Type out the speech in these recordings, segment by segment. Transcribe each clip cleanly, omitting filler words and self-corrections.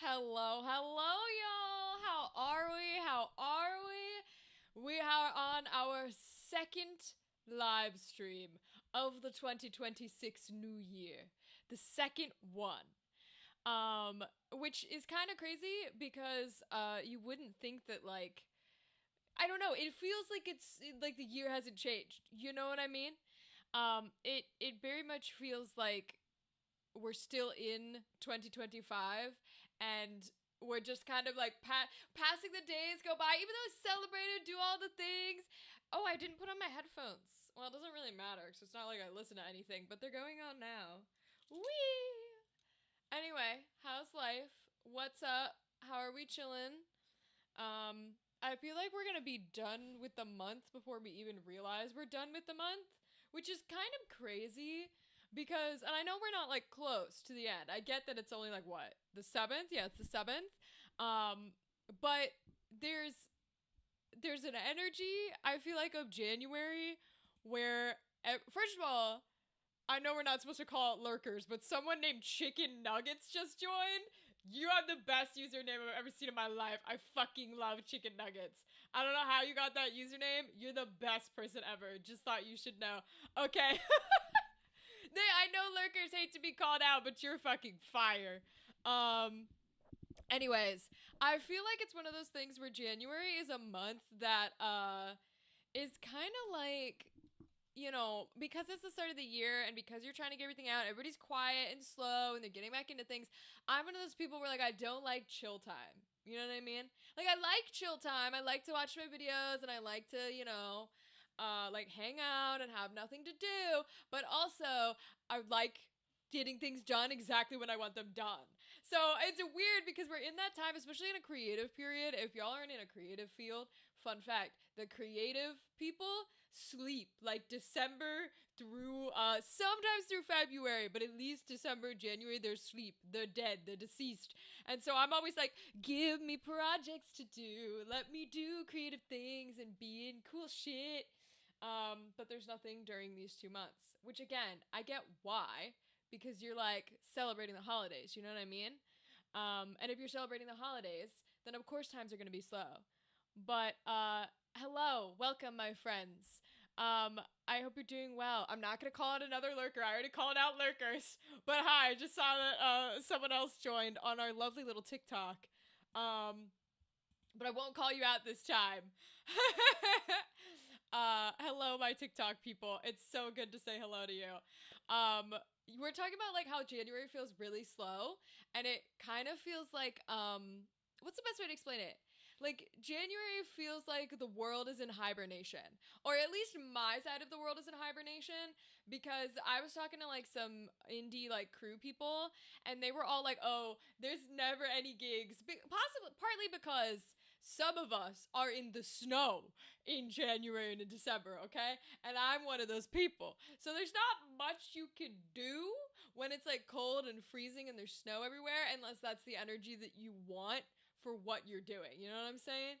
Hello, hello, y'all. How are we? How are we? We are on our second live stream of the 2026 new year. The second one. Which is kind of crazy because you wouldn't think that, like, I don't know, it feels like like the year hasn't changed. You know what I mean? It very much feels like we're still in 2025 and we're just kind of like passing the days go by, even though it's celebrated, do all the things. Oh, I didn't put on my headphones. Well, it doesn't really matter because it's not like I listen to anything, but they're going on now. Whee! Anyway, how's life? What's up? How are we chilling? I feel like we're gonna be done with the month before we even realize we're done with the month, which is kind of crazy because, and I know we're not like close to the end. I get that it's only like what, the 7th? Yeah, it's the 7th. Um, but there's there's an energy I feel like of January where, first of all, I know we're not supposed to call it lurkers, but someone named Chicken Nuggets just joined. You have the best username I've ever seen in my life. I fucking love Chicken Nuggets. I don't know how you got that username. You're the best person ever. Just thought you should know. Okay. I know lurkers hate to be called out, but you're fucking fire. Um, Anyways, I feel like it's one of those things where January is a month that is kind of like, you know, because it's the start of the year and because you're trying to get everything out, everybody's quiet and slow and they're getting back into things. I'm one of those people where, like, I don't like chill time. You know what I mean? Like, I like chill time. I like to watch my videos and I like to, like hang out and have nothing to do. But also, I like getting things done exactly when I want them done. So it's weird because we're in that time, especially in a creative period. If y'all aren't in a creative field, fun fact, the creative people sleep like December through sometimes through February, but at least December, January, they're asleep, they're dead, they're deceased. And so I'm always like, give me projects to do, let me do creative things and be in cool shit. But there's nothing during these 2 months, which again, I get why, because you're like celebrating the holidays, you know what I mean? And if you're celebrating the holidays, then of course times are going to be slow. But hello, welcome, my friends. I hope you're doing well. I'm not gonna call out another lurker. I already called out lurkers. But hi, I just saw that someone else joined on our lovely little TikTok. But I won't call you out this time. Hello, my TikTok people. It's so good to say hello to you. We're talking about like how January feels really slow, and it kind of feels like what's the best way to explain it? Like January feels like the world is in hibernation, or at least my side of the world is in hibernation, because I was talking to like some indie like crew people, and they were all like, "Oh, there's never any gigs," possibly partly because some of us are in the snow in January and in December, okay? And I'm one of those people. So there's not much you can do when it's like cold and freezing and there's snow everywhere, unless that's the energy that you want for what you're doing. You know what I'm saying?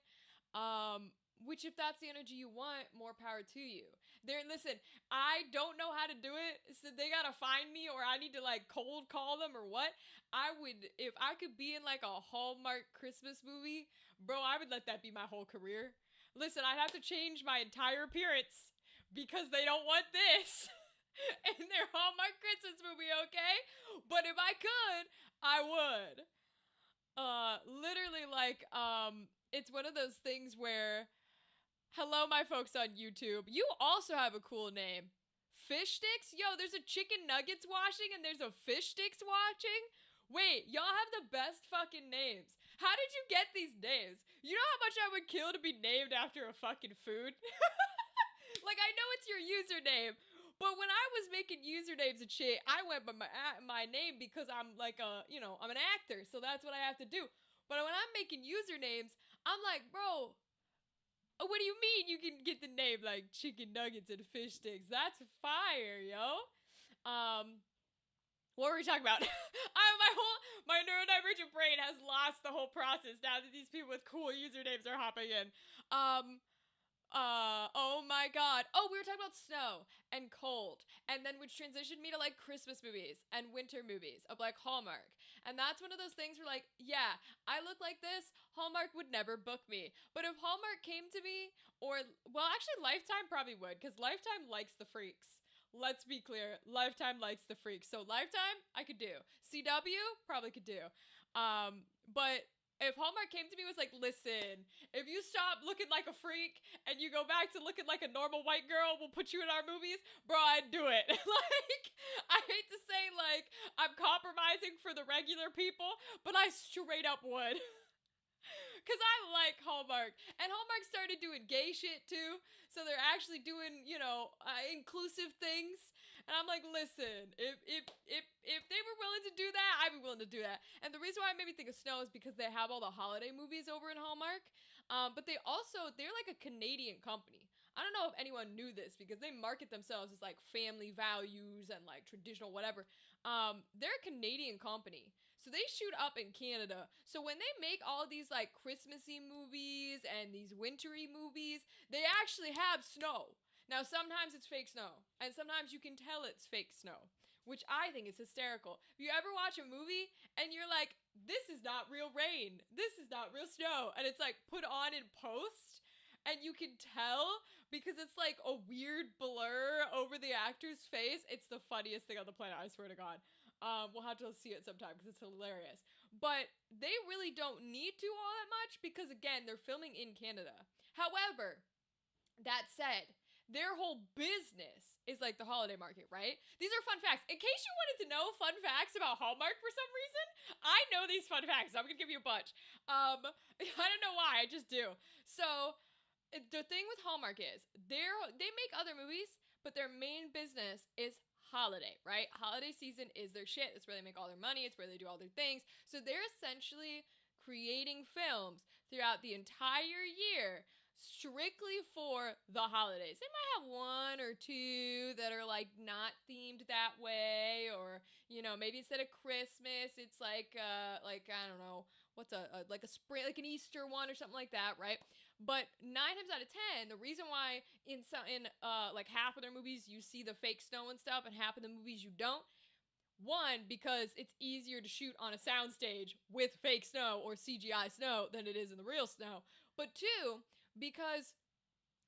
Which if that's the energy you want, more power to you. Listen, I don't know how to do it, so they gotta find me, or I need to like cold call them or what. I would, if I could be in like a Hallmark Christmas movie, bro, I would let that be my whole career. Listen, I'd have to change my entire appearance because they don't want this in their Hallmark Christmas movie, okay? But if I could, I would. Literally, like, it's one of those things where, hello, my folks on YouTube, you also have a cool name. Fish sticks? Yo, there's a chicken nuggets washing and there's a fish sticks watching? Wait, y'all have the best fucking names. How did you get these names? You know how much I would kill to be named after a fucking food? Like, I know it's your username, but when I was making usernames and shit, I went by my name because I'm like I'm an actor, so that's what I have to do. But when I'm making usernames, I'm like, bro, what do you mean you can get the name like chicken nuggets and fish sticks? That's fire, yo. What were we talking about? My neurodivergent brain has lost the whole process now that these people with cool usernames are hopping in. Oh my god. Oh, we were talking about snow and cold, and then which transitioned me to like Christmas movies and winter movies of like Hallmark. And that's one of those things where like, yeah, I look like this, Hallmark would never book me. But if Hallmark came to me, or, well, actually Lifetime probably would, because Lifetime likes the freaks. Let's be clear, Lifetime likes the freaks. So Lifetime, I could do. CW, probably could do. But if Hallmark came to me and was like, listen, if you stop looking like a freak and you go back to looking like a normal white girl, we'll put you in our movies, bro, I'd do it. Like, I hate to say, like, I'm compromising for the regular people, but I straight up would. Because I like Hallmark. And Hallmark started doing gay shit, too. So they're actually doing, inclusive things. And I'm like, listen, if they were willing to do that, I'd be willing to do that. And the reason why it made me think of Snow is because they have all the holiday movies over in Hallmark. But they're like a Canadian company. I don't know if anyone knew this because they market themselves as like family values and like traditional whatever. They're a Canadian company. So they shoot up in Canada. So when they make all these like Christmassy movies and these wintry movies, they actually have snow. Now sometimes it's fake snow, and sometimes you can tell it's fake snow, which I think is hysterical. If you ever watch a movie and you're like, this is not real rain, this is not real snow, and it's like put on in post, and you can tell because it's like a weird blur over the actor's face, it's the funniest thing on the planet, I swear to God. We'll have to see it sometime because it's hilarious. But they really don't need to all that much because, again, they're filming in Canada. However, that said, their whole business is like the holiday market, right? These are fun facts. In case you wanted to know fun facts about Hallmark for some reason, I know these fun facts. So I'm going to give you a bunch. I don't know why. I just do. So the thing with Hallmark is they make other movies, but their main business is holiday, right? Holiday season is their shit. It's where they make all their money. It's where they do all their things. So they're essentially creating films throughout the entire year strictly for the holidays. They might have one or two that are like not themed that way, or maybe instead of Christmas, it's like I don't know, what's like a spring, like an Easter one or something like that, right? But 9 times out of 10, the reason why in like half of their movies you see the fake snow and stuff, and half of the movies you don't. One, because it's easier to shoot on a soundstage with fake snow or CGI snow than it is in the real snow. But two, because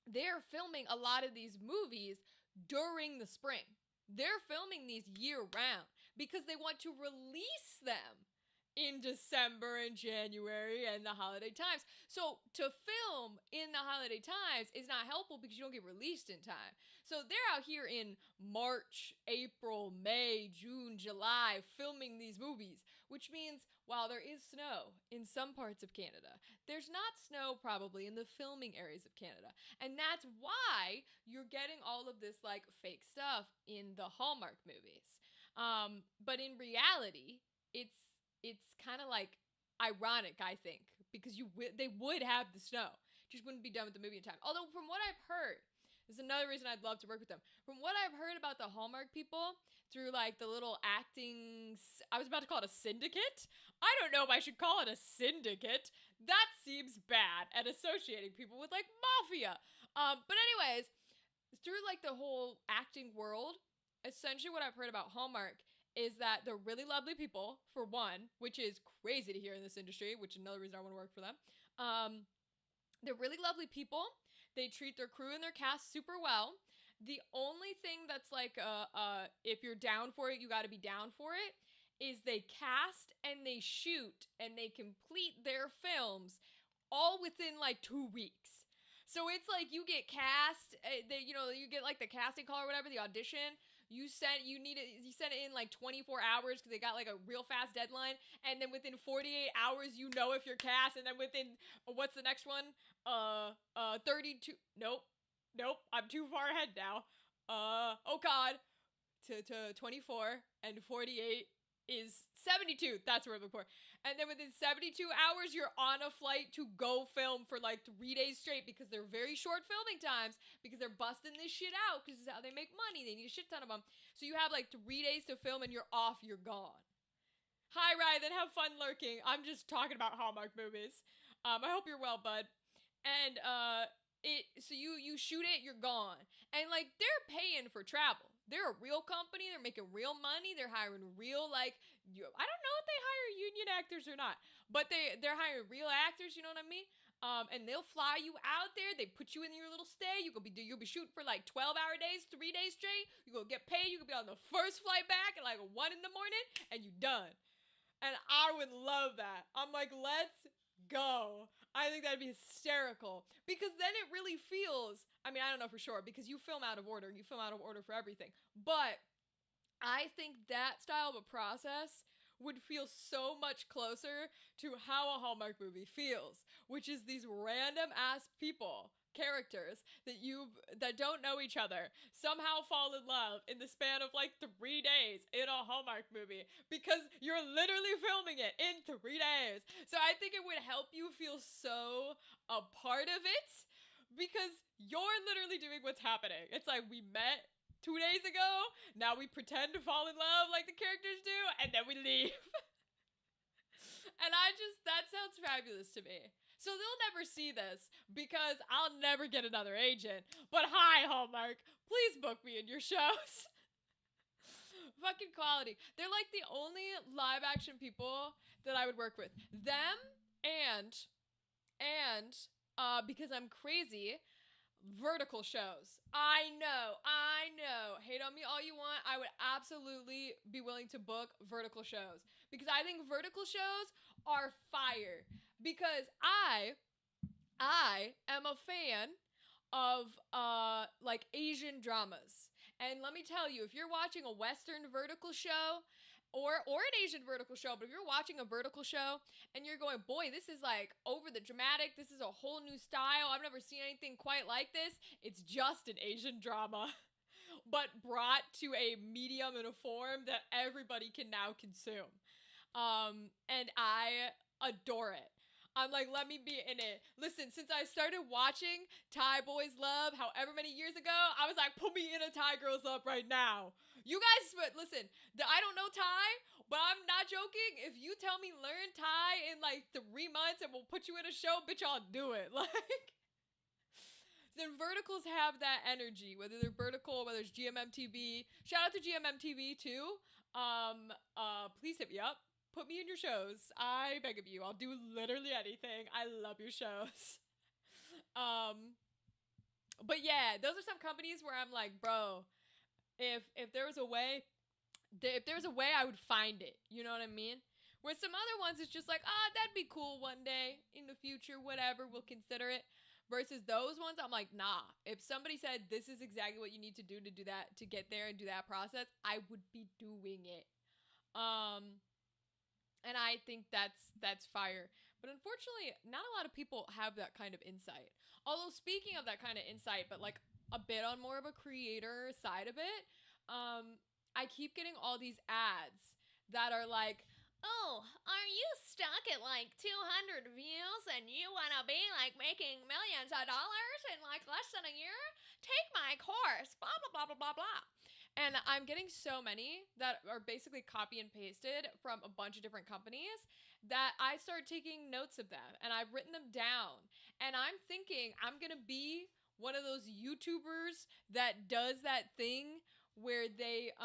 they're filming a lot of these movies during the spring. They're filming these year round because they want to release them in December and January and the holiday times. So to film in the holiday times is not helpful because you don't get released in time. So they're out here in March, April, May, June, July filming these movies, which means while there is snow in some parts of Canada, there's not snow probably in the filming areas of Canada. And that's why you're getting all of this like fake stuff in the Hallmark movies. But in reality, it's kind of like ironic, I think, because they would have the snow, just wouldn't be done with the movie in time. Although from what I've heard, this is another reason I'd love to work with them. From what I've heard about the Hallmark people through like the little acting, I was about to call it a syndicate. I don't know if I should call it a syndicate. That seems bad at associating people with like mafia. But anyways, through like the whole acting world, essentially what I've heard about Hallmark is that they're really lovely people, for one, which is crazy to hear in this industry, which is another reason I want to work for them. They're really lovely people. They treat their crew and their cast super well. The only thing that's like, if you're down for it, you got to be down for it, is they cast and they shoot and they complete their films all within like 2 weeks. So it's like you get cast, you get like the casting call or whatever, the audition. You send it in like 24 hours because they got like a real fast deadline, and then within 48 hours you know if you're cast, and then within what's the next one? 32. Nope, I'm too far ahead now. Oh god, to 24 and 48 is 72. That's what we're looking for. And then within 72 hours, you're on a flight to go film for like 3 days straight because they're very short filming times because they're busting this shit out because this is how they make money. They need a shit ton of them. So you have like 3 days to film and you're off, you're gone. Hi, Ryan, have fun lurking. I'm just talking about Hallmark movies. I hope you're well, bud. And so you shoot it, you're gone. And like they're paying for travel. They're a real company. They're making real money. They're hiring real I don't know if they hire union actors or not, but they're hiring real actors. You know what I mean? And they'll fly you out there. They put you in your little stay. You'll be shooting for like 12-hour days, 3 days straight. You go get paid. You could be on the first flight back at like 1 a.m, and you done. And I would love that. I'm like, let's go. I think that'd be hysterical because then it really feels, I mean, I don't know for sure because you film out of order. You film out of order for everything. But I think that style of a process would feel so much closer to how a Hallmark movie feels, which is these random ass characters that don't know each other somehow fall in love in the span of like 3 days in a Hallmark movie because you're literally filming it in 3 days. So I think it would help you feel so a part of it because you're literally doing what's happening. It's like we met 2 days ago, now we pretend to fall in love like the characters do, and then we leave. And that sounds fabulous to me. So they'll never see this because I'll never get another agent. But hi, Hallmark, please book me in your shows. Fucking quality. They're like the only live action people that I would work with. Them and because I'm crazy, vertical shows. I know. Hate on me all you want. I would absolutely be willing to book vertical shows because I think vertical shows are fire. Because I am a fan of like Asian dramas. And let me tell you, if you're watching a Western vertical show or an Asian vertical show, but if you're watching a vertical show and you're going, boy, this is like over the dramatic, this is a whole new style, I've never seen anything quite like this, it's just an Asian drama, but brought to a medium and a form that everybody can now consume. And I adore it. I'm like, let me be in it. Listen, since I started watching Thai Boys Love, however many years ago, I was like, put me in a Thai Girls Love right now. You guys, but listen, I don't know Thai, but I'm not joking. If you tell me learn Thai in like 3 months and we'll put you in a show, bitch, I'll do it. Like, then verticals have that energy, whether they're vertical, whether it's GMMTV. Shout out to GMMTV too. Please hit me up. Put me in your shows. I beg of you. I'll do literally anything. I love your shows. um, but yeah, those are some companies where I'm like, bro, if there was a way, if there was a way, I would find it. You know what I mean? Where some other ones, it's just like, that'd be cool one day in the future, whatever, we'll consider it. Versus those ones, I'm like, nah. If somebody said this is exactly what you need to do that, to get there and do that process, I would be doing it. And I think that's fire. But unfortunately, not a lot of people have that kind of insight. Although speaking of that kind of insight, but like a bit on more of a creator side of it, I keep getting all these ads that are like, oh, are you stuck at like 200 views and you want to be like making millions of dollars in like less than a year? Take my course, blah, blah, blah, blah, blah, blah. And I'm getting so many that are basically copy and pasted from a bunch of different companies that I started taking notes of them and I've written them down. And I'm thinking I'm going to be one of those YouTubers that does that thing where they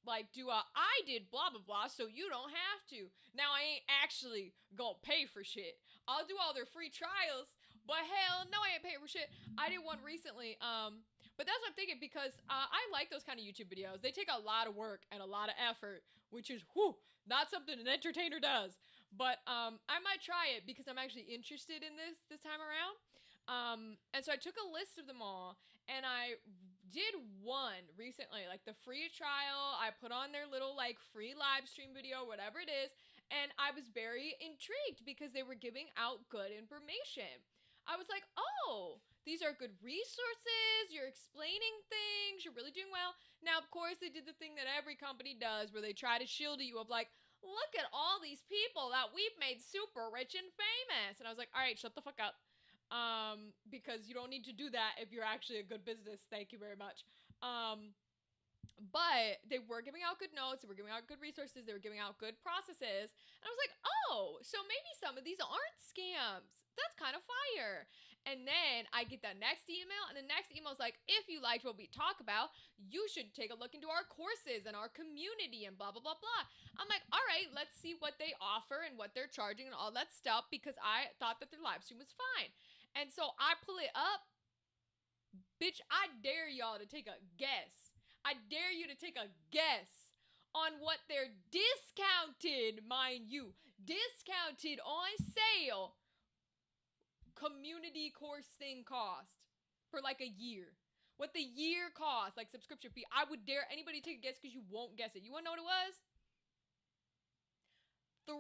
like do I did blah blah blah so you don't have to. Now I ain't actually gonna pay for shit. I'll do all their free trials, but hell no, I ain't paying for shit. I did one recently, but that's what I'm thinking because I like those kind of YouTube videos. They take a lot of work and a lot of effort, which is not something an entertainer does. But I might try it because I'm actually interested in this time around. And so I took a list of them all and I did one recently, like the free trial. I put on their little like free live stream video, whatever it is. And I was very intrigued because they were giving out good information. I was like, oh, these are good resources. You're explaining things. You're really doing well. Now, of course, they did the thing that every company does where they try to shield you of like, look at all these people that we've made super rich and famous. And I was like, all right, shut the fuck up. Because you don't need to do that if you're actually a good business. Thank you very much. But they were giving out good notes. They were giving out good resources. They were giving out good processes. And I was like, oh, so maybe some of these aren't scams. That's kind of fire. And then I get that next email, and the next email is like, if you liked what we talk about, you should take a look into our courses and our community and blah, blah, blah, blah. I'm like, all right, let's see what they offer and what they're charging and all that stuff because I thought that their live stream was fine. And so I pull it up. Bitch, I dare y'all to take a guess. I dare you to take a guess on what their discounted, mind you, discounted on sale community course thing cost for like a year. What the year cost, like subscription fee. I would dare anybody to take a guess because you won't guess it. You want to know what it was? $3,000.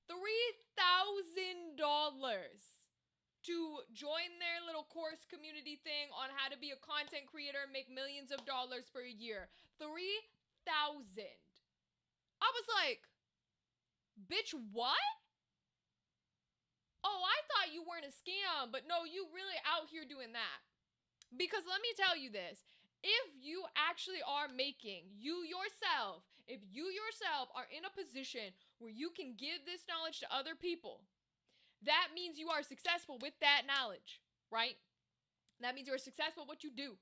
$3,000 to join their little course community thing on how to be a content creator and make millions of dollars per year. 3,000. I was like, bitch, what? Oh, I thought you weren't a scam, but no, you really out here doing that. Because let me tell you this. If you actually are making, if you yourself are in a position where you can give this knowledge to other people, that means you are successful with that knowledge, right? That means you are successful at what you do.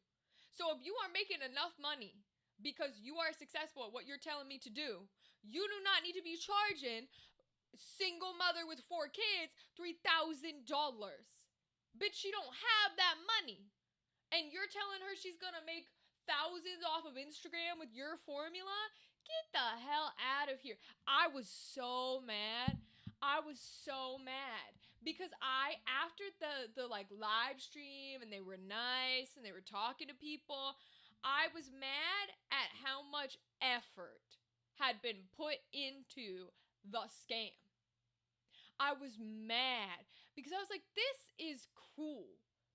So if you are making enough money because you are successful at what you're telling me to do, you do not need to be charging single mother with 4 kids $3,000. Bitch, she don't have that money. And you're telling her she's gonna make thousands off of Instagram with your formula? Get the hell out of here. I was so mad. Because after the like live stream and they were nice and they were talking to people, I was mad at how much effort had been put into the scam. I was mad because I was like, this is cruel.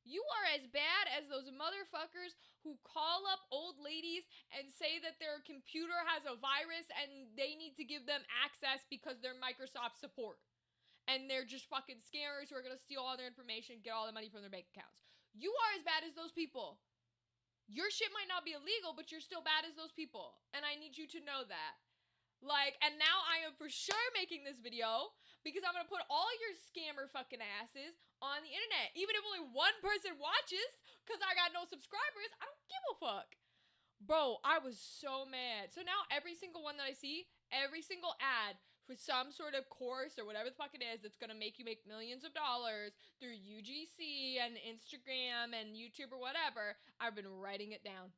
You are as bad as those motherfuckers who call up old ladies and say that their computer has a virus and they need to give them access because they're Microsoft support. And they're just fucking scammers who are going to steal all their information, get all the money from their bank accounts. You are as bad as those people. Your shit might not be illegal, but you're still bad as those people. And I need you to know that. Like, and now I am for sure making this video because I'm going to put all your scammer fucking asses on the internet. Even if only one person watches because I got no subscribers, I don't give a fuck. Bro, I was so mad. So now every single one that I see, every single ad for some sort of course or whatever the fuck it is that's going to make you make millions of dollars through UGC and Instagram and YouTube or whatever, I've been writing it down.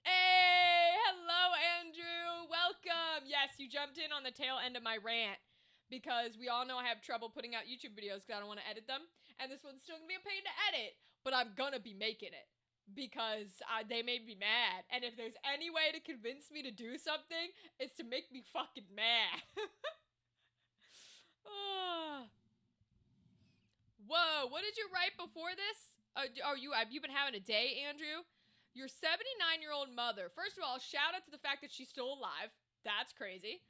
Hey, hello, Andrew. Welcome. Yes, you jumped in on the tail end of my rant because we all know I have trouble putting out YouTube videos because I don't want to edit them. And this one's still going to be a pain to edit, but I'm going to be making it because they made me mad. And if there's any way to convince me to do something, it's to make me fucking mad. Whoa, what did you write before this? Have you been having a day, Andrew? Your 79-year-old mother. First of all, shout out to the fact that she's still alive. That's crazy.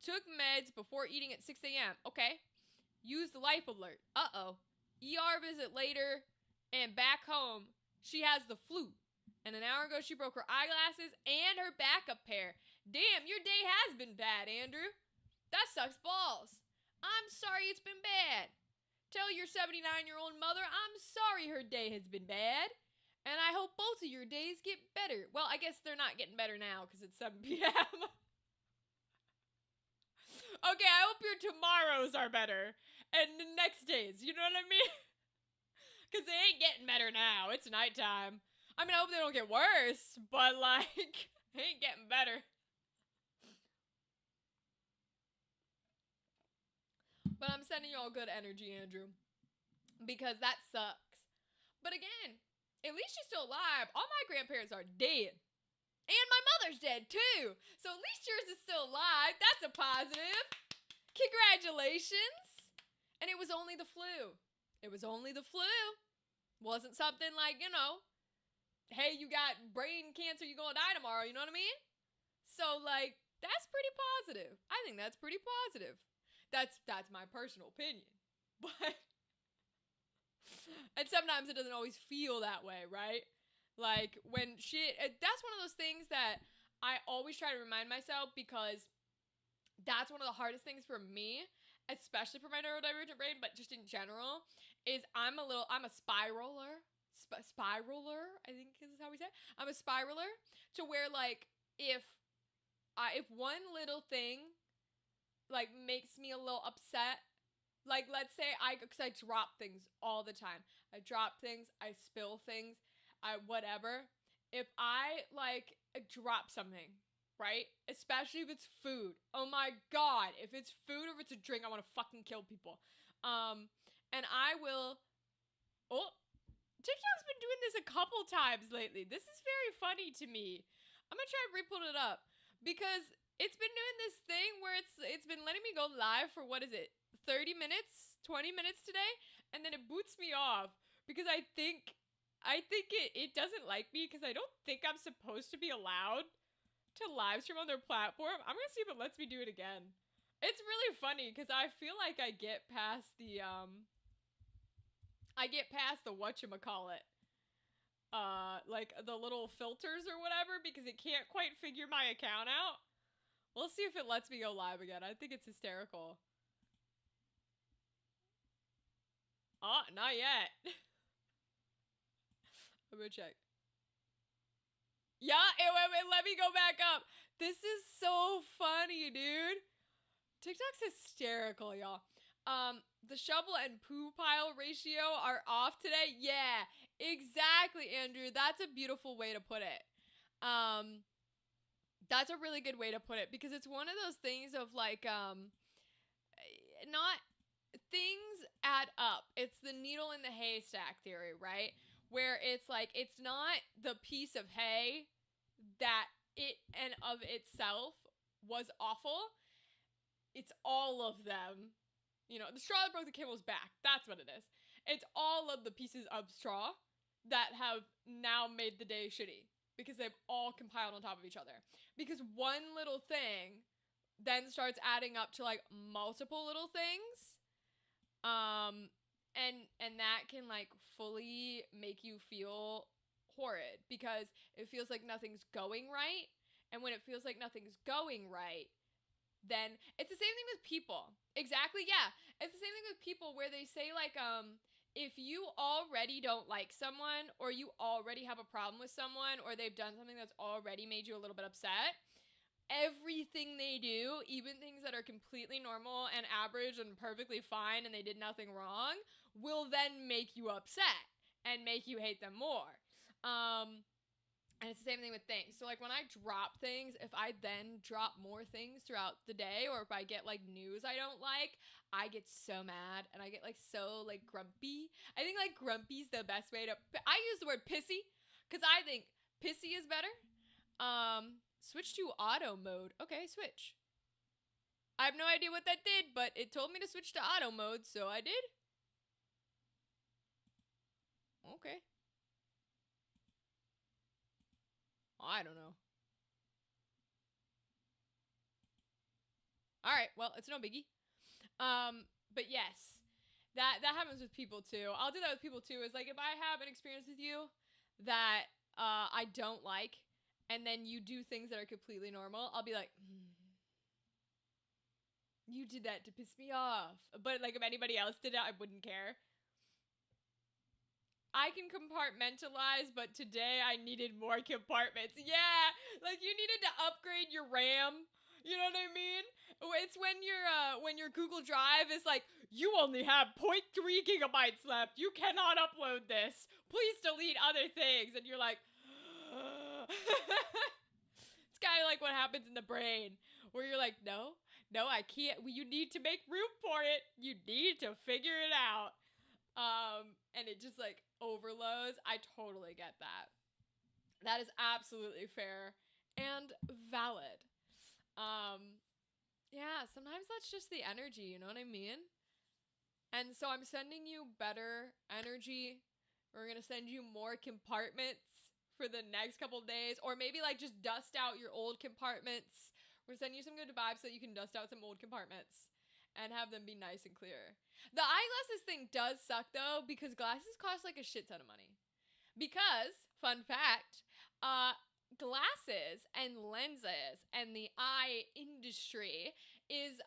Took meds before eating at 6 a.m. Okay. Used the life alert. Uh-oh. ER visit later. And back home, she has the flu. And an hour ago, she broke her eyeglasses and her backup pair. Damn, your day has been bad, Andrew. That sucks balls. I'm sorry it's been bad. Tell your 79-year-old mother I'm sorry her day has been bad. And I hope both of your days get better. Well, I guess they're not getting better now because it's 7 p.m. Okay, I hope your tomorrows are better. And the next days, you know what I mean? Because they ain't getting better now. It's nighttime. I mean, I hope they don't get worse. But, like, they ain't getting better. But I'm sending you all good energy, Andrew. Because that sucks. But again, at least she's still alive. All my grandparents are dead. And my mother's dead, too. So at least yours is still alive. That's a positive. Congratulations. And it was only the flu. It was only the flu. Wasn't something like, you know, hey, you got brain cancer, you're gonna die tomorrow. You know what I mean? So, like, that's pretty positive. I think that's pretty positive. That's my personal opinion. But... and sometimes it doesn't always feel that way, right? Like, when shit... that's one of those things that I always try to remind myself because that's one of the hardest things for me, especially for my neurodivergent brain, but just in general, is I'm a spiraler. Spiraler, I think is how we say it. I'm a spiraler to where, like, if one little thing, like, makes me a little upset, like, let's say because I drop things all the time. I drop things, I spill things, whatever. If I, like, drop something, right? Especially if it's food. Oh my God. If it's food or if it's a drink, I want to fucking kill people. And I will... oh, TikTok's been doing this a couple times lately. This is very funny to me. I'm gonna try and re-pull it up. Because it's been doing this thing where it's been letting me go live for, what is it? 30 minutes, 20 minutes today, and then it boots me off because I think it doesn't like me because I don't think I'm supposed to be allowed to live stream on their platform. I'm gonna see if it lets me do it again. It's really funny because I feel like I get past the whatchamacallit, like the little filters or whatever because it can't quite figure my account out. We'll see if it lets me go live again. I think it's hysterical. Oh, not yet. I'm gonna check. Yeah, it let me go back up. This is so funny, dude. TikTok's hysterical, y'all. The shovel and poo pile ratio are off today. Yeah, exactly, Andrew. That's a beautiful way to put it. That's a really good way to put it because it's one of those things of like, not... things add up. It's the needle in the haystack theory, right? Where it's like, it's not the piece of hay that it and of itself was awful. It's all of them. You know, the straw that broke the camel's back. That's what it is. It's all of the pieces of straw that have now made the day shitty because they've all compiled on top of each other. Because one little thing then starts adding up to like multiple little things. And that can like fully make you feel horrid because it feels like nothing's going right. And when it feels like nothing's going right, then it's the same thing with people. Exactly, yeah. It's the same thing with people where they say like if you already don't like someone or you already have a problem with someone or they've done something that's already made you a little bit upset, everything they do, even things that are completely normal and average and perfectly fine and they did nothing wrong, will then make you upset and make you hate them more. And it's the same thing with things. So like when I drop things, if I then drop more things throughout the day, or if I get like news I don't like, I get so mad and I get like so like grumpy. I think like grumpy's the best way to, I use the word pissy because I think pissy is better. Switch to auto mode. Okay, switch. I have no idea what that did, but it told me to switch to auto mode, so I did. Okay. I don't know. All right, well, it's no biggie. But yes, that happens with people too. I'll do that with people too. Is like if I have an experience with you that I don't like, and then you do things that are completely normal, I'll be like, you did that to piss me off. But like if anybody else did it, I wouldn't care. I can compartmentalize, but today I needed more compartments. Yeah, like you needed to upgrade your RAM. You know what I mean? It's when your Google Drive is like, you only have 0.3 gigabytes left. You cannot upload this. Please delete other things. And you're like, it's kind of like what happens in the brain, where you're like, no, I can't. You need to make room for it. You need to figure it out. And it just like overloads. I totally get that. That is absolutely fair and valid. Yeah, sometimes that's just the energy, you know what I mean? And so I'm sending you better energy. We're gonna send you more compartments for the next couple days, or maybe like just dust out your old compartments. We're gonna send you some good vibes so that you can dust out some old compartments and have them be nice and clear. The eyeglasses thing does suck though, because glasses cost like a shit ton of money. Because, fun fact, glasses and lenses and the eye industry is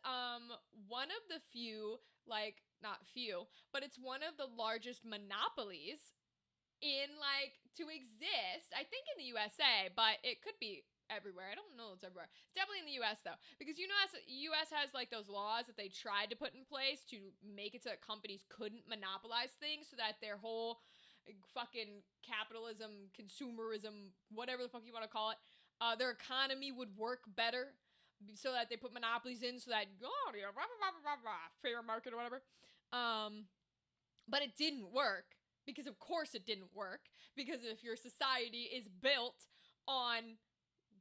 one of the few, like not few, but it's one of the largest monopolies in like to exist. I think in the USA, but it could be everywhere. I don't know it's everywhere. It's definitely in the US though, because you know, US has like those laws that they tried to put in place to make it so that companies couldn't monopolize things, so that their whole fucking capitalism, consumerism, whatever the fuck you want to call it, their economy would work better, so that they put monopolies in, so that fair market or whatever. But it didn't work, because of course it didn't work, because if your society is built on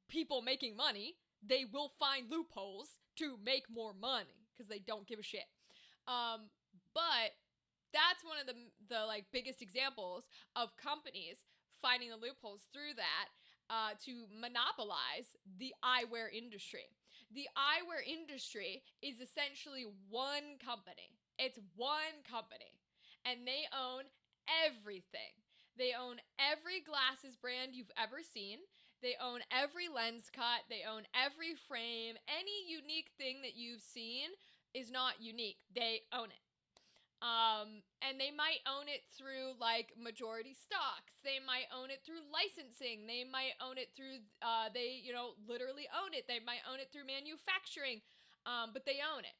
people making money, they will find loopholes to make more money because they don't give a shit. But that's one of the like biggest examples of companies finding the loopholes through that to monopolize the eyewear industry. The eyewear industry is essentially one company. It's one company, and they own everything. They own every glasses brand you've ever seen. They own every lens cut. They own every frame. Any unique thing that you've seen is not unique. They own it. And they might own it through like majority stocks. They might own it through licensing. They might own it through, they, literally own it. They might own it through manufacturing. But they own it.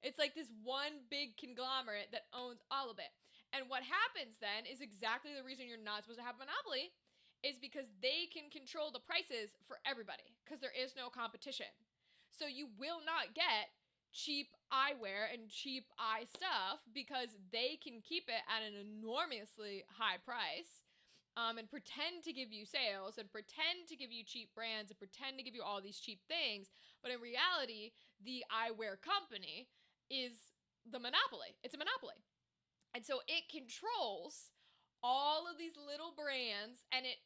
It's like this one big conglomerate that owns all of it. And what happens then is exactly the reason you're not supposed to have a monopoly, is because they can control the prices for everybody, because there is no competition. So you will not get cheap eyewear and cheap eye stuff, because they can keep it at an enormously high price, and pretend to give you sales and pretend to give you cheap brands and pretend to give you all these cheap things. But in reality, the eyewear company is the monopoly. It's a monopoly. And so it controls all of these little brands, and it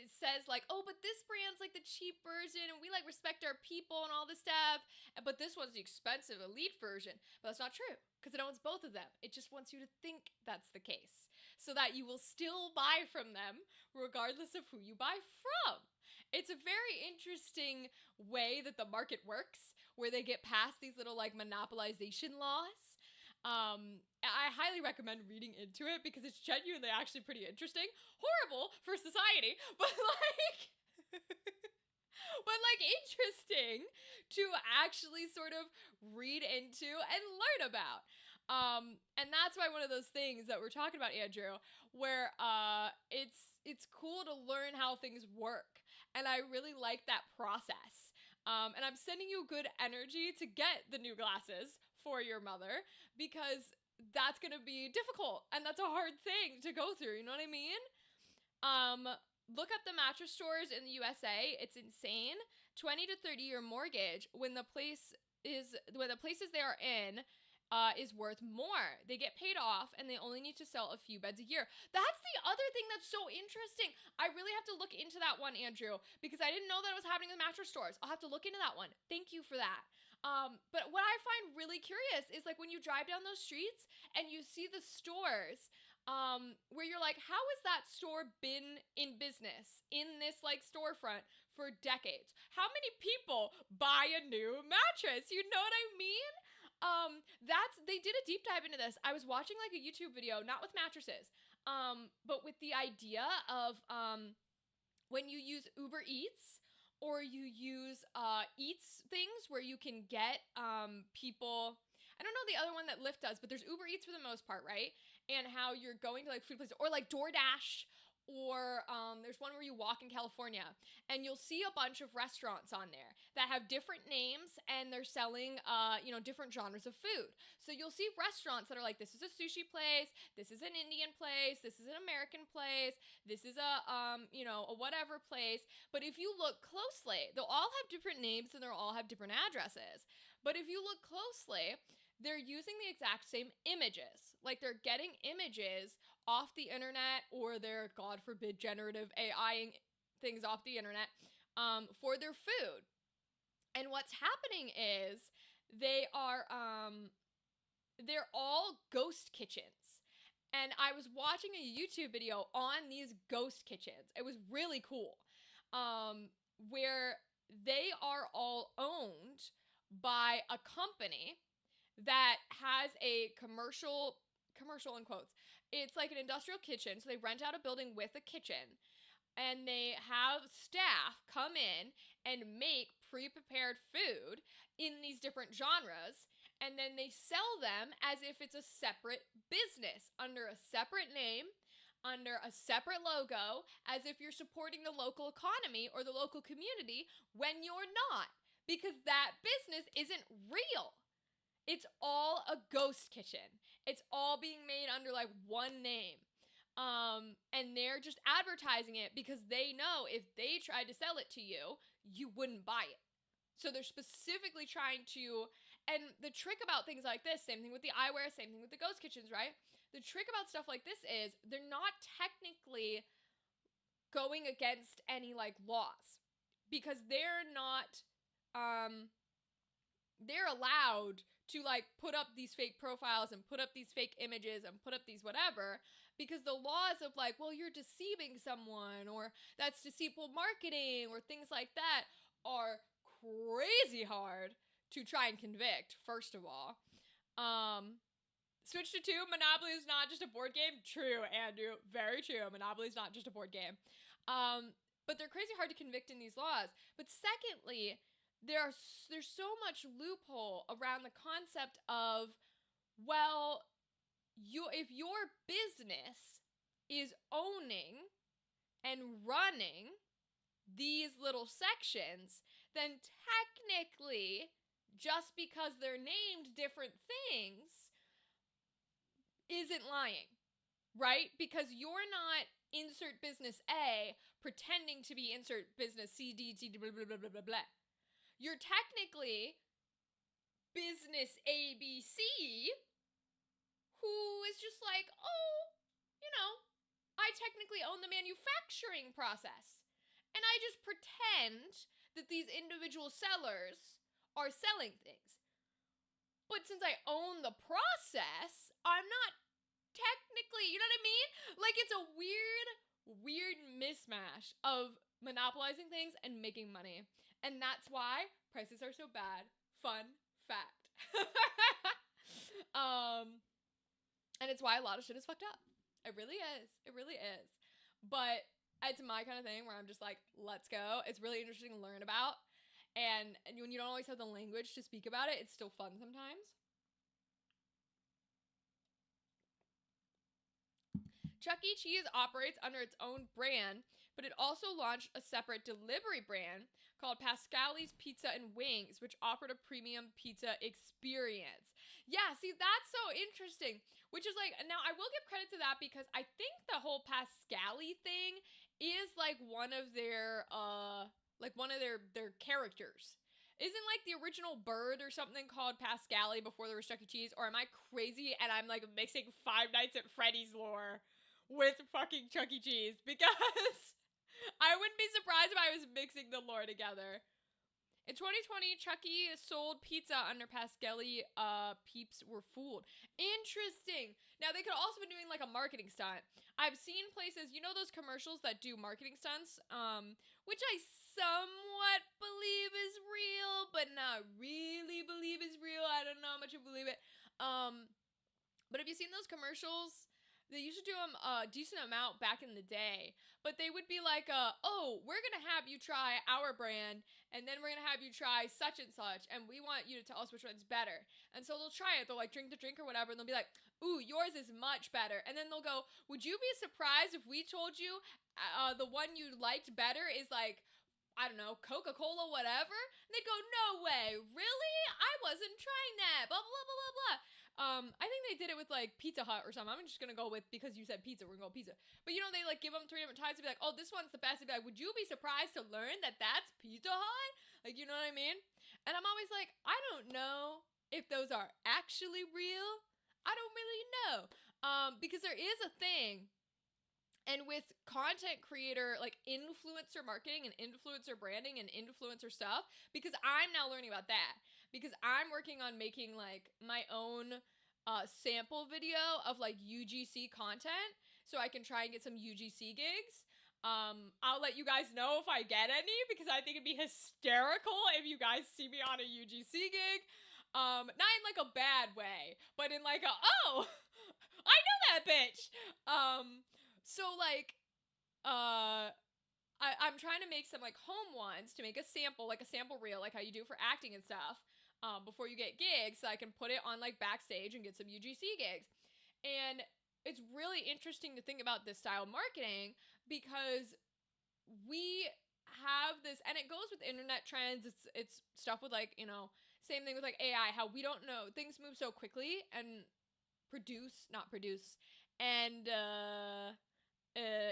says like, oh, but this brand's like the cheap version, and we like respect our people and all this stuff, but this one's the expensive elite version. But that's not true, because it owns both of them. It just wants you to think that's the case, so that you will still buy from them regardless of who you buy from. It's a very interesting way that the market works, where they get past these little like monopolization laws. I highly recommend reading into it because it's genuinely actually pretty interesting. Horrible for society, but like but like interesting to actually sort of read into and learn about. And that's why one of those things that we're talking about, Andrew, where it's cool to learn how things work. And I really like that process. And I'm sending you good energy to get the new glasses for your mother, because that's gonna be difficult and that's a hard thing to go through, you know what I mean? Look up the mattress stores in the USA. It's insane. 20 to 30-year mortgage when the places they are in is worth more. They get paid off and they only need to sell a few beds a year. That's the other thing that's so interesting. I really have to look into that one, Andrew, because I didn't know that it was happening in mattress stores. I'll have to look into that one. Thank you for that. But what I find really curious is like when you drive down those streets and you see the stores, where you're like, how has that store been in business in this like storefront for decades? How many people buy a new mattress? You know what I mean? They did a deep dive into this. I was watching like a YouTube video, not with mattresses, but with the idea of, when you use Uber Eats, or you use Eats things where you can get people. I don't know the other one that Lyft does, but there's Uber Eats for the most part, right? And how you're going to like food places, or like DoorDash, or there's one where you walk in California and you'll see a bunch of restaurants on there that have different names, and they're selling different genres of food. So you'll see restaurants that are like, this is a sushi place, this is an Indian place, this is an American place, this is a whatever place. But if you look closely, they'll all have different names and they'll all have different addresses. But if you look closely, they're using the exact same images. Like they're getting images off the internet, or they're, God forbid, generative AIing things off the internet for their food. And what's happening is they're all ghost kitchens. And I was watching a YouTube video on these ghost kitchens. It was really cool. Where they are all owned by a company that has a commercial in quotes. It's like an industrial kitchen. So they rent out a building with a kitchen, and they have staff come in and make pre-prepared food in these different genres, and then they sell them as if it's a separate business under a separate name, under a separate logo, as if you're supporting the local economy or the local community, when you're not, because that business isn't real. It's all a ghost kitchen. It's all being made under like one name. And they're just advertising it because they know if they tried to sell it to you, you wouldn't buy it. So they're specifically trying to, and the trick about things like this, same thing with the eyewear, same thing with the ghost kitchens, right? The trick about stuff like this is they're not technically going against any like laws, because they're not, they're allowed to like put up these fake profiles and put up these fake images and put up these whatever, because the laws of like, well, you're deceiving someone, or that's deceitful marketing, or things like that are crazy hard to try and convict, first of all. Switch to 2, Monopoly is not just a board game. True, Andrew, very true. Monopoly is not just a board game. But they're crazy hard to convict in these laws. But secondly, there's so much loophole around the concept of, well, if your business is owning and running these little sections, then technically, just because they're named different things, isn't lying, right? Because you're not insert business A pretending to be insert business C, D, T, blah, blah, blah, blah, blah, blah. You're technically business ABC, who is just like, technically own the manufacturing process. And I just pretend that these individual sellers are selling things. But since I own the process, I'm not technically, you know what I mean? Like, it's a weird mismatch of monopolizing things and making money. And that's why prices are so bad. Fun fact. And it's why a lot of shit is fucked up. It really is. It really is. But it's my kind of thing where I'm just like, let's go. It's really interesting to learn about. And when you don't always have the language to speak about it, it's still fun sometimes. Chuck E. Cheese operates under its own brand, but it also launched a separate delivery brand called Pascali's Pizza and Wings, which offered a premium pizza experience. Yeah, see, that's so interesting. Which is like, now I will give credit to that because I think the whole Pascali thing is like one of their characters. Isn't like the original bird or something called Pascali before there was Chuck E. Cheese? Or am I crazy and I'm like mixing Five Nights at Freddy's lore with fucking Chuck E. Cheese? Because I wouldn't be surprised if I was mixing the lore together. In 2020, Chuck E. sold pizza under Pascali. Peeps were fooled. Interesting. Now, they could also been doing like a marketing stunt. I've seen places, you know those commercials that do marketing stunts? Which I somewhat believe is real, but not really believe is real. I don't know how much I believe it. But have you seen those commercials? They used to do them a decent amount back in the day. But they would be like, oh, we're going to have you try our brand, and then we're going to have you try such and such, and we want you to tell us which one's better. And so they'll try it. They'll like drink the drink or whatever, and they'll be like, ooh, yours is much better. And then they'll go, would you be surprised if we told you the one you liked better is like, I don't know, Coca-Cola, whatever? And they'd go, no way, really? I wasn't trying that, blah, blah, blah, blah, blah. I think they did it with like Pizza Hut or something. I'm just gonna go with, because you said pizza, we're gonna go pizza. But you know, they like give them 3 different types to be like, oh, this one's the best. They'd be like, would you be surprised to learn that that's Pizza Hut? Like, you know what I mean? And I'm always like, I don't know if those are actually real. I don't really know. Because there is a thing. And with content creator, like influencer marketing and influencer branding and influencer stuff, because I'm now learning about that. Because I'm working on making like my own sample video of like UGC content so I can try and get some UGC gigs. I'll let you guys know if I get any, because I think it'd be hysterical if you guys see me on a UGC gig. Not in like a bad way, but in like a, oh, I know that bitch. So like, I'm trying to make some like home ones to make a sample, like a sample reel, like how you do for acting and stuff, before you get gigs, so I can put it on like backstage and get some UGC gigs. And it's really interesting to think about this style of marketing, because we have this, and it goes with internet trends. It's stuff with like, you know, same thing with like AI, how we don't know, things move so quickly and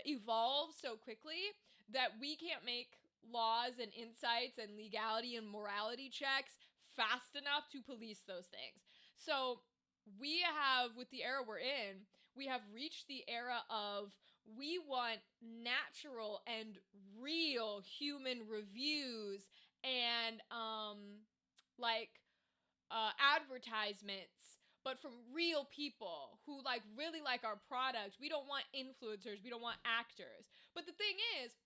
evolve so quickly that we can't make laws and insights and legality and morality checks fast enough to police those things. So we have, with the era we're in, we have reached the era of, we want natural and real human reviews and advertisements, but from real people who like really like our product. We don't want influencers, we don't want actors. But the thing is,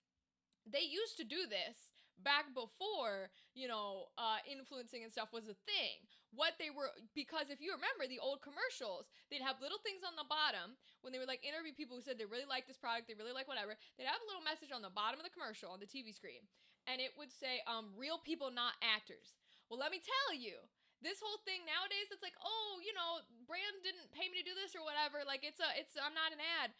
they used to do this back before, you know, influencing and stuff was a thing. Because if you remember the old commercials, they'd have little things on the bottom when they would like interview people who said they really like this product, they really like whatever. They'd have a little message on the bottom of the commercial on the TV screen, and it would say, real people, not actors. Well, let me tell you, this whole thing nowadays, it's like, oh, you know, brand didn't pay me to do this or whatever. Like, I'm not an ad.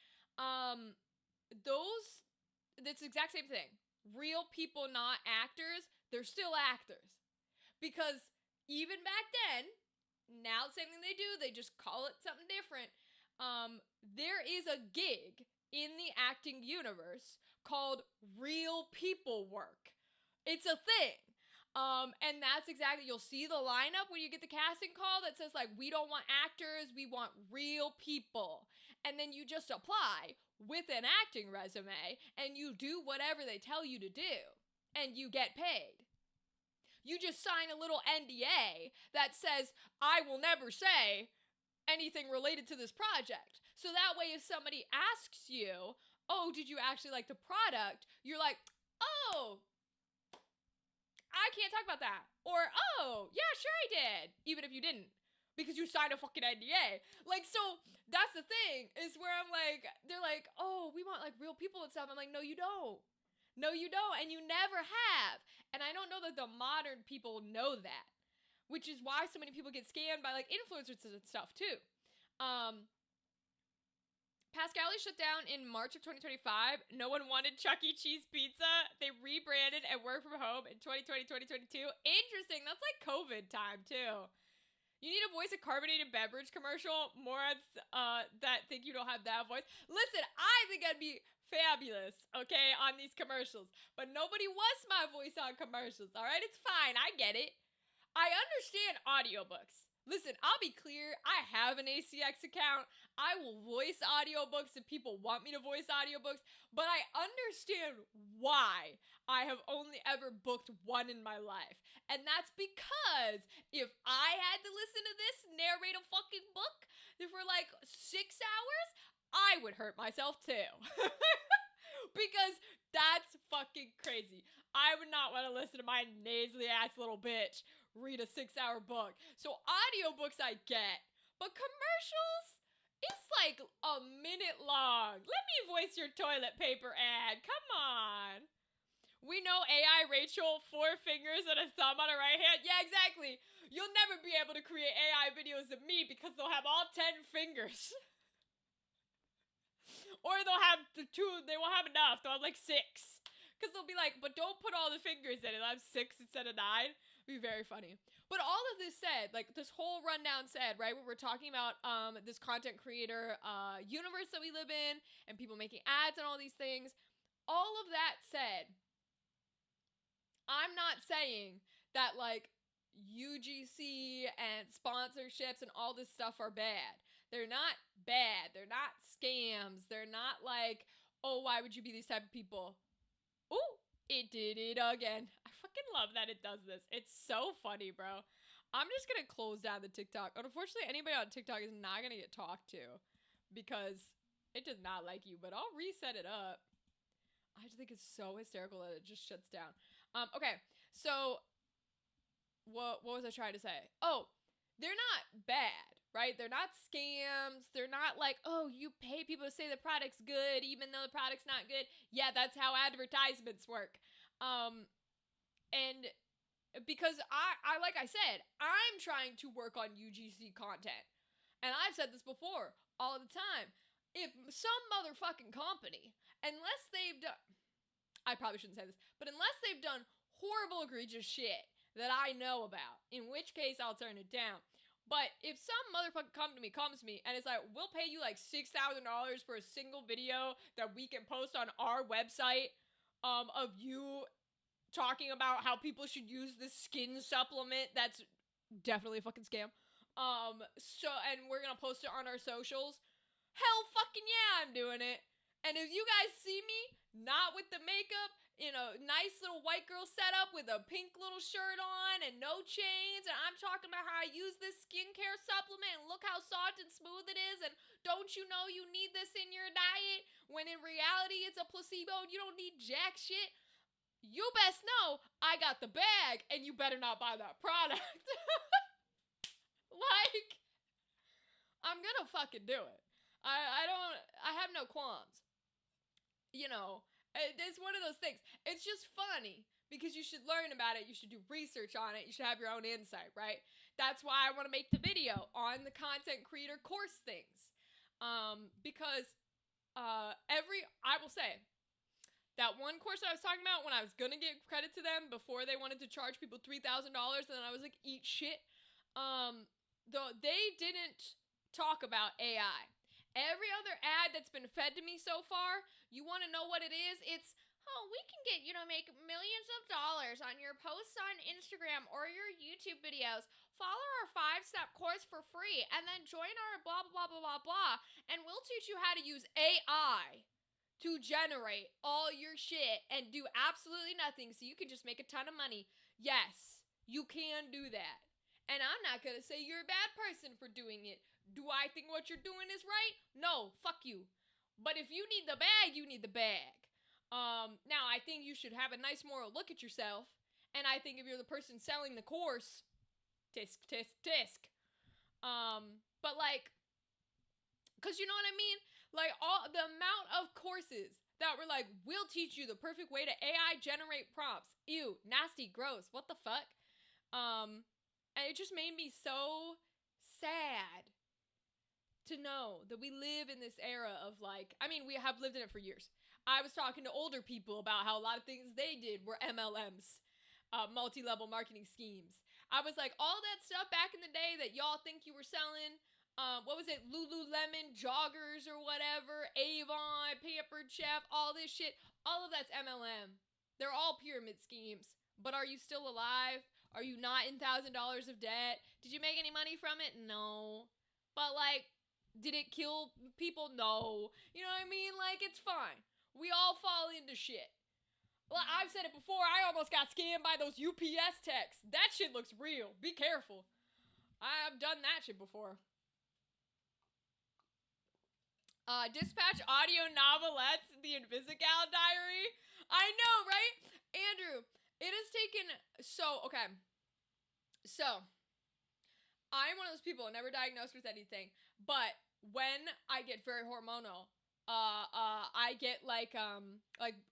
It's the exact same thing. Real people, not actors. They're still actors. Because even back then, now the same thing they do, they just call it something different. There is a gig in the acting universe called real people work. It's a thing. And that's exactly, you'll see the lineup when you get the casting call that says like, we don't want actors, we want real people. And then you just apply with an acting resume and you do whatever they tell you to do and you get paid. You just sign a little NDA that says, I will never say anything related to this project. So that way if somebody asks you, oh, did you actually like the product? You're like, oh, I can't talk about that. Or, oh, yeah, sure I did. Even if you didn't. Because you signed a fucking NDA. Like, so, that's the thing. Is where I'm like, they're like, oh, we want, like, real people and stuff. I'm like, no, you don't. No, you don't. And you never have. And I don't know that the modern people know that. Which is why so many people get scammed by, like, influencers and stuff, too. Pascali shut down in March of 2025. No one wanted Chuck E. Cheese pizza. They rebranded and work from home in 2020, 2022. Interesting. That's like COVID time, too. You need to voice a carbonated beverage commercial. Morons that think you don't have that voice. Listen, I think I'd be fabulous, okay, on these commercials. But nobody wants my voice on commercials, all right? It's fine. I get it. I understand audiobooks. Listen, I'll be clear. I have an ACX account. I will voice audiobooks if people want me to voice audiobooks. But I understand why I have only ever booked one in my life. And that's because if I had to listen to this narrate a fucking book for like 6 hours, I would hurt myself too. Because that's fucking crazy. I would not want to listen to my nasally ass little bitch read a 6-hour book. So audiobooks I get, but commercials, it's like a minute long. Let me voice your toilet paper ad. Come on. We know AI Rachel, 4 fingers and a thumb on her right hand. Yeah, exactly. You'll never be able to create AI videos of me because they'll have all 10 fingers. Or they'll have the 2, they won't have enough. They'll have like 6. Because they'll be like, but don't put all the fingers in it. I'll have 6 instead of 9. Be very funny. But all of this said, like this whole rundown said, right, where we're talking about this content creator universe that we live in and people making ads and all these things, all of that said, I'm not saying that like UGC and sponsorships and all this stuff are bad. They're not bad. They're not scams. They're not like, oh, why would you be these type of people? Ooh, it did it again. I fucking love that it does this. It's so funny, bro. I'm just gonna close down the TikTok. Unfortunately, anybody on TikTok is not gonna get talked to because it does not like you, but I'll reset it up. I just think it's so hysterical that it just shuts down. Okay, so what was I trying to say? Oh, they're not bad, right? They're not scams. They're not like, oh, you pay people to say the product's good even though the product's not good. Yeah, that's how advertisements work. And because I like I said, I'm trying to work on UGC content. And I've said this before all the time. If some motherfucking company, unless they've done, I probably shouldn't say this, but unless they've done horrible, egregious shit that I know about, in which case I'll turn it down. But if some motherfucking company comes to me and it's like, we'll pay you like $6,000 for a single video that we can post on our website of you talking about how people should use this skin supplement, that's definitely a fucking scam. And we're gonna post it on our socials. Hell fucking yeah, I'm doing it. And if you guys see me not with the makeup, in a nice little white girl setup with a pink little shirt on and no chains, and I'm talking about how I use this skincare supplement and look how soft and smooth it is, and don't you know you need this in your diet, when in reality it's a placebo and you don't need jack shit, you best know I got the bag and you better not buy that product. Like, I'm gonna fucking do it. I have no qualms. You know, it's one of those things. It's just funny because you should learn about it. You should do research on it. You should have your own insight, right? That's why I want to make the video on the content creator course things. Because I will say, that one course I was talking about when I was going to give credit to them before they wanted to charge people $3,000 and then I was like, eat shit. They didn't talk about AI. Every other ad that's been fed to me so far, you want to know what it is? It's, oh, we can get, make millions of dollars on your posts on Instagram or your YouTube videos. Follow our 5-step course for free and then join our blah, blah, blah, blah, blah. And we'll teach you how to use AI to generate all your shit and do absolutely nothing so you can just make a ton of money. Yes, you can do that. And I'm not going to say you're a bad person for doing it. Do I think what you're doing is right? No, fuck you. But if you need the bag, you need the bag. Now, I think you should have a nice moral look at yourself. And I think if you're the person selling the course, tisk, tisk, tisk. But like, because you know what I mean? Like, all the amount of courses that were like, we'll teach you the perfect way to AI generate prompts. Ew, nasty, gross, what the fuck? And it just made me so sad to know that we live in this era of like, I mean, we have lived in it for years. I was talking to older people about how a lot of things they did were MLMs, multi-level marketing schemes. I was like, all that stuff back in the day that y'all think you were selling, what was it, Lululemon joggers or whatever, Avon, Pampered Chef, all this shit, all of that's MLM. They're all pyramid schemes. But are you still alive? Are you not in $1,000 of debt? Did you make any money from it? No. But like, did it kill people? No. You know what I mean? Like, it's fine. We all fall into shit. Well, I've said it before, I almost got scammed by those UPS texts. That shit looks real. Be careful. I've done that shit before. Dispatch audio novelettes, The Invisigal Diary. I know, right? Andrew, it has taken... okay. So, I'm one of those people never diagnosed with anything, but when I get very hormonal, I get like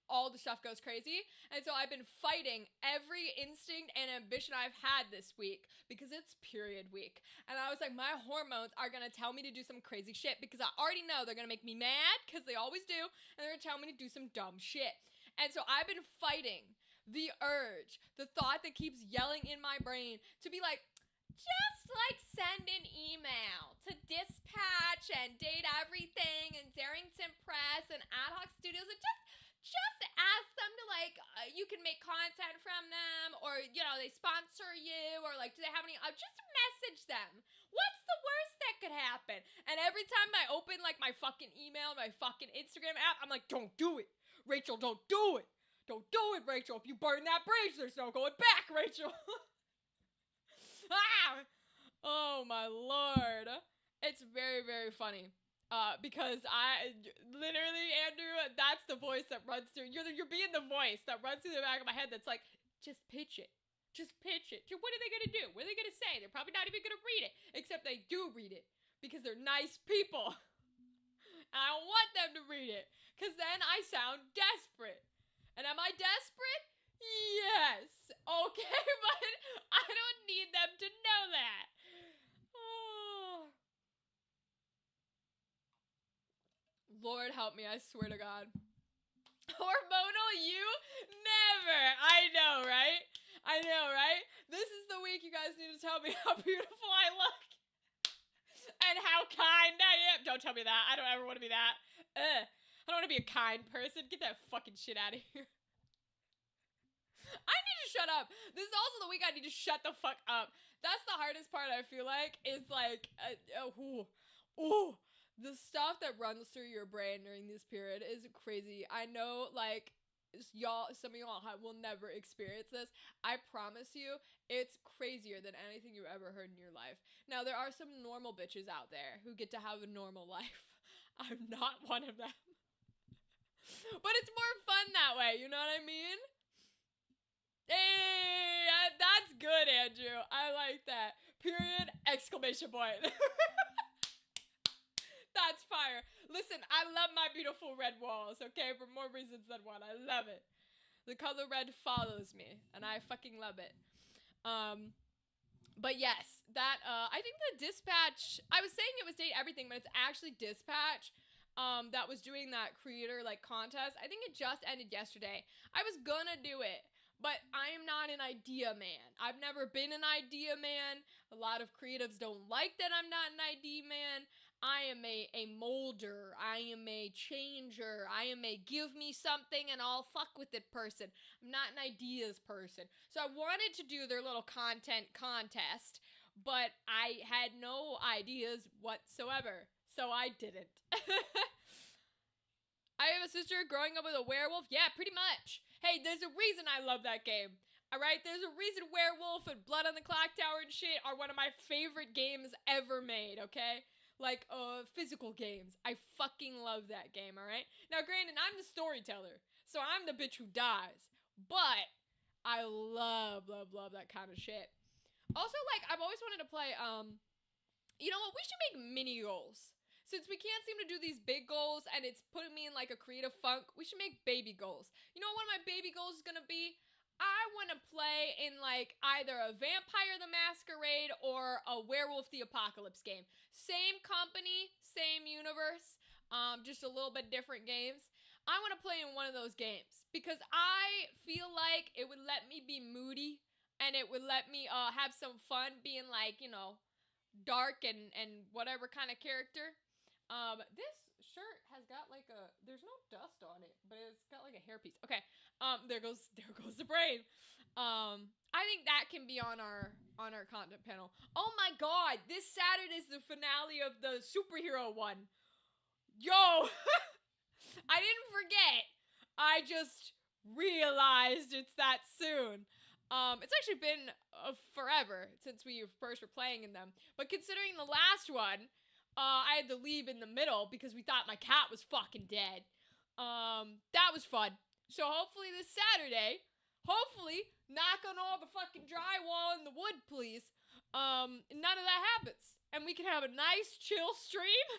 all the stuff goes crazy. And so I've been fighting every instinct and ambition I've had this week because it's period week. And I was like, my hormones are going to tell me to do some crazy shit because I already know they're going to make me mad because they always do. And they're going to tell me to do some dumb shit. And so I've been fighting the urge, the thought that keeps yelling in my brain to be like, just like send an email to Dispatch and Date Everything and Darrington Press and Ad Hoc Studios and just ask them to like, you can make content from them, or they sponsor you, or like, do they have any, just message them. What's the worst that could happen? And every time I open like my fucking email, my fucking Instagram app, I'm like, don't do it. Rachel, don't do it. Don't do it, Rachel. If you burn that bridge, there's no going back, Rachel. Ah! Oh my lord. It's very, very funny. Because I literally, Andrew, that's the voice that runs through. You're being the voice that runs through the back of my head that's like, just pitch it. Just pitch it. What are they gonna do? What are they gonna say? They're probably not even gonna read it. Except they do read it. Because they're nice people. And I want them to read it. Because then I sound desperate. And am I desperate? Yes. Okay, but I don't need them to know that. Oh. Lord help me, I swear to God. Hormonal you? Never. I know, right? I know, right? This is the week you guys need to tell me how beautiful I look. And how kind I am. Don't tell me that. I don't ever want to be that. I don't want to be a kind person. Get that fucking shit out of here. I need to shut up. This is also the week I need to shut the fuck up. That's the hardest part, I feel like, is like, the stuff that runs through your brain during this period is crazy. I know, like, some of y'all will never experience this. I promise you, it's crazier than anything you've ever heard in your life. Now, there are some normal bitches out there who get to have a normal life. I'm not one of them. But it's more fun that way, you know what I mean? Hey, that's good, Andrew. I like that. Period, exclamation point. That's fire. Listen, I love my beautiful red walls, okay? For more reasons than one. I love it. The color red follows me, and I fucking love it. But yes, that, I think the Dispatch, I was saying it was Date Everything, but it's actually Dispatch, that was doing that creator, like, contest. I think it just ended yesterday. I was gonna do it, but I am not an idea man. I've never been an idea man. A lot of creatives don't like that I'm not an idea man. I am a mold builder. I am a changer. I am a give me something and I'll fuck with it person. I'm not an ideas person. So I wanted to do their little content contest, but I had no ideas whatsoever. So I didn't. I have a sister growing up with a werewolf. Yeah, pretty much. Hey, there's a reason I love that game. Alright, there's a reason Werewolf and Blood on the Clock Tower and shit are one of my favorite games ever made, okay? Like, physical games. I fucking love that game, alright? Now, granted, I'm the storyteller, so I'm the bitch who dies. But, I love that kind of shit. Also, like, I've always wanted to play, you know what? We should make mini goals. Since we can't seem to do these big goals and it's putting me in, like, a creative funk, we should make baby goals. You know what one of my baby goals is gonna be? I want to play in, like, either a Vampire the Masquerade or a Werewolf the Apocalypse game. Same company, same universe, just a little bit different games. I want to play in one of those games because I feel like it would let me be moody and it would let me have some fun being, like, you know, dark and whatever kind of character. This shirt has got like there's no dust on it, but it's got like a hairpiece. Okay. There goes the brain. I think that can be on our content panel. Oh my god, this Saturday is the finale of the superhero one. Yo, I didn't forget. I just realized it's that soon. It's actually been forever since we first were playing in them. But considering the last one, I had to leave in the middle because we thought my cat was fucking dead. That was fun. So hopefully this Saturday, knock on all the fucking drywall and the wood, please. None of that happens. And we can have a nice, chill stream.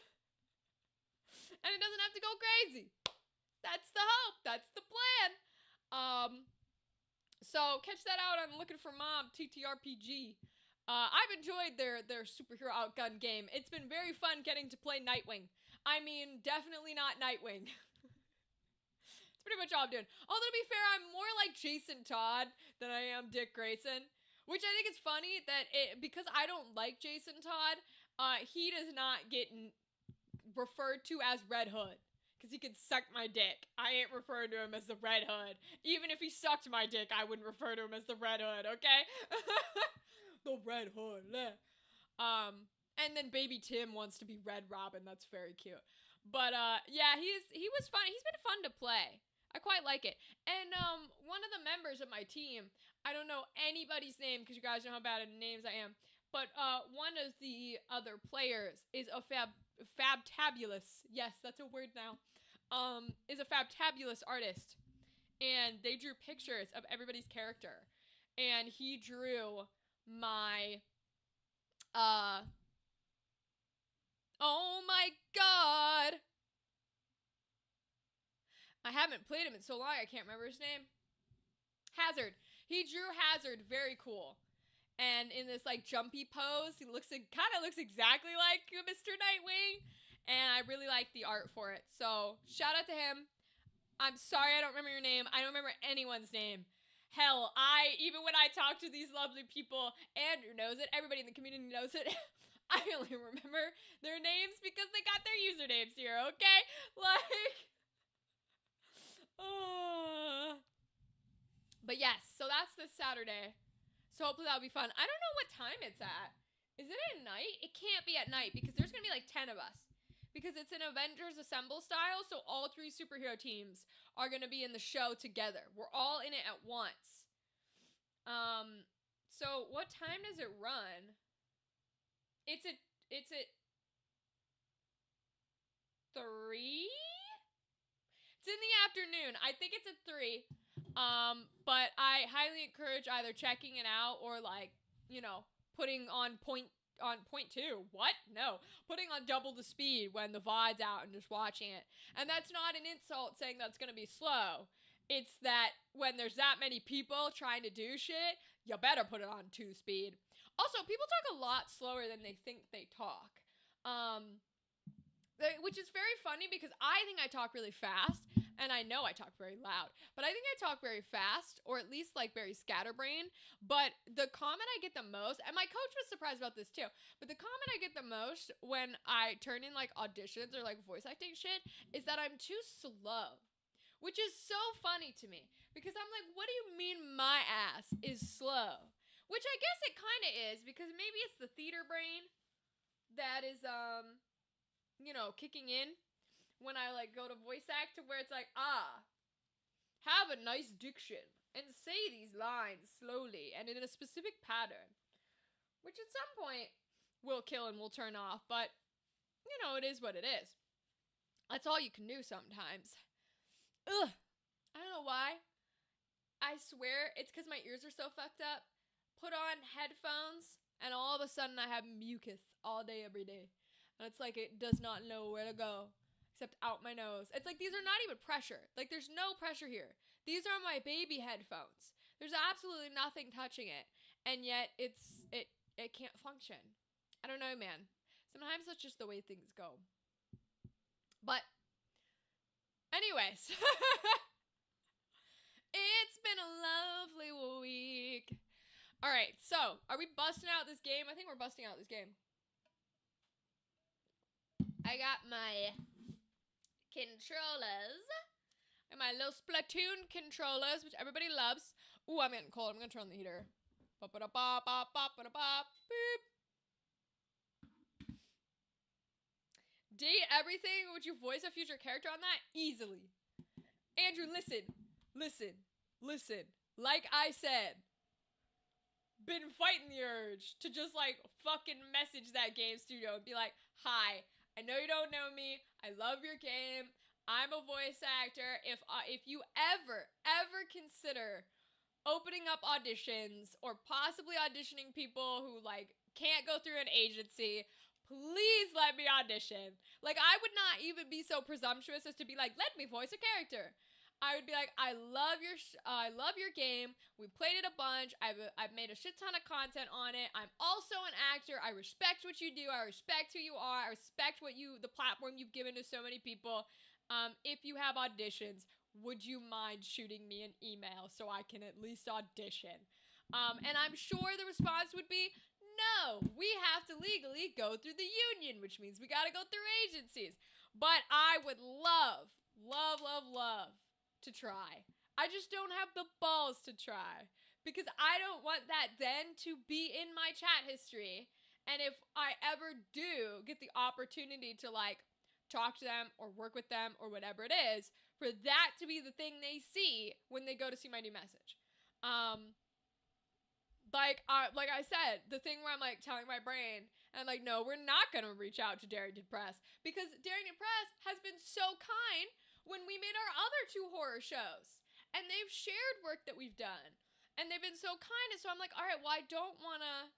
And it doesn't have to go crazy. That's the hope. That's the plan. So catch that out on Looking for Mom, TTRPG. I've enjoyed their superhero outgun game. It's been very fun getting to play Nightwing. I mean, definitely not Nightwing. It's pretty much all I'm doing. Although, to be fair, I'm more like Jason Todd than I am Dick Grayson. Which I think is funny that because I don't like Jason Todd, he does not get referred to as Red Hood. Because he could suck my dick. I ain't referring to him as the Red Hood. Even if he sucked my dick, I wouldn't refer to him as the Red Hood, okay? The Red Hood. And then Baby Tim wants to be Red Robin. That's very cute. But, yeah, he was fun. He's been fun to play. I quite like it. And, one of the members of my team, I don't know anybody's name because you guys know how bad at names I am, but, one of the other players is a Fabtabulous. Yes, that's a word now. Is a Fabtabulous artist. And they drew pictures of everybody's character. And he drew my, oh my god! I haven't played him in so long, I can't remember his name. Hazard. He drew Hazard, very cool. And in this, like, jumpy pose, he kind of looks exactly like Mr. Nightwing. And I really like the art for it. So, shout out to him. I'm sorry I don't remember your name. I don't remember anyone's name. Hell, even when I talk to these lovely people, Andrew knows it, everybody in the community knows it, I only remember their names because they got their usernames here, okay? Like, But yes, so that's this Saturday. So hopefully that'll be fun. I don't know what time it's at. Is it at night? It can't be at night because there's going to be like 10 of us. Because it's an Avengers Assemble style, so all 3 superhero teams are going to be in the show together. We're all in it at once. So what time does it run? It's at 3? It's in the afternoon. I think it's at 3. But I highly encourage either checking it out or, like, you know, putting on point 2. What? No. Putting on double the speed when the VOD's out and just watching it. And that's not an insult saying that's gonna be slow. It's that when there's that many people trying to do shit, you better put it on 2 speed. Also, people talk a lot slower than they think they talk. Which is very funny because I think I talk really fast. And I know I talk very loud, but I think I talk very fast, or at least like very scatterbrained. But the comment I get the most, and my coach was surprised about this too, but the comment I get the most when I turn in like auditions or like voice acting shit is that I'm too slow. Which is so funny to me, because I'm like, what do you mean my ass is slow? Which I guess it kind of is, because maybe it's the theater brain that is, kicking in when I like go to voice act, to where it's like, have a nice diction and say these lines slowly and in a specific pattern, which at some point will kill and will turn off, but it is what it is. That's all you can do sometimes. Ugh. I don't know why. I swear it's because my ears are so fucked up. Put on headphones, and all of a sudden I have mucus all day, every day. And it's like it does not know where to go except out my nose. It's like these are not even pressure. Like there's no pressure here. These are my baby headphones. There's absolutely nothing touching it. And yet it can't function. I don't know, man. Sometimes that's just the way things go. But anyways, it's been a lovely week. All right, so are we busting out this game? I think we're busting out this game. I got my controllers and my little Splatoon controllers, which everybody loves. Ooh, I'm getting cold. I'm gonna turn on the heater. Boop. Date everything. Would you voice a future character on that? Easily. Andrew, listen. Like I said, been fighting the urge to just like fucking message that game studio and be like, hi, I know you don't know me. I love your game. I'm a voice actor. If you ever consider opening up auditions or possibly auditioning people who like can't go through an agency, please let me audition. Like, I would not even be so presumptuous as to be like, let me voice a character. I would be like, I love your game. We played it a bunch. I've made a shit ton of content on it. I'm also an actor. I respect what you do. I respect who you are. I respect the platform you've given to so many people. If you have auditions, would you mind shooting me an email so I can at least audition? And I'm sure the response would be, no, we have to legally go through the union, which means we gotta go through agencies. But I would love to try. I just don't have the balls to try, because I don't want that then to be in my chat history. And if I ever do get the opportunity to like talk to them or work with them or whatever it is, for that to be the thing they see when they go to see my new message. Like I said, the thing where I'm like telling my brain, and like, no, we're not gonna reach out to Daring to Press, because Daring to Press has been so kind when we made our other 2 horror shows, and they've shared work that we've done, and they've been so kind. And so I'm like, all right, well, I don't wanna,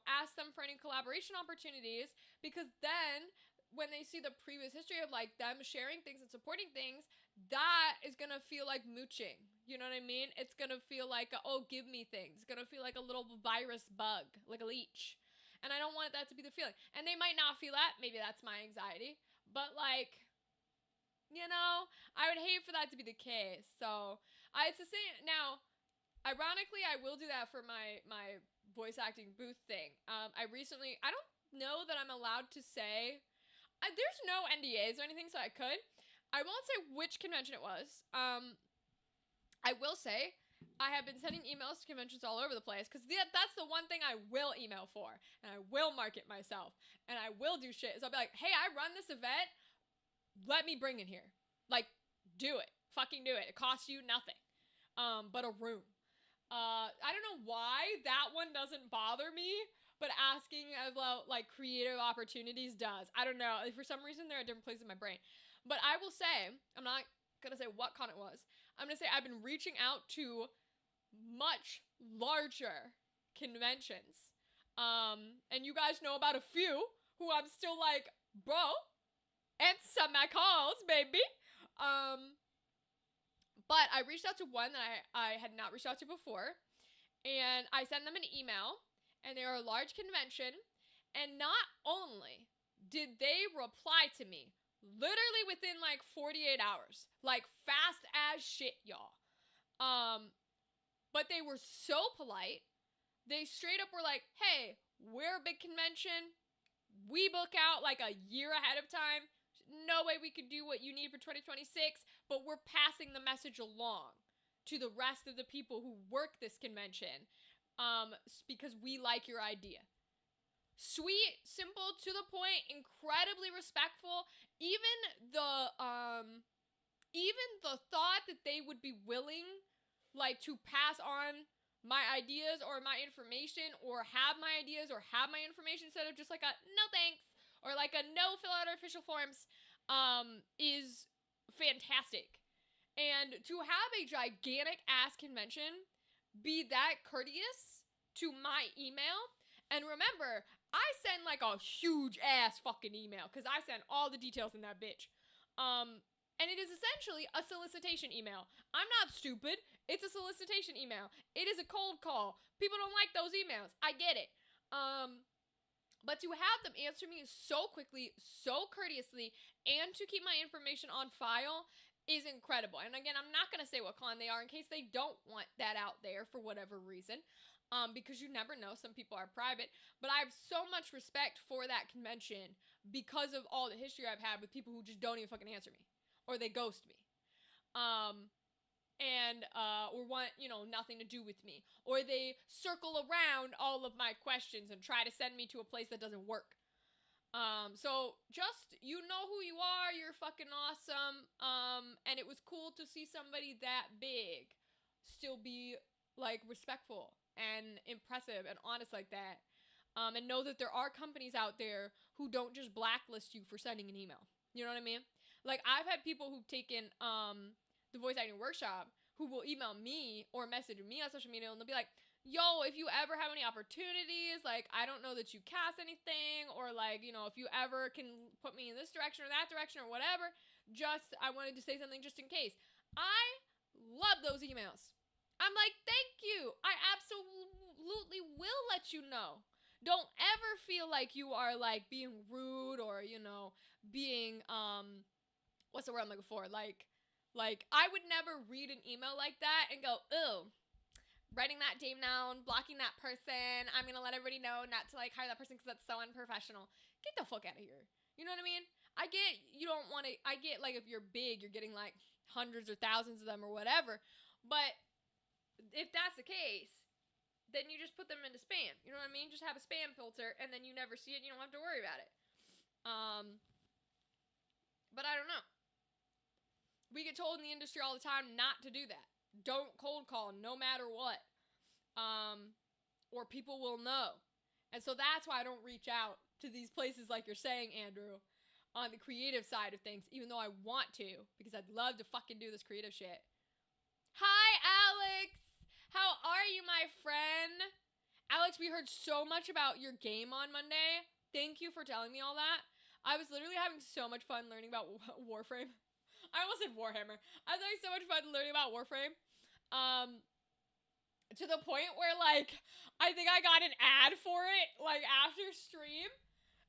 ask them for any collaboration opportunities, because then when they see the previous history of like them sharing things and supporting things, that is gonna feel like mooching. You know what I mean? It's gonna feel like, oh, give me things. It's gonna feel like a little virus bug, like a leech. And I don't want that to be the feeling. And they might not feel that. Maybe that's my anxiety. But like, I would hate for that to be the case. So it's the same. Now, ironically, I will do that for my voice acting booth thing. I don't know that I'm allowed to say, there's no NDAs or anything, so I could. I won't say which convention it was. I will say I have been sending emails to conventions all over the place, because that's the one thing I will email for, and I will market myself, and I will do shit. So I'll be like, hey, I run this event. Let me bring it here. Like, do it. Fucking do it. It costs you nothing but a room. I don't know why that one doesn't bother me, but asking about like creative opportunities does. I don't know. For some reason, they're at different places in my brain. But I will say, I'm not gonna say what con it was. I'm gonna say I've been reaching out to much larger conventions. And you guys know about a few who I'm still like, bro, answer my calls, baby. But I reached out to one that I had not reached out to before, and I sent them an email, and they were a large convention, and not only did they reply to me literally within like 48 hours. Like fast as shit, y'all. But they were so polite. They straight up were like, hey, we're a big convention. We book out like a year ahead of time. No way we could do what you need for 2026, but we're passing the message along to the rest of the people who work this convention because we like your idea. Sweet, simple, to the point, incredibly respectful. Even the thought that they would be willing like to pass on my ideas or my information or have my ideas or have my information instead of just like a no thanks or like a no, fill out our official forms is fantastic. And to have a gigantic ass convention be that courteous to my email, and remember, I send like a huge ass fucking email because I send all the details in that bitch. And it is essentially a solicitation email. I'm not stupid. It's a solicitation email. It is a cold call. People don't like those emails. I get it. But to have them answer me so quickly, so courteously, and to keep my information on file is incredible. And again, I'm not going to say what con they are in case they don't want that out there for whatever reason. Because you never know. Some people are private. But I have so much respect for that convention because of all the history I've had with people who just don't even fucking answer me. Or they ghost me. Or want, nothing to do with me. Or they circle around all of my questions and try to send me to a place that doesn't work. So just, you know who you are, you're fucking awesome. And it was cool to see somebody that big still be, like, respectful and impressive and honest like that. And know that there are companies out there who don't just blacklist you for sending an email. You know what I mean? Like, I've had people who've taken the voice acting workshop who will email me or message me on social media, and they'll be like, yo, if you ever have any opportunities, like, I don't know that you cast anything, or, like, if you ever can put me in this direction or that direction or whatever, I wanted to say something just in case. I love those emails. I'm like, thank you. I absolutely will let you know. Don't ever feel like you are, like, being rude or, being, what's the word I'm looking for? Like, I would never read an email like that and go, ooh, writing that name down, blocking that person, I'm gonna let everybody know not to, like, hire that person because that's so unprofessional. Get the fuck out of here. You know what I mean? I get you don't want to, I get, like, if you're big, you're getting, like, hundreds or thousands of them or whatever, but if that's the case, then you just put them into spam. You know what I mean? Just have a spam filter, and then you never see it, you don't have to worry about it. But I don't know. We get told in the industry all the time not to do that. Don't cold call no matter what. Or people will know. And so that's why I don't reach out to these places like you're saying, Andrew, on the creative side of things, even though I want to, because I'd love to fucking do this creative shit. Hi, Alex! How are you, my friend? Alex, we heard so much about your game on Monday. Thank you for telling me all that. I was literally having so much fun learning about Warframe. I almost said Warhammer. I was having so much fun learning about Warframe. To the point where, like, I think I got an ad for it, like, after stream.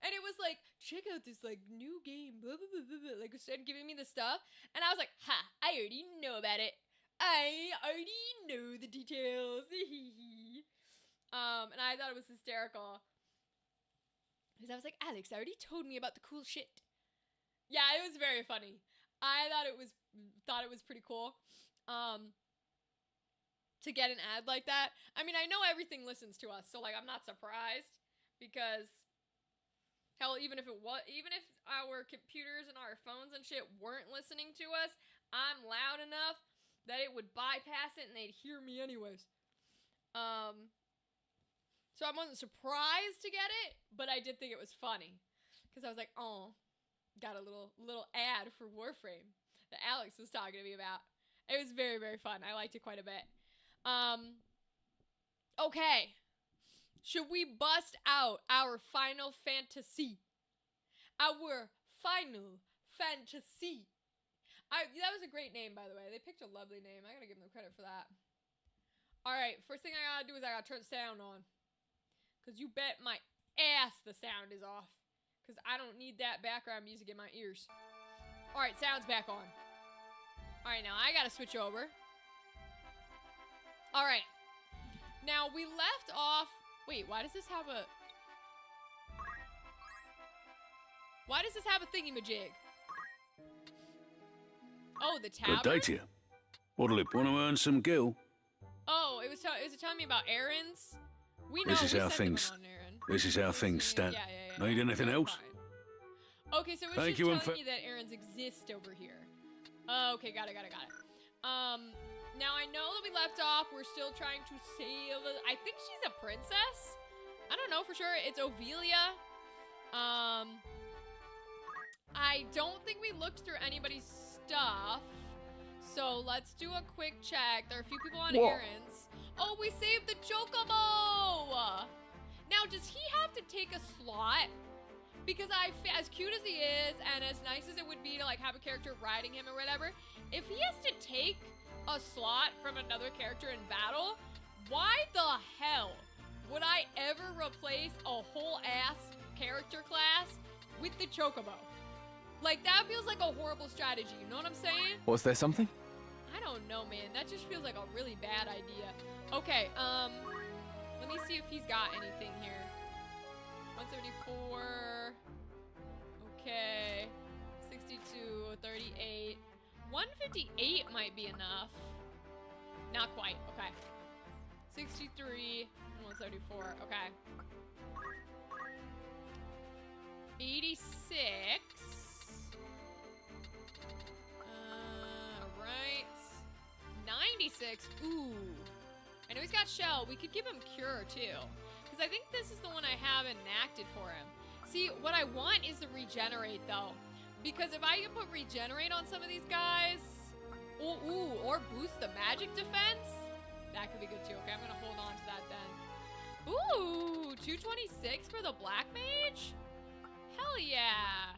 And it was like, check out this, like, new game, blah, blah, blah, blah, blah. Like, started giving me the stuff. And I was like, ha, I already know about it. I already know the details. And I thought it was hysterical. Because I was like, Alex already told me about the cool shit. Yeah, it was very funny. I thought it was pretty cool. To get an ad like that. I mean, I know everything listens to us, so, like, I'm not surprised. Because, hell, even if our computers and our phones and shit weren't listening to us, I'm loud enough that it would bypass it and they'd hear me anyways. So I wasn't surprised to get it, but I did think it was funny. Because I was like, oh, got a little ad for Warframe that Alex was talking to me about. It was very, very fun. I liked it quite a bit. Okay. Should we bust out our Final Fantasy? Our Final Fantasy. That was a great name, by the way. They picked a lovely name. I gotta give them credit for that. Alright, first thing I gotta do is I gotta turn the sound on. Because you bet my ass the sound is off. Because I don't need that background music in my ears. Alright, sound's back on. Alright, now I gotta switch over. Alright. Now, we left off... Wait, why does this have a... Why does this have a thingy-majig? Oh, the tavern? Good day to you. What'll it want to earn some gil? Oh, it was telling me about errands. We know This is we how sent them things- on an errand. This is how things stand. Yeah. Need anything else? Fine. Okay, so it's Thank just you, and telling me that errands exist over here. Okay, got it. Now I know that we left off. We're still trying to save. I think she's a princess. I don't know for sure. It's Ovelia. I don't think we looked through anybody's stuff. So let's do a quick check. There are a few people on errands. Oh, we saved the Chocobo! Now, does he have to take a slot? Because as cute as he is, and as nice as it would be to like have a character riding him or whatever, if he has to take a slot from another character in battle, why the hell would I ever replace a whole ass character class with the Chocobo? Like, that feels like a horrible strategy, you know what I'm saying? Was there something? I don't know, man. That just feels like a really bad idea. Okay, let me see if he's got anything here. 174. Okay. 62, 38. 158 might be enough. Not quite. Okay. 63, 174. Okay. 86. Right. 96. Ooh. I know he's got Shell. We could give him Cure, too. Because I think this is the one I have enacted for him. See, what I want is the Regenerate, though. Because if I can put Regenerate on some of these guys... Ooh, or boost the magic defense, that could be good, too. Okay, I'm going to hold on to that, then. Ooh, 226 for the Black Mage? Hell yeah.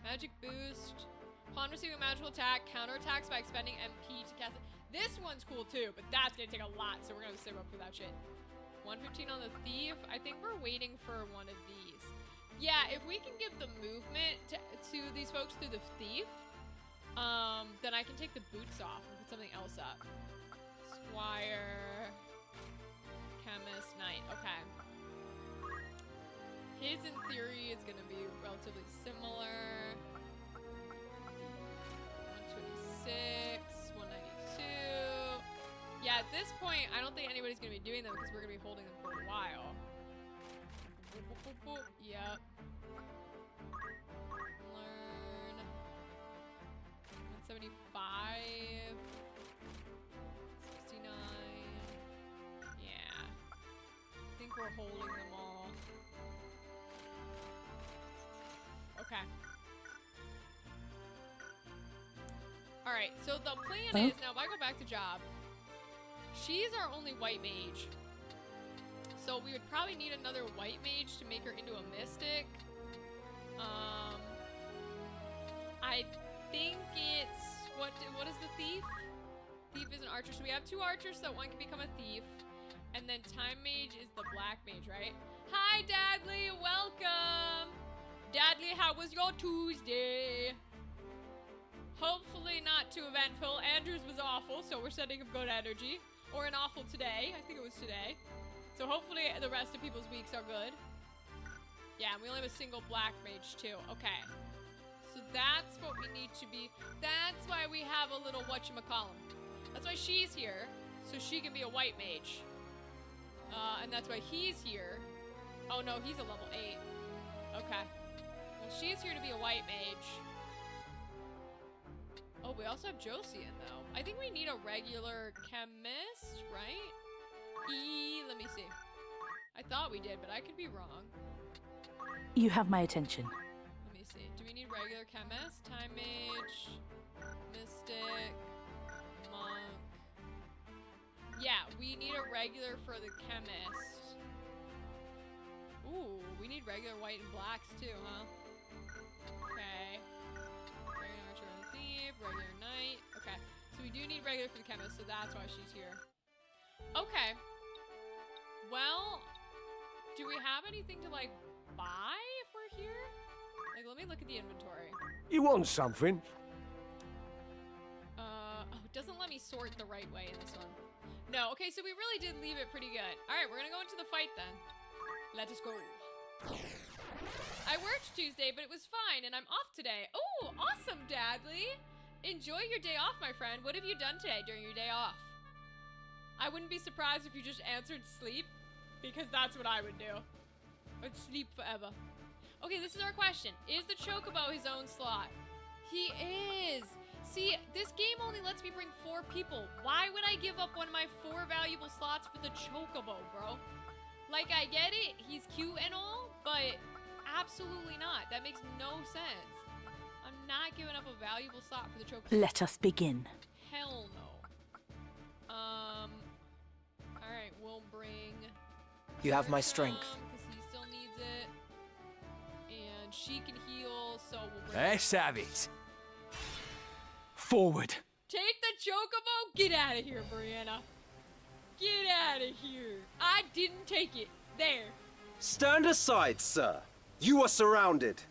Magic boost. Upon receiving a magical attack, counterattacks by expending MP to cast it. This one's cool too, but that's gonna take a lot, so we're gonna save up for that shit. 115 on the Thief. I think we're waiting for one of these. Yeah, if we can give the movement to these folks through the Thief, then I can take the boots off and put something else up. Squire, Chemist, Knight. Okay. His, in theory, is gonna be relatively similar. 126, 192. Yeah, at this point, I don't think anybody's gonna be doing them because we're gonna be holding them for a while. Yep. Learn. 175. 69. Yeah. I think we're holding them all. Okay. Alright, so the plan is, now if I go back to job, she's our only white mage. So we would probably need another white mage to make her into a mystic. I think it's, what is the thief? Thief is an archer, so we have 2 archers, so one can become a thief. And then time mage is the black mage, right? Hi, Dadley, welcome! Dadley, how was your Tuesday? Hopefully not too eventful. Andrew's was awful, so we're sending him good energy. Or an awful today. I think it was today. So hopefully the rest of people's weeks are good. Yeah, we only have a single black mage too. Okay. So that's what we need to be. That's why we have a little whatchamacallum. That's why she's here. So she can be a white mage. And that's why he's here. Oh no, he's a level 8. Okay. Well, she's here to be a white mage. Oh, we also have Josian, though. I think we need a regular chemist, right? Let me see. I thought we did, but I could be wrong. You have my attention. Let me see. Do we need regular chemist? Time mage, mystic, monk. Yeah, we need a regular for the chemist. Ooh, we need regular white and blacks, too, huh? Okay. Regular archer and thief, regular knight. Okay, so we do need regular for the chemist, so that's why she's here. Okay. Well, do we have anything to, like, buy if we're here? Like, let me look at the inventory. You want something? sort the right way in this one. No, okay, so we really did leave it pretty good. All right, we're gonna go into the fight then. Let us go. I worked Tuesday, but it was fine, and I'm off today. Oh, awesome, Dadley. Enjoy your day off, my friend. What have you done today during your day off? I wouldn't be surprised if you just answered sleep, because that's what I would do. I'd sleep forever. Okay, this is our question. Is the Chocobo his own slot? He is. See, this game only lets me bring 4 people. Why would I give up one of my 4 valuable slots for the Chocobo, bro? Like, I get it. He's cute and all, but absolutely not. That makes no sense. I'm not giving up a valuable slot for the Chocobo. Let us begin. Hell no. Alright, we'll bring... You have my strength. Because he still needs it. And she can heal, so we'll bring... Let's have it. Forward. Take the Chocobo! Get out of here, Brianna. Get out of here. I didn't take it. There. Stand aside, sir. You are surrounded.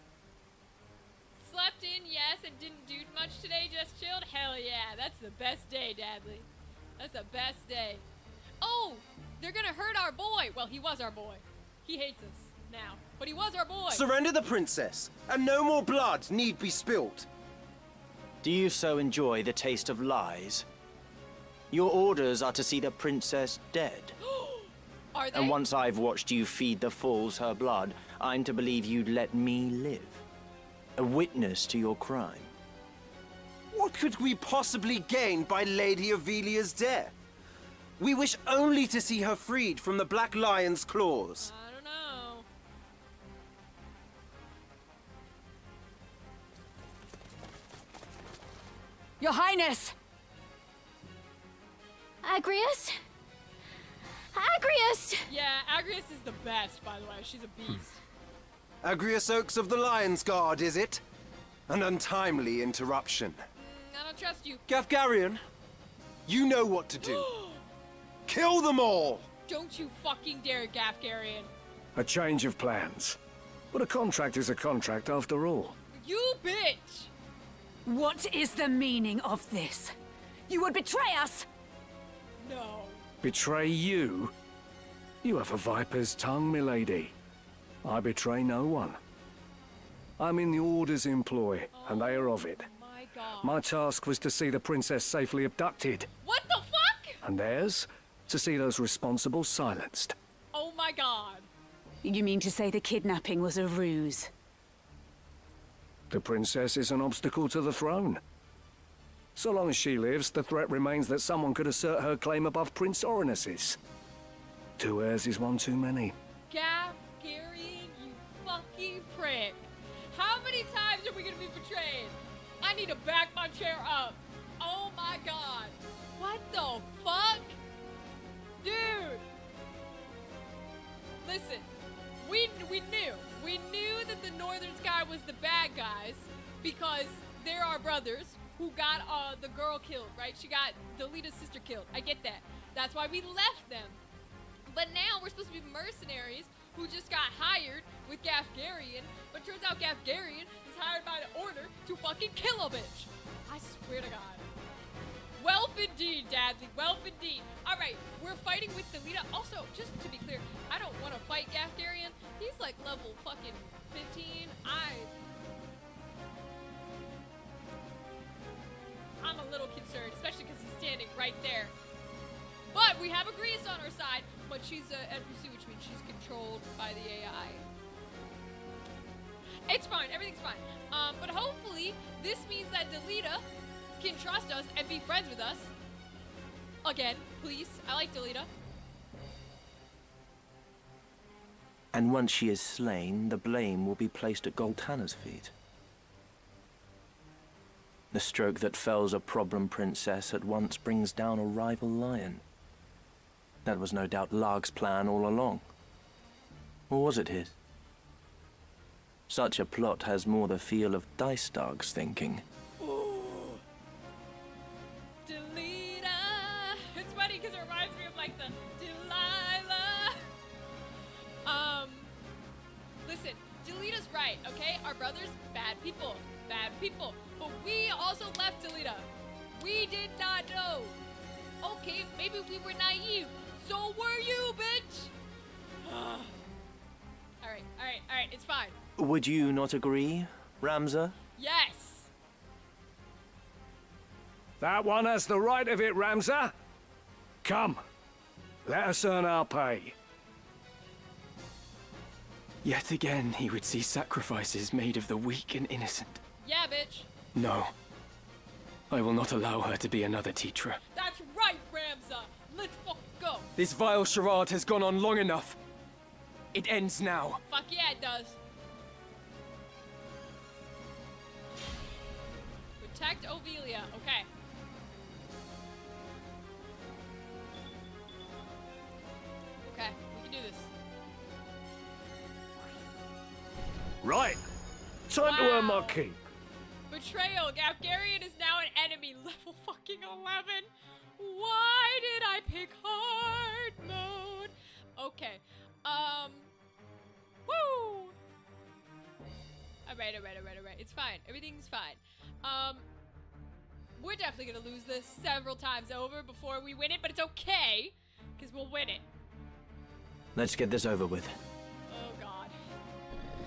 Slept in, yes, and didn't do much today, just chilled? Hell yeah, that's the best day, Dadley. That's the best day. Oh, they're gonna hurt our boy. Well, he was our boy. He hates us now, but he was our boy. Surrender the princess, and no more blood need be spilt. Do you so enjoy the taste of lies? Your orders are to see the princess dead. Are they? And once I've watched you feed the fools her blood, I'm to believe you'd let me live. A witness to your crime. What could we possibly gain by Lady Ivalice's death? We wish only to see her freed from the Black Lion's claws. I don't know. Your Highness! Agrius? Agrius! Yeah, Agrius is the best, by the way. She's a beast. Agrius Oaks of the Lion's Guard, is it? An untimely interruption. I don't trust you. Gafgarion, you know what to do. Kill them all! Don't you fucking dare, Gafgarion. A change of plans. But a contract is a contract after all. You bitch! What is the meaning of this? You would betray us! No. Betray you? You have a viper's tongue, milady. I betray no one. I'm in the Order's employ, and they are of it. My god. My task was to see the princess safely abducted, What the fuck? and theirs, to see those responsible silenced. Oh my god. You mean to say the kidnapping was a ruse? The princess is an obstacle to the throne. So long as she lives, the threat remains that someone could assert her claim above Prince Orinus's. 2 heirs is one too many. Gafgarion, you fucking prick. How many times are we gonna be betrayed? I need to back my chair up. Oh my god. What the fuck? Dude. Listen, we knew that the Northern Sky was the bad guys because they're our brothers who got the girl killed, right? She got Delita's sister killed. I get that. That's why we left them. But now we're supposed to be mercenaries who just got hired with Gafgarion, but turns out Gafgarion is hired by the Order to fucking kill a bitch. I swear to God. Welp indeed, Dadley. Welp indeed. All right, we're fighting with Delita. Also, just to be clear, I don't want to fight Gafgarion. He's like level fucking 15. I'm a little concerned, especially because he's standing right there. But we have Agrius on our side, but she's a NPC, which means she's controlled by the AI. It's fine, everything's fine. But hopefully, this means that Delita can trust us and be friends with us. Again, please. I like Delita. And once she is slain, the blame will be placed at Goltana's feet. The stroke that fells a problem princess at once brings down a rival lion. That was no doubt Larg's plan all along. Or was it his? Such a plot has more the feel of Dice Dog's thinking. Delita! It's funny because it reminds me of like the Delilah. Listen, Delita's right, okay? Our brothers, bad people. Bad people. But we also left Delita. We did not know. Okay, maybe we were naive. So were you, bitch. Alright, it's fine. Would you not agree, Ramza? Yes. That one has the right of it, Ramza. Come, let us earn our pay. Yet again, he would see sacrifices made of the weak and innocent. Yeah, bitch. No. I will not allow her to be another teacher. That's right, Ramza. Let's fucking go. This vile charade has gone on long enough. It ends now. Fuck yeah, it does. Protect Ovelia. Okay. Okay, we can do this. Right, time to earn my keep. Betrayal. Gafgarian is now an enemy. Level fucking 11. Why did I pick hard mode? Okay. Woo! Alright. It's fine. Everything's fine. We're definitely gonna lose this several times over before we win it, but it's okay, because we'll win it. Let's get this over with. Oh god.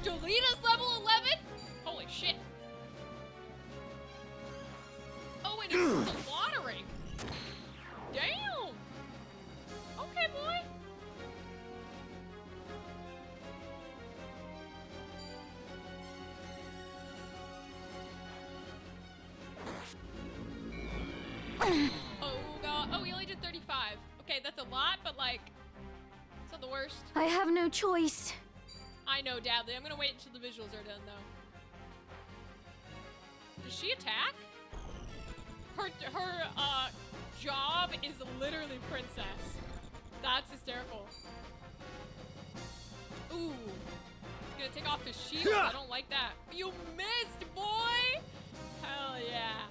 Delita's level 11? Holy shit. Oh, and it's slaughtering. Damn. Okay, boy. Oh god. Oh, he only did 35. Okay, that's a lot, but like, it's not the worst. I have no choice. I know, Dadley. I'm gonna wait until the visuals are done, though. Does she attack? Her job is literally princess. That's hysterical. Ooh. He's gonna take off his shield. I don't like that. You missed, boy! Hell yeah.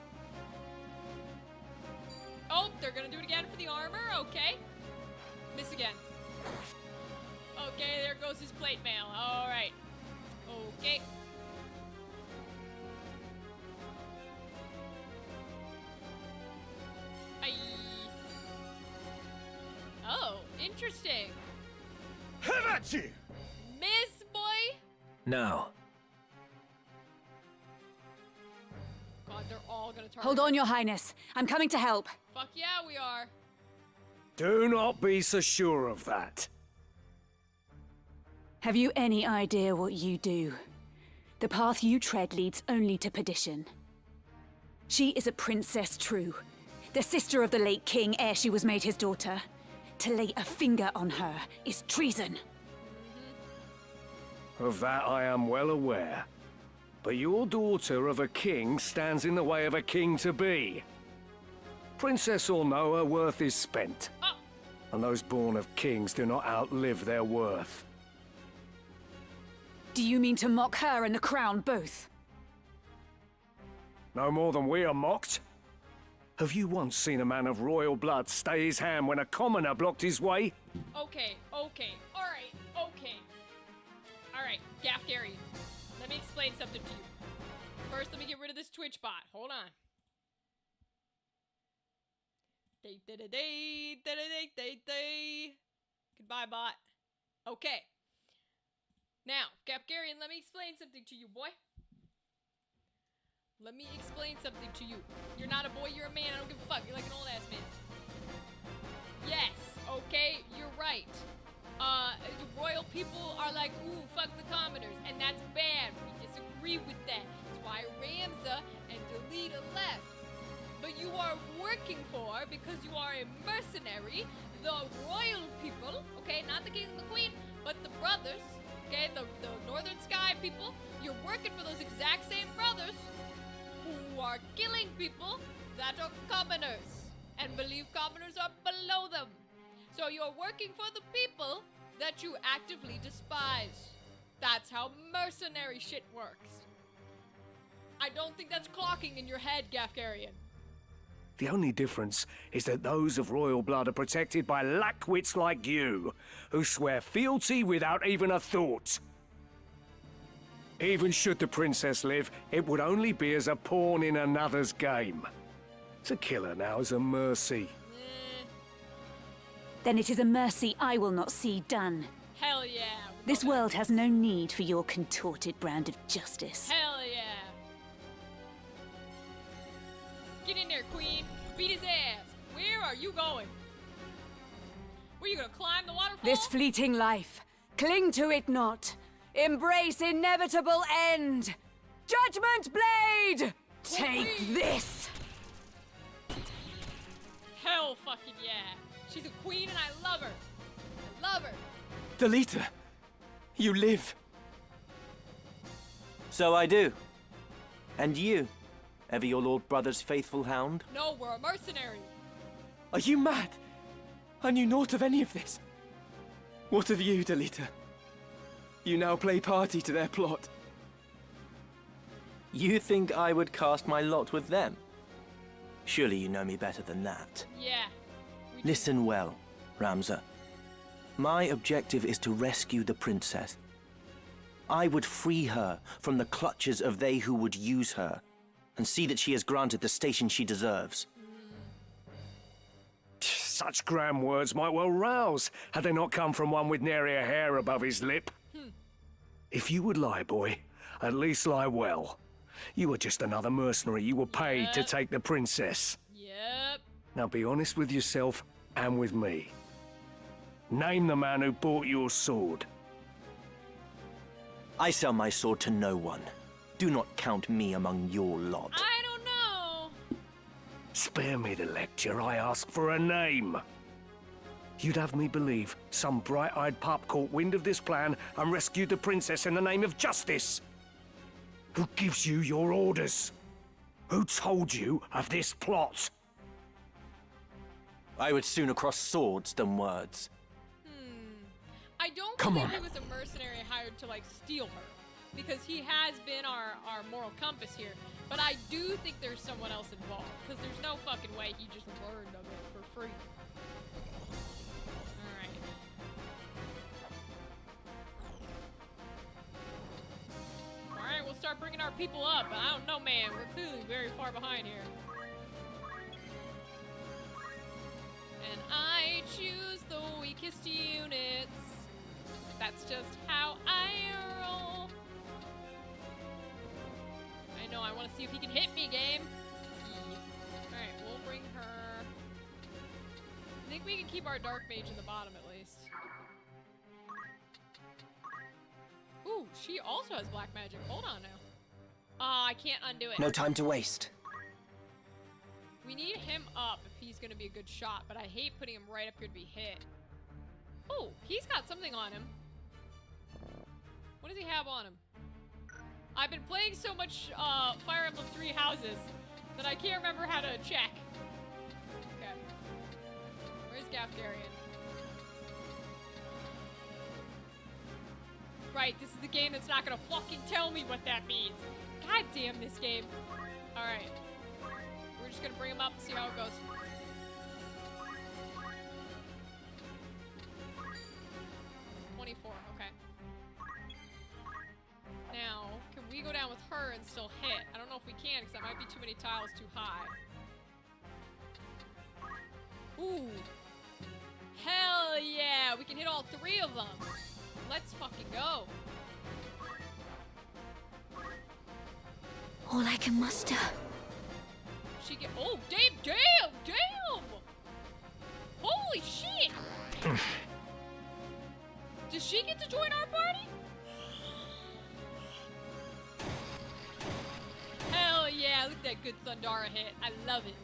Oh, they're gonna do it again for the armor. Okay. Miss again. Okay, there goes his plate mail. Alright. Okay. Aye. Oh, interesting. Have at you! Miss boy? Now. God, they're all gonna target. Hold on, Your Highness. I'm coming to help. Fuck yeah, we are. Do not be so sure of that. Have you any idea what you do? The path you tread leads only to perdition. She is a princess true, the sister of the late king ere she was made his daughter. To lay a finger on her is treason. Of that I am well aware. But your daughter of a king stands in the way of a king-to-be. Princess or no, her worth is spent. Oh. And those born of kings do not outlive their worth. Do you mean to mock her and the crown both? No more than we are mocked. Have you once seen a man of royal blood stay his hand when a commoner blocked his way? Okay. Alright. Gafgarian, let me explain something to you. First, let me get rid of this Twitch bot. Hold on. Goodbye, bot. Okay. Now, Gafgarian, let me explain something to you, boy. Let me explain something to you. You're not a boy, you're a man. I don't give a fuck. You're like an old ass man. Yes, okay, you're right. The royal people are like, ooh, fuck the commoners, and that's bad. We disagree with that. That's why Ramza and Delita left. But you are working for, because you are a mercenary, the royal people, okay, not the king and the queen, but the brothers, okay, the Northern Sky people. You're working for those exact same brothers who are killing people that are commoners and believe commoners are below them. So you're working for the people that you actively despise. That's how mercenary shit works. I don't think that's clocking in your head, Gafgarian. The only difference is that those of royal blood are protected by lackwits like you, who swear fealty without even a thought. Even should the princess live, it would only be as a pawn in another's game. To kill her now is a mercy. Then it is a mercy I will not see done. Hell yeah. This world has no need for your contorted brand of justice. Hell yeah. Get in there, Queen. Beat his ass. Where are you going? Were you gonna climb the waterfall? This fleeting life, cling to it not. Embrace inevitable end. Judgment Blade! Take this! Hell fucking yeah. She's a queen and I love her. I love her. Delita, you live. So I do. And you? Ever your lord brother's faithful hound? No, we're a mercenary. Are you mad? I knew naught of any of this. What of you, Delita? You now play party to their plot. You think I would cast my lot with them? Surely you know me better than that. Yeah. We do. Listen well, Ramza. My objective is to rescue the princess. I would free her from the clutches of they who would use her, and see that she is granted the station she deserves. Such grand words might well rouse, had they not come from one with nary a hair above his lip. If you would lie, boy, at least lie well. You were just another mercenary. You were paid to take the princess. Yep. Now be honest with yourself and with me. Name the man who bought your sword. I sell my sword to no one. Do not count me among your lot. I don't know. Spare me the lecture. I ask for a name. You'd have me believe some bright-eyed pup caught wind of this plan and rescued the princess in the name of justice. Who gives you your orders? Who told you of this plot? I would sooner cross swords than words. I don't Come believe on. he was a mercenary hired to, like, steal her. Because he has been our moral compass here. But I do think there's someone else involved. Because there's no fucking way he just learned of it for free. Alright. Alright, we'll start bringing our people up. I don't know, man. We're clearly very far behind here. And I choose the weakest units. That's just how I roll. I know, I want to see if he can hit me, game. Alright, we'll bring her. I think we can keep our dark mage in the bottom at least. Ooh, she also has black magic. Hold on now. I can't undo it. No time to waste. We need him up if he's gonna be a good shot, but I hate putting him right up here to be hit. Oh, he's got something on him. What does he have on him? I've been playing so much Fire Emblem 3 Houses that I can't remember how to check. Okay. Where's Gafgarian? Right, this is the game that's not gonna fucking tell me what that means. God damn this game. Alright. We're just gonna bring him up and see how it goes. Okay. Now, can we go down with her and still hit? I don't know if we can, because that might be too many tiles too high. Ooh. Hell yeah! We can hit all three of them. Let's fucking go. All I can muster. She get— oh, damn! Holy shit! Does she get to join our party? Hell yeah, look at that good Thundara hit. I love it.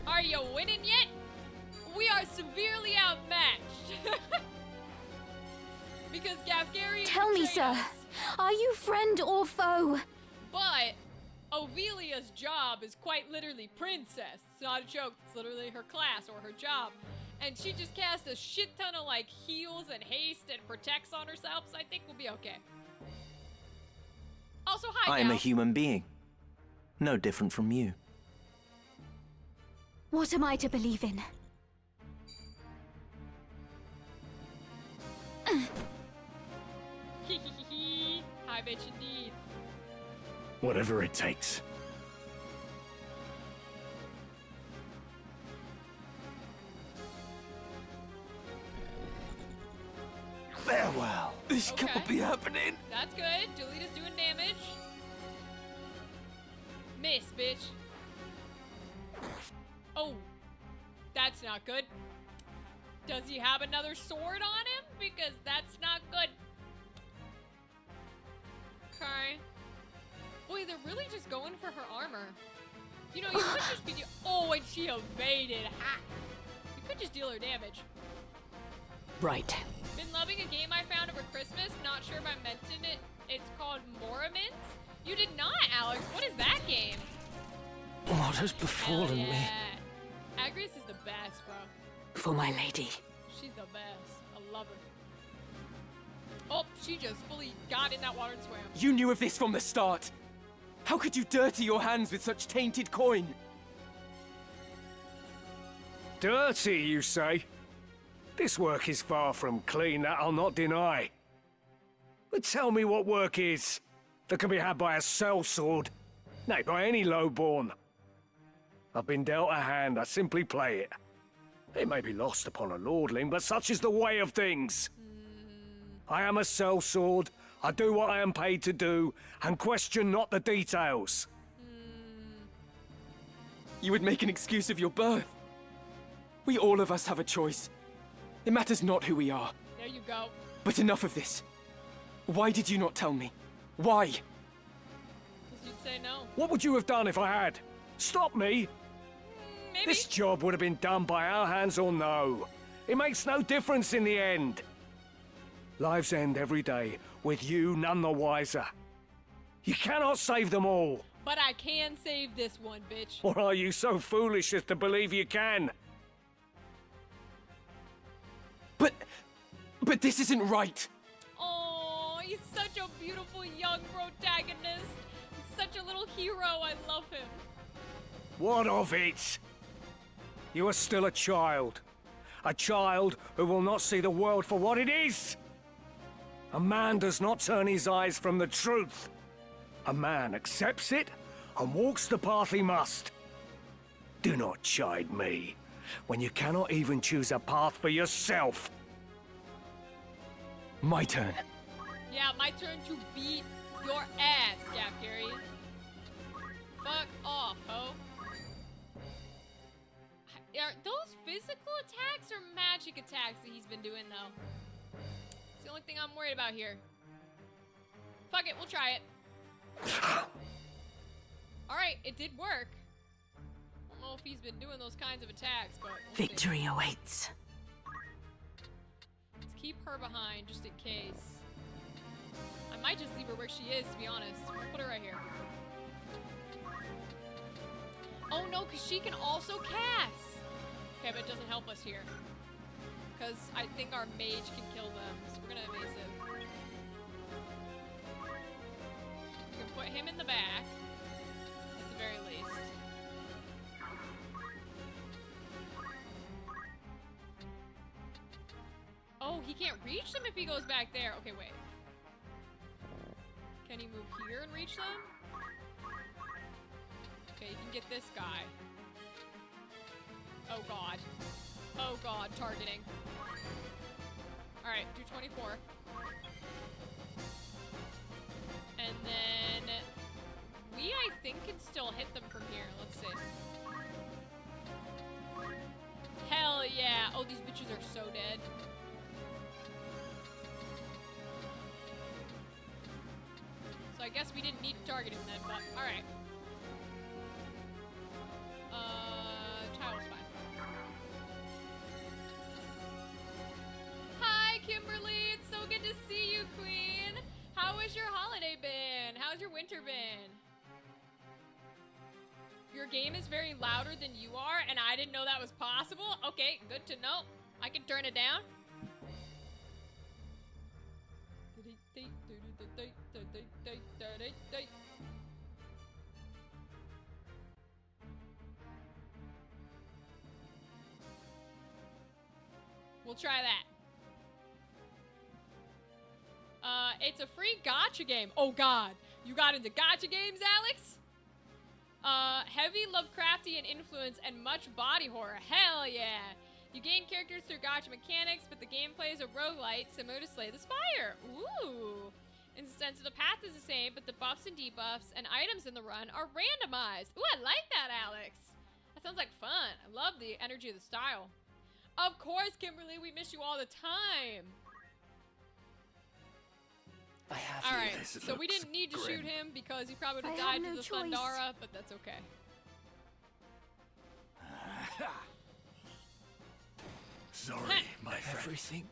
Are you winning yet? We are severely outmatched. Because Gafgarian Tell me, betrayed sir, us. are you friend or foe? But Ovelia's job is quite literally princess. It's not a joke. It's literally her class or her job. And she just cast a shit ton of like heals and haste and protects on herself, so I think we'll be okay. Also, hi, I am a Gal. human being. No different from you. What am I to believe in? Hi, bitch, indeed. Whatever it takes. Farewell. This Okay. can't be happening. That's good. Delita's doing damage. Miss, bitch. Oh. That's not good. Does he have another sword on him? Because that's not good. Okay. Boy, they're really just going for her armor. You know, you could just be... Oh, and she evaded. Ha! You could just deal her damage. Right. Been loving a game I found over Christmas. Not sure if I mentioned it. It's called Mormons. You did not, Alex. What is that game? What has befallen me? Yeah. Agrias is the best, bro. For my lady. She's the best. I love her. Oh, she just fully got in that water and swam. You knew of this from the start. How could you dirty your hands with such tainted coin? Dirty, you say? This work is far from clean, that I'll not deny. But tell me what work is that can be had by a sellsword, nay, by any lowborn. I've been dealt a hand, I simply play it. It may be lost upon a lordling, but such is the way of things. I am a sellsword, I do what I am paid to do, and question not the details. You would make an excuse of your birth. We all of us have a choice. It matters not who we are. There you go. But enough of this. Why did you not tell me? Why? Because you'd say no. What would you have done if I had? Stop me? Maybe. This job would have been done by our hands or no. It makes no difference in the end. Lives end every day, with you none the wiser. You cannot save them all. But I can save this one, bitch. Or are you so foolish as to believe you can? But this isn't right. Oh, he's such a beautiful young protagonist. He's such a little hero. I love him. What of it? You are still a child. A child who will not see the world for what it is. A man does not turn his eyes from the truth. A man accepts it and walks the path he must. Do not chide me when you cannot even choose a path for yourself. My turn. Yeah, my turn to beat your ass, Gap Gary. Fuck off, ho. Are those physical attacks or magic attacks that he's been doing, though? It's the only thing I'm worried about here. Fuck it, we'll try it. Alright, it did work. I don't know if he's been doing those kinds of attacks, but we'll see. Victory awaits. Let's keep her behind, just in case. I might just leave her where she is, to be honest. We'll put her right here. Oh no, because she can also cast! Okay, but it doesn't help us here. Because I think our mage can kill them, so we're gonna evasive. We can put him in the back, at the very least. Oh, he can't reach them if he goes back there. Okay, wait. Can he move here and reach them? Okay, you can get this guy. Oh god. Oh god, targeting. Alright, do 24. And then... we, I think, can still hit them from here. Let's see. Hell yeah! Oh, these bitches are so dead. So I guess we didn't need to target him then, but alright. Tile's fine. Hi, Kimberly! It's so good to see you, Queen! How has your holiday been? How's your winter been? Your game is very louder than you are, and I didn't know that was possible? Okay, good to know. I can turn it down. We'll try that. It's a free gacha game. Oh god, you got into gacha games, Alex? Heavy Lovecraftian influence and much body horror. Hell yeah. You gain characters through gacha mechanics, but the gameplay is a roguelite similar to Slay the Spire. Ooh. In the sense of the path is the same, but the buffs and debuffs and items in the run are randomized. Ooh, I like that, Alex. That sounds like fun. I love the energy of the style. Of course, Kimberly, we miss you all the time. I have All you. right, so we didn't need to shoot him because he probably would have I died have to no the choice. Thundara, but that's okay. Sorry, my friend. Everything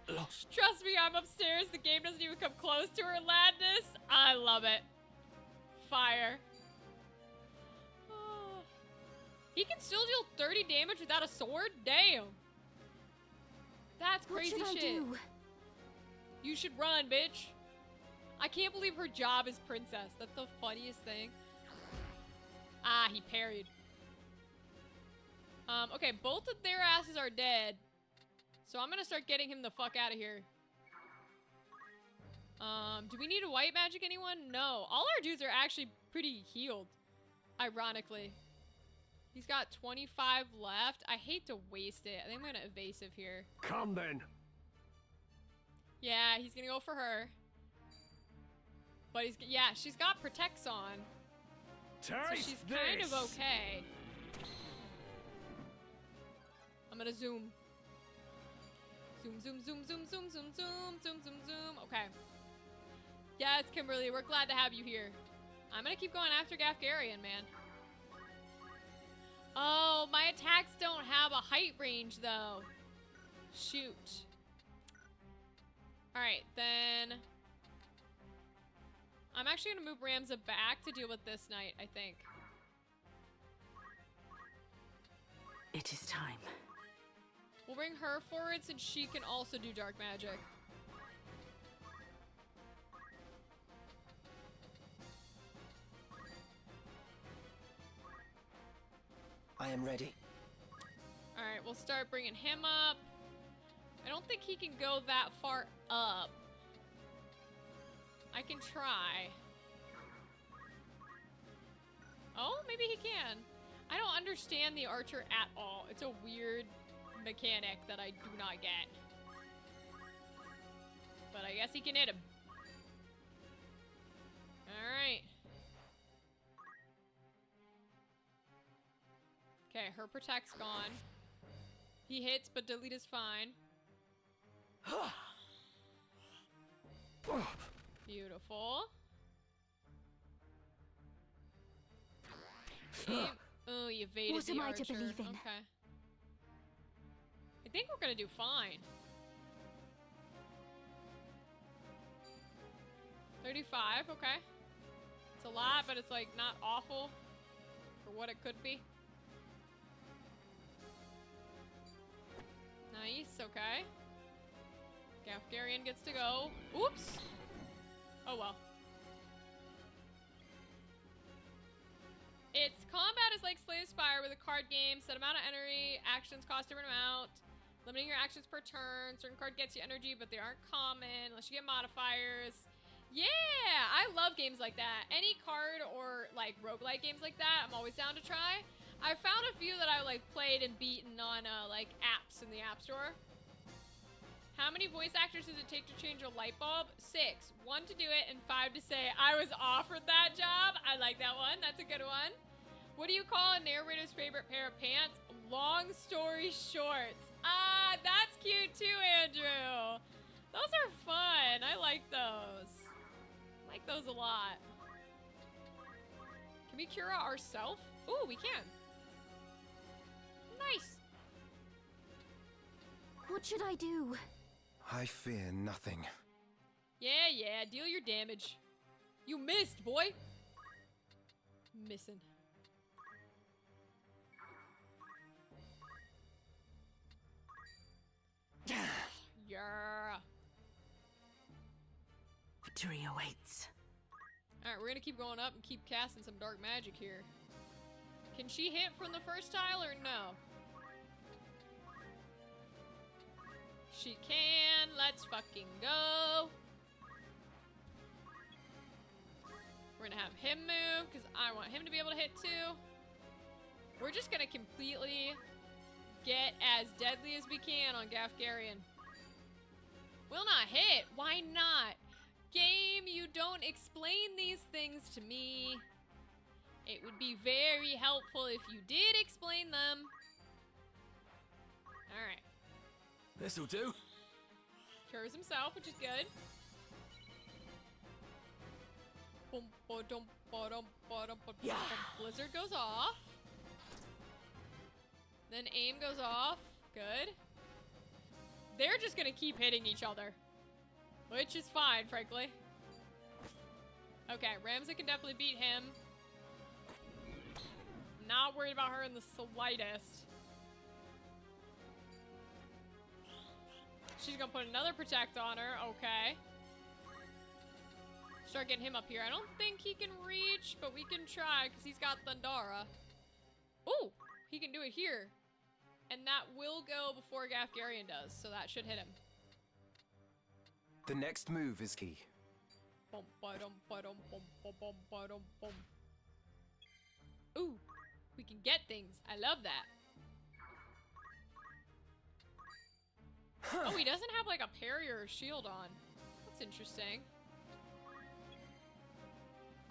lost. Trust me, I'm upstairs. The game doesn't even come close to her ladness. I love it. Fire. He can still deal 30 damage without a sword? Damn. That's crazy What should shit. I do? You should run, bitch. I can't believe her job is princess. That's the funniest thing. Ah, he parried. Okay, both of their asses are dead. So I'm gonna start getting him the fuck out of here. Do we need a white magic anyone? No. All our dudes are actually pretty healed. Ironically. He's got 25 left. I hate to waste it. I think I'm gonna evasive here. Come then. Yeah, he's gonna go for her. But he's, yeah, she's got protects on. So she's kind of okay. I'm gonna zoom. Zoom, zoom, zoom, zoom, zoom, zoom, zoom, zoom, zoom, zoom. Okay. Yes, Kimberly, we're glad to have you here. I'm gonna keep going after Gafgarian, man. Oh, my attacks don't have a height range, though. Shoot. Alright, then... I'm actually gonna move Ramza back to deal with this knight, I think. It is time. We'll bring her forward since she can also do dark magic. I am ready. Alright, we'll start bringing him up. I don't think he can go that far up. I can try. Oh, maybe he can. I don't understand the archer at all. It's a weird mechanic that I do not get. But I guess he can hit him. Alright. Okay, her protect's gone. He hits, but delete is fine. Beautiful. Oh, you evaded What the am I archer. to believe in? Okay. I think we're gonna do fine. 35, okay. It's a lot, but it's like not awful for what it could be. Nice, okay. Gafgarian gets to go. Oops! Oh well. Its combat is like Slay the Spire with a card game. Set amount of energy, actions cost different amount. Limiting your actions per turn. Certain card gets you energy, but they aren't common unless you get modifiers. Yeah! I love games like that. Any card or like roguelike games like that, I'm always down to try. I found a few that I like played and beaten on like apps in the App Store. How many voice actors does it take to change a light bulb? 6. 1 to do it and 5 to say, I was offered that job. I like that one. That's a good one. What do you call a narrator's favorite pair of pants? Long story shorts. Ah, that's cute too, Andrew. Those are fun. I like those. I like those a lot. Can we cure ourselves? Ooh, we can. Nice. What should I do? I fear nothing. Yeah, deal your damage. You missed, boy. Missing. Yeah. Victory awaits. Alright, we're gonna keep going up and keep casting some dark magic here. Can she hit from the first tile or no? She can. Let's fucking go. We're gonna have him move because I want him to be able to hit too. We're just gonna completely get as deadly as we can on Gafgarian. Will not hit. Why not? Game, you don't explain these things to me. It would be very helpful if you did explain them. Alright. This'll do. Cures himself, which is good. Yeah. Blizzard goes off. Then aim goes off. Good. They're just gonna keep hitting each other. Which is fine, frankly. Okay, Ramsey can definitely beat him. Not worried about her in the slightest. She's gonna put another protect on her. Okay. Start getting him up here. I don't think he can reach, but we can try because he's got Thundara. Ooh, he can do it here. And that will go before Gafgarian does, so that should hit him. The next move is key. Bum, ba-dum, ba-dum, bum, ba-bum, ba-dum, bum. Ooh, we can get things. I love that. Oh, he doesn't have like a parry or a shield on. That's interesting.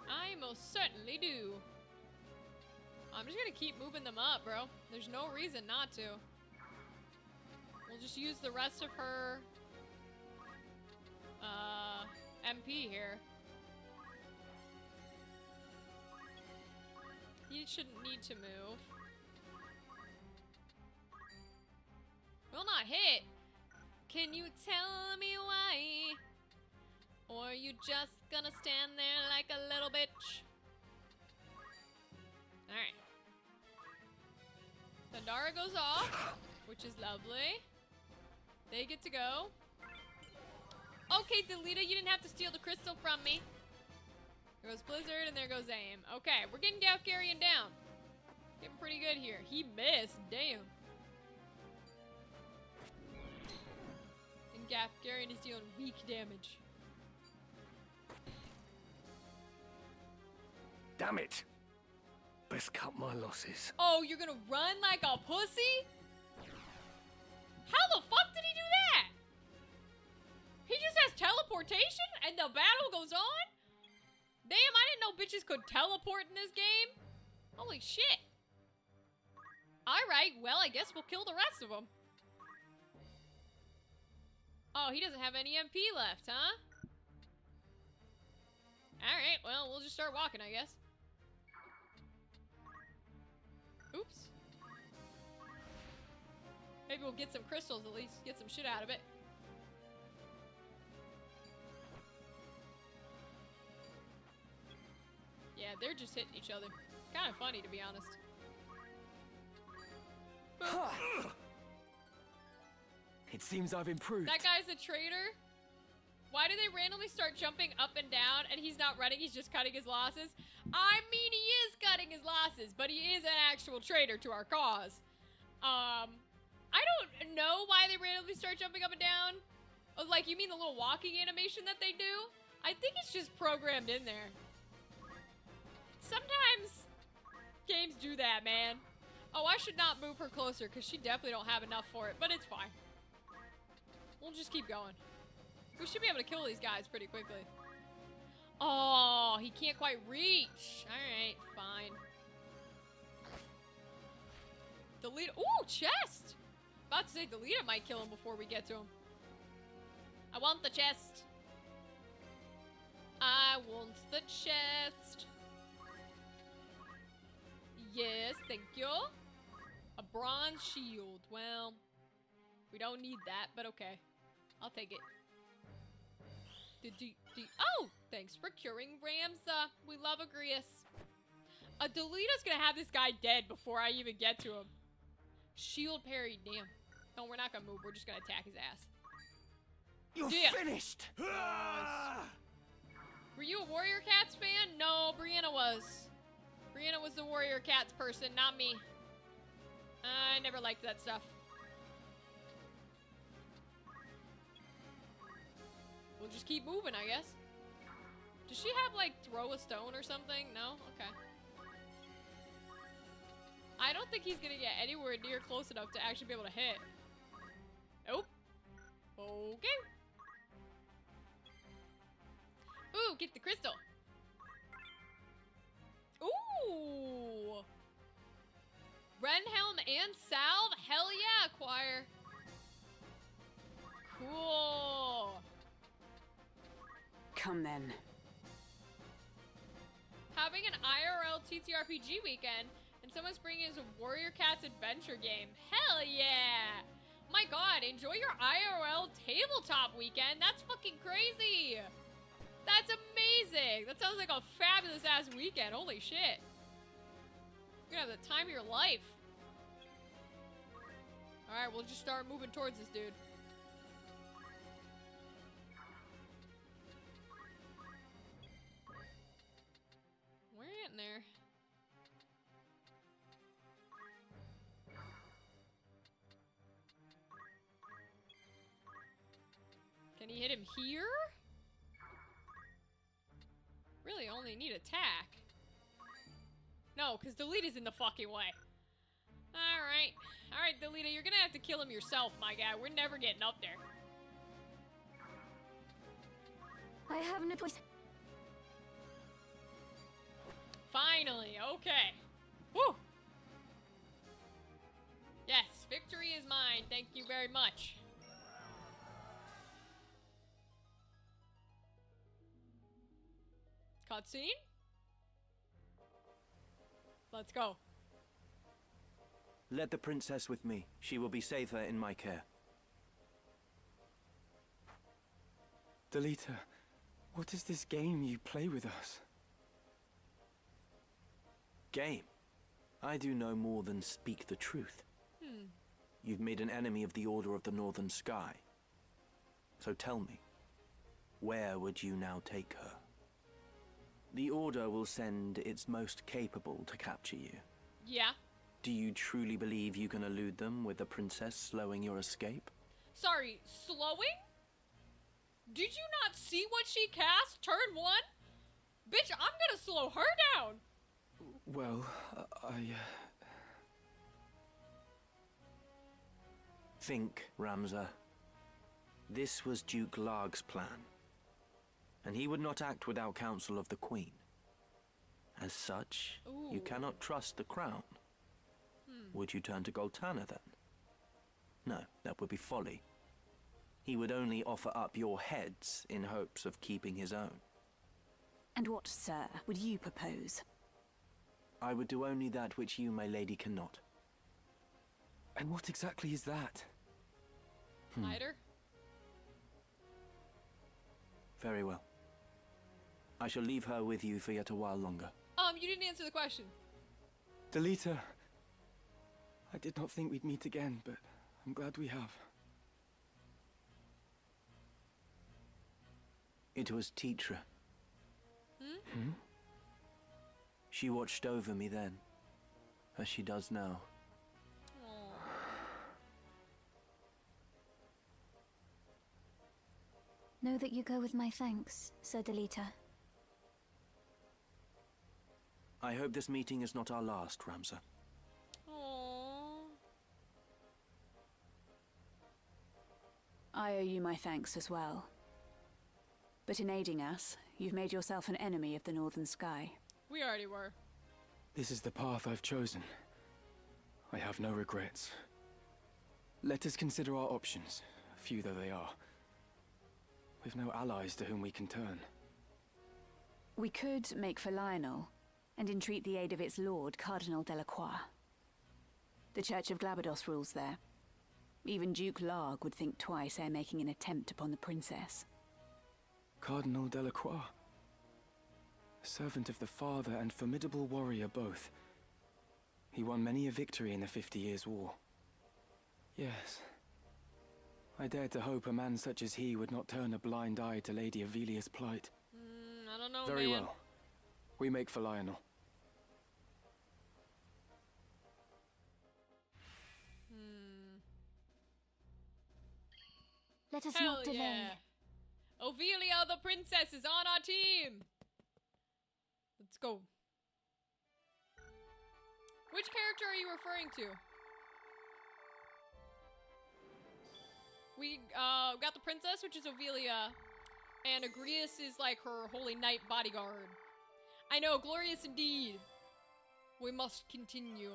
I most certainly do. I'm just gonna keep moving them up, bro. There's no reason not to. We'll just use the rest of her MP here. He shouldn't need to move. Will not hit. Can you tell me why? Or are you just gonna stand there like a little bitch? Alright. Thundara goes off, which is lovely. They get to go. Okay, Delita, you didn't have to steal the crystal from me. There goes Blizzard, and there goes Aim. Okay, we're getting Gafgarian down. Getting pretty good here. He missed. Damn. And Gafgarian is dealing weak damage. Damn it. Best cut my losses. Oh, you're gonna run like a pussy? How the fuck did he do that? He just has teleportation and the battle goes on? Damn, I didn't know bitches could teleport in this game. Holy shit. Alright, well, I guess we'll kill the rest of them. Oh, he doesn't have any MP left, huh? Alright, well, we'll just start walking, I guess. Oops. Maybe we'll get some crystals at least, get some shit out of it. Yeah, they're just hitting each other. Kind of funny, to be honest. It seems I've improved. That guy's a traitor. Why do they randomly start jumping up and down and he's not running, he's just cutting his losses? I mean, he is cutting his losses, but he is an actual traitor to our cause. I don't know why they randomly start jumping up and down. Oh, like, you mean the little walking animation that they do? I think it's just programmed in there. Sometimes games do that, man. Oh, I should not move her closer because she definitely don't have enough for it, but it's fine. We'll just keep going. We should be able to kill these guys pretty quickly. Oh, he can't quite reach. Alright, fine. Delete. Ooh, chest! About to say Delita might kill him before we get to him. I want the chest. I want the chest. Yes, thank you. A bronze shield. Well, we don't need that, but okay. I'll take it. Oh! Thanks for curing Ramza. We love Agrius. Delita's gonna have this guy dead before I even get to him. Shield parry, damn. No, we're not gonna move. We're just gonna attack his ass. You're Damn. finished! Were you a Warrior Cats fan? No, Brianna was. Brianna was the Warrior Cats person, not me. I never liked that stuff. We'll just keep moving, I guess. Does she have, like, throw a stone or something? No? Okay. I don't think he's gonna get anywhere near close enough to actually be able to hit. Nope. Okay. Ooh, get the crystal. Ooh. Renhelm and Salve? Hell yeah, acquire. Cool. Come then. Having an IRL TTRPG weekend and someone's bringing us a Warrior Cats adventure game. Hell yeah. My god, enjoy your IRL tabletop weekend. That's fucking crazy. That's amazing. That sounds like a fabulous ass weekend. Holy shit. You're gonna have the time of your life. Alright, we'll just start moving towards this dude. We're getting there. Can he hit him here? Really only need attack. No, because Delita's in the fucking way. Alright. Alright, Delita, you're gonna have to kill him yourself, my guy. We're never getting up there. I have no choice. Finally, okay. Woo! Yes, victory is mine. Thank you very much. Cutscene? Let's go. Let the princess with me. She will be safer in my care. Delita, what is this game you play with us? Game? I do no more than speak the truth. You've made an enemy of the Order of the Northern Sky. So tell me, where would you now take her? The Order will send its most capable to capture you. Yeah. Do you truly believe you can elude them with the princess slowing your escape? Sorry, slowing? Did you not see what she cast? Turn 1? Bitch, I'm gonna slow her down! Well, Think, Ramza. This was Duke Larg's plan. And he would not act without counsel of the Queen. As such, you Ooh. cannot trust the crown. Would you turn to Goltana then? No, that would be folly. He would only offer up your heads in hopes of keeping his own. And what, sir, would you propose? I would do only that which you, my lady, cannot. and what exactly is that? Hider? Very well. I shall leave her with you for yet a while longer. You didn't answer the question. Delita, I did not think we'd meet again, but I'm glad we have. It was Tetra. She watched over me then, as she does now. Know that you go with my thanks, Sir Delita. I hope this meeting is not our last, Ramza. Aww. I owe you my thanks as well. But in aiding us, you've made yourself an enemy of the Northern Sky. We already were. This is the path I've chosen. I have no regrets. Let us consider our options, few though they are. We've no allies to whom we can turn. We could make for Lionel, and entreat the aid of its lord, Cardinal Delacroix. The Church of Glabados rules there. Even Duke Larg would think twice ere making an attempt upon the princess. Cardinal Delacroix. A servant of the Father and formidable warrior both. He won many a victory in the 50 Years' War. Yes. I dared to hope a man such as he would not turn a blind eye to Lady Ivalice's plight. I don't know, Very man. well. We make for Lionel. Let us Hell not delay. yeah. Ophelia the princess is on our team. Let's go. Which character are you referring to? We got the princess, which is Ovelia, and Agrias is like her holy knight bodyguard. I know, glorious indeed. We must continue.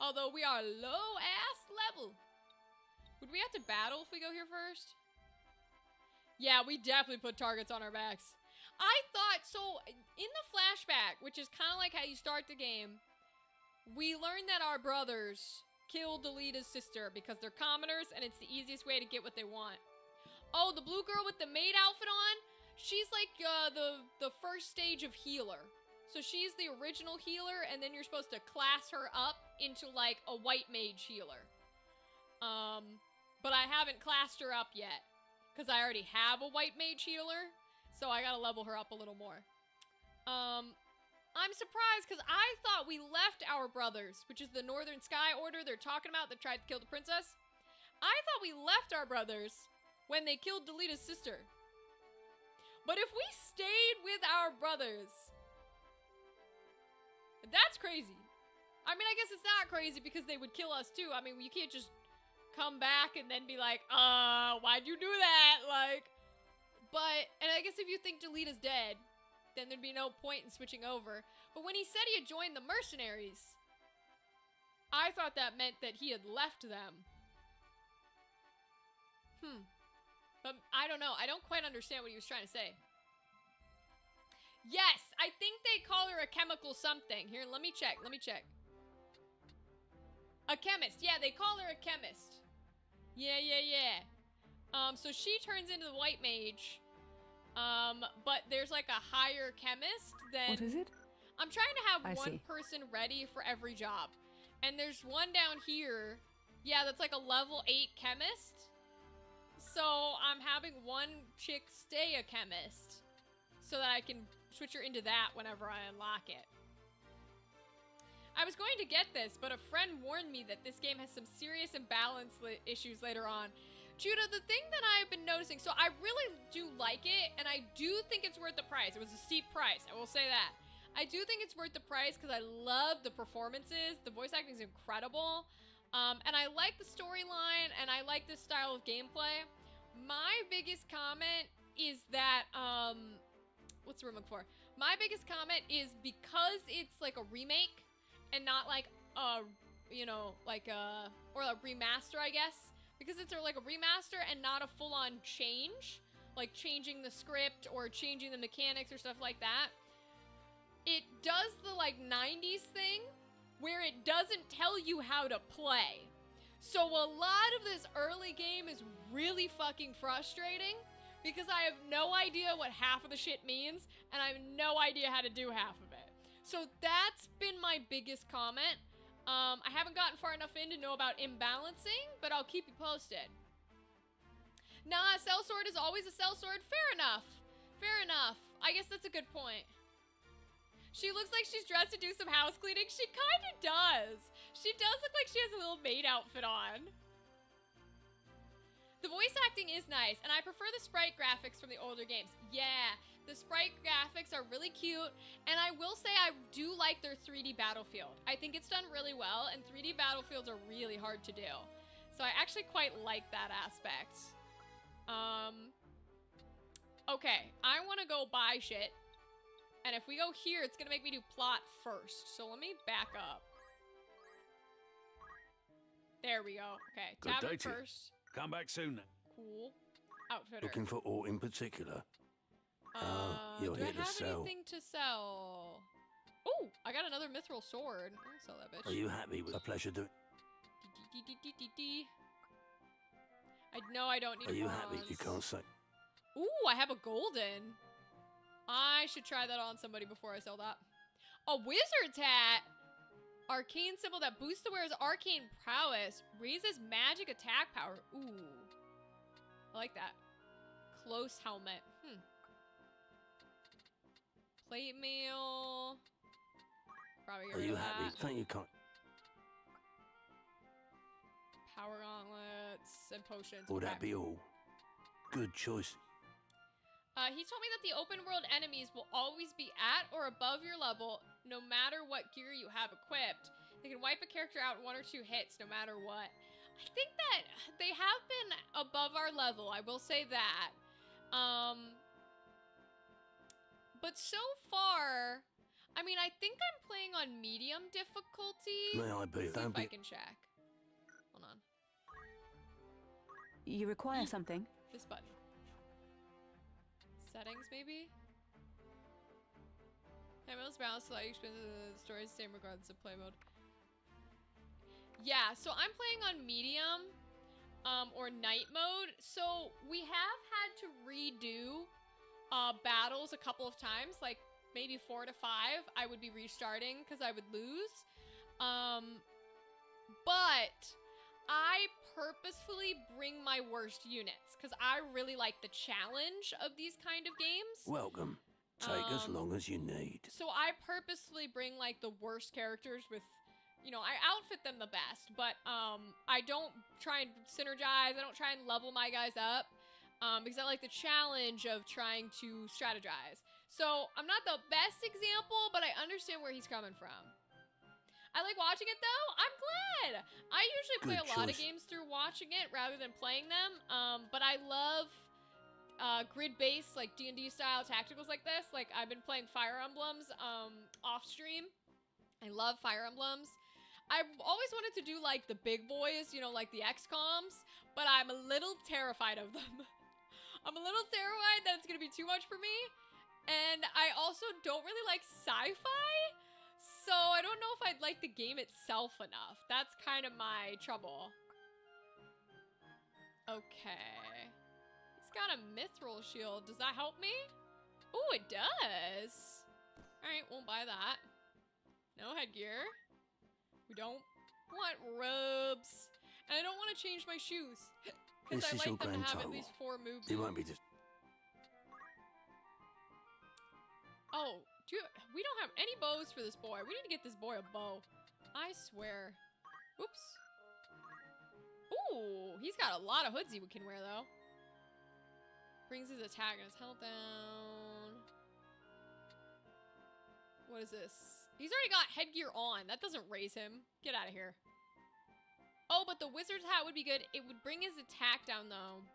Although we are low-ass level. Would we have to battle if we go here first? Yeah, we definitely put targets on our backs. I thought, so in the flashback, which is kind of like how you start the game, we learned that our brothers killed Delita's sister because they're commoners and it's the easiest way to get what they want. Oh, the blue girl with the maid outfit on? She's like the first stage of healer. So she's the original healer, and then you're supposed to class her up into like a white mage healer. But I haven't classed her up yet because I already have a white mage healer, so I gotta level her up a little more. I'm surprised because I thought we left our brothers, which is the Northern Sky Order they're talking about that tried to kill the princess. I thought we left our brothers when they killed Delita's sister. But if we stayed with our brothers, that's crazy. I mean, I guess it's not crazy because they would kill us too. I mean, you can't just come back and then be like, why'd you do that? Like, but, and I guess if you think Delita's dead, then there'd be no point in switching over. But when he said he had joined the mercenaries, I thought that meant that he had left them. But I don't know. I don't quite understand what he was trying to say. Yes, I think they call her a chemical something. Here, let me check. A chemist. Yeah, they call her a chemist. Yeah. So she turns into the white mage. But there's like a higher chemist than... What is it? I'm trying to have I one see. person ready for every job. And there's one down here. Yeah, that's like a level 8 chemist. So I'm having one chick stay a chemist so that I can switch her into that whenever I unlock it. I was going to get this, but a friend warned me that this game has some serious imbalance issues later on. Judah, the thing that I've been noticing, so I really do like it, and I do think it's worth the price. It was a steep price, I will say that. I do think it's worth the price because I love the performances. The voice acting is incredible. And I like the storyline, and I like this style of gameplay. My biggest comment is that, what's the word I'm looking for? My biggest comment is because it's like a remake and not like a, you know, like a, or a remaster, I guess. Because it's like a remaster and not a full-on change, like changing the script or changing the mechanics or stuff like that. It does the like 90s thing where it doesn't tell you how to play. So a lot of this early game is really fucking frustrating because I have no idea what half of the shit means and I have no idea how to do half of it. So that's been my biggest comment. I haven't gotten far enough in to know about imbalancing, but I'll keep you posted. Nah, a sellsword is always a sellsword. Fair enough. Fair enough. I guess that's a good point. She looks like she's dressed to do some house cleaning. She kind of does. She does look like she has a little maid outfit on. The voice acting is nice, and I prefer the sprite graphics from the older games. Yeah, the sprite graphics are really cute, and I will say I do like their 3D Battlefield. I think it's done really well, and 3D Battlefields are really hard to do. So I actually quite like that aspect. Okay, I want to go buy shit. And if we go here, it's going to make me do plot first. So let me back up. There we go. Okay, Good tab day it to you. first. Come back soon. Cool. Outfitter. Looking for aught in particular? You're do I here to have sell. anything to sell? Oh, I got another mithril sword. I'll sell that bitch. Are you happy with a pleasure doing? No, I don't need Are a you happy? You bronze. can't say. Ooh, I have a golden. I should try that on somebody before I sell that. A wizard's hat. Arcane symbol that boosts the wearer's arcane prowess. Raises magic attack power. Ooh. I like that. Close helmet. Plate mail. Probably get Are rid you of happy? that. Think you can't. Power gauntlets and potions. Will Okay. that be all? Good choice. He told me that the open world enemies will always be at or above your level no matter what gear you have equipped. They can wipe a character out in 1 or 2 hits, no matter what. I think that they have been above our level, I will say that. But so far, I mean, I think I'm playing on medium difficulty. May I be? Let's see Don't if I be. can check. Hold on. You require something? This button. Settings, maybe? Play mode's balanced to allow you to experience the story the same regardless of play mode. Yeah, so I'm playing on medium, or night mode. So we have had to redo battles a couple of times, like maybe 4 to 5. I would be restarting because I would lose. But I purposefully bring my worst units because I really like the challenge of these kind of games. Welcome. Take as long as you need. So I purposefully bring like the worst characters with, you know, I outfit them the best, but I don't try and synergize. I don't try and level my guys up because I like the challenge of trying to strategize. So I'm not the best example, but I understand where he's coming from. I like watching it though. I'm glad. I usually play Good a lot of choice. games through watching it rather than playing them. But I love grid-based, like D&D style tacticals like this. Like I've been playing Fire Emblems off stream. I love Fire Emblems. I've always wanted to do like the big boys, you know, like the XComs, but I'm a little terrified of them. I'm a little terrified that it's gonna be too much for me. And I also don't really like sci-fi, so I don't know if I'd like the game itself enough. That's kind of my trouble. Okay. He's got a mithril shield. Does that help me? Oh, it does. Alright, won't buy that. No headgear. We don't want robes. And I don't want to change my shoes. Because This I is your like them to grand have at total. least 4 movements. It won't be just. Oh, we don't have any bows for this boy. We need to get this boy a bow. I swear. Oops. Ooh, he's got a lot of hoods he can wear, though. Brings his attack and his health down. What is this? He's already got headgear on. That doesn't raise him. Get out of here. Oh, but the wizard's hat would be good. It would bring his attack down, though.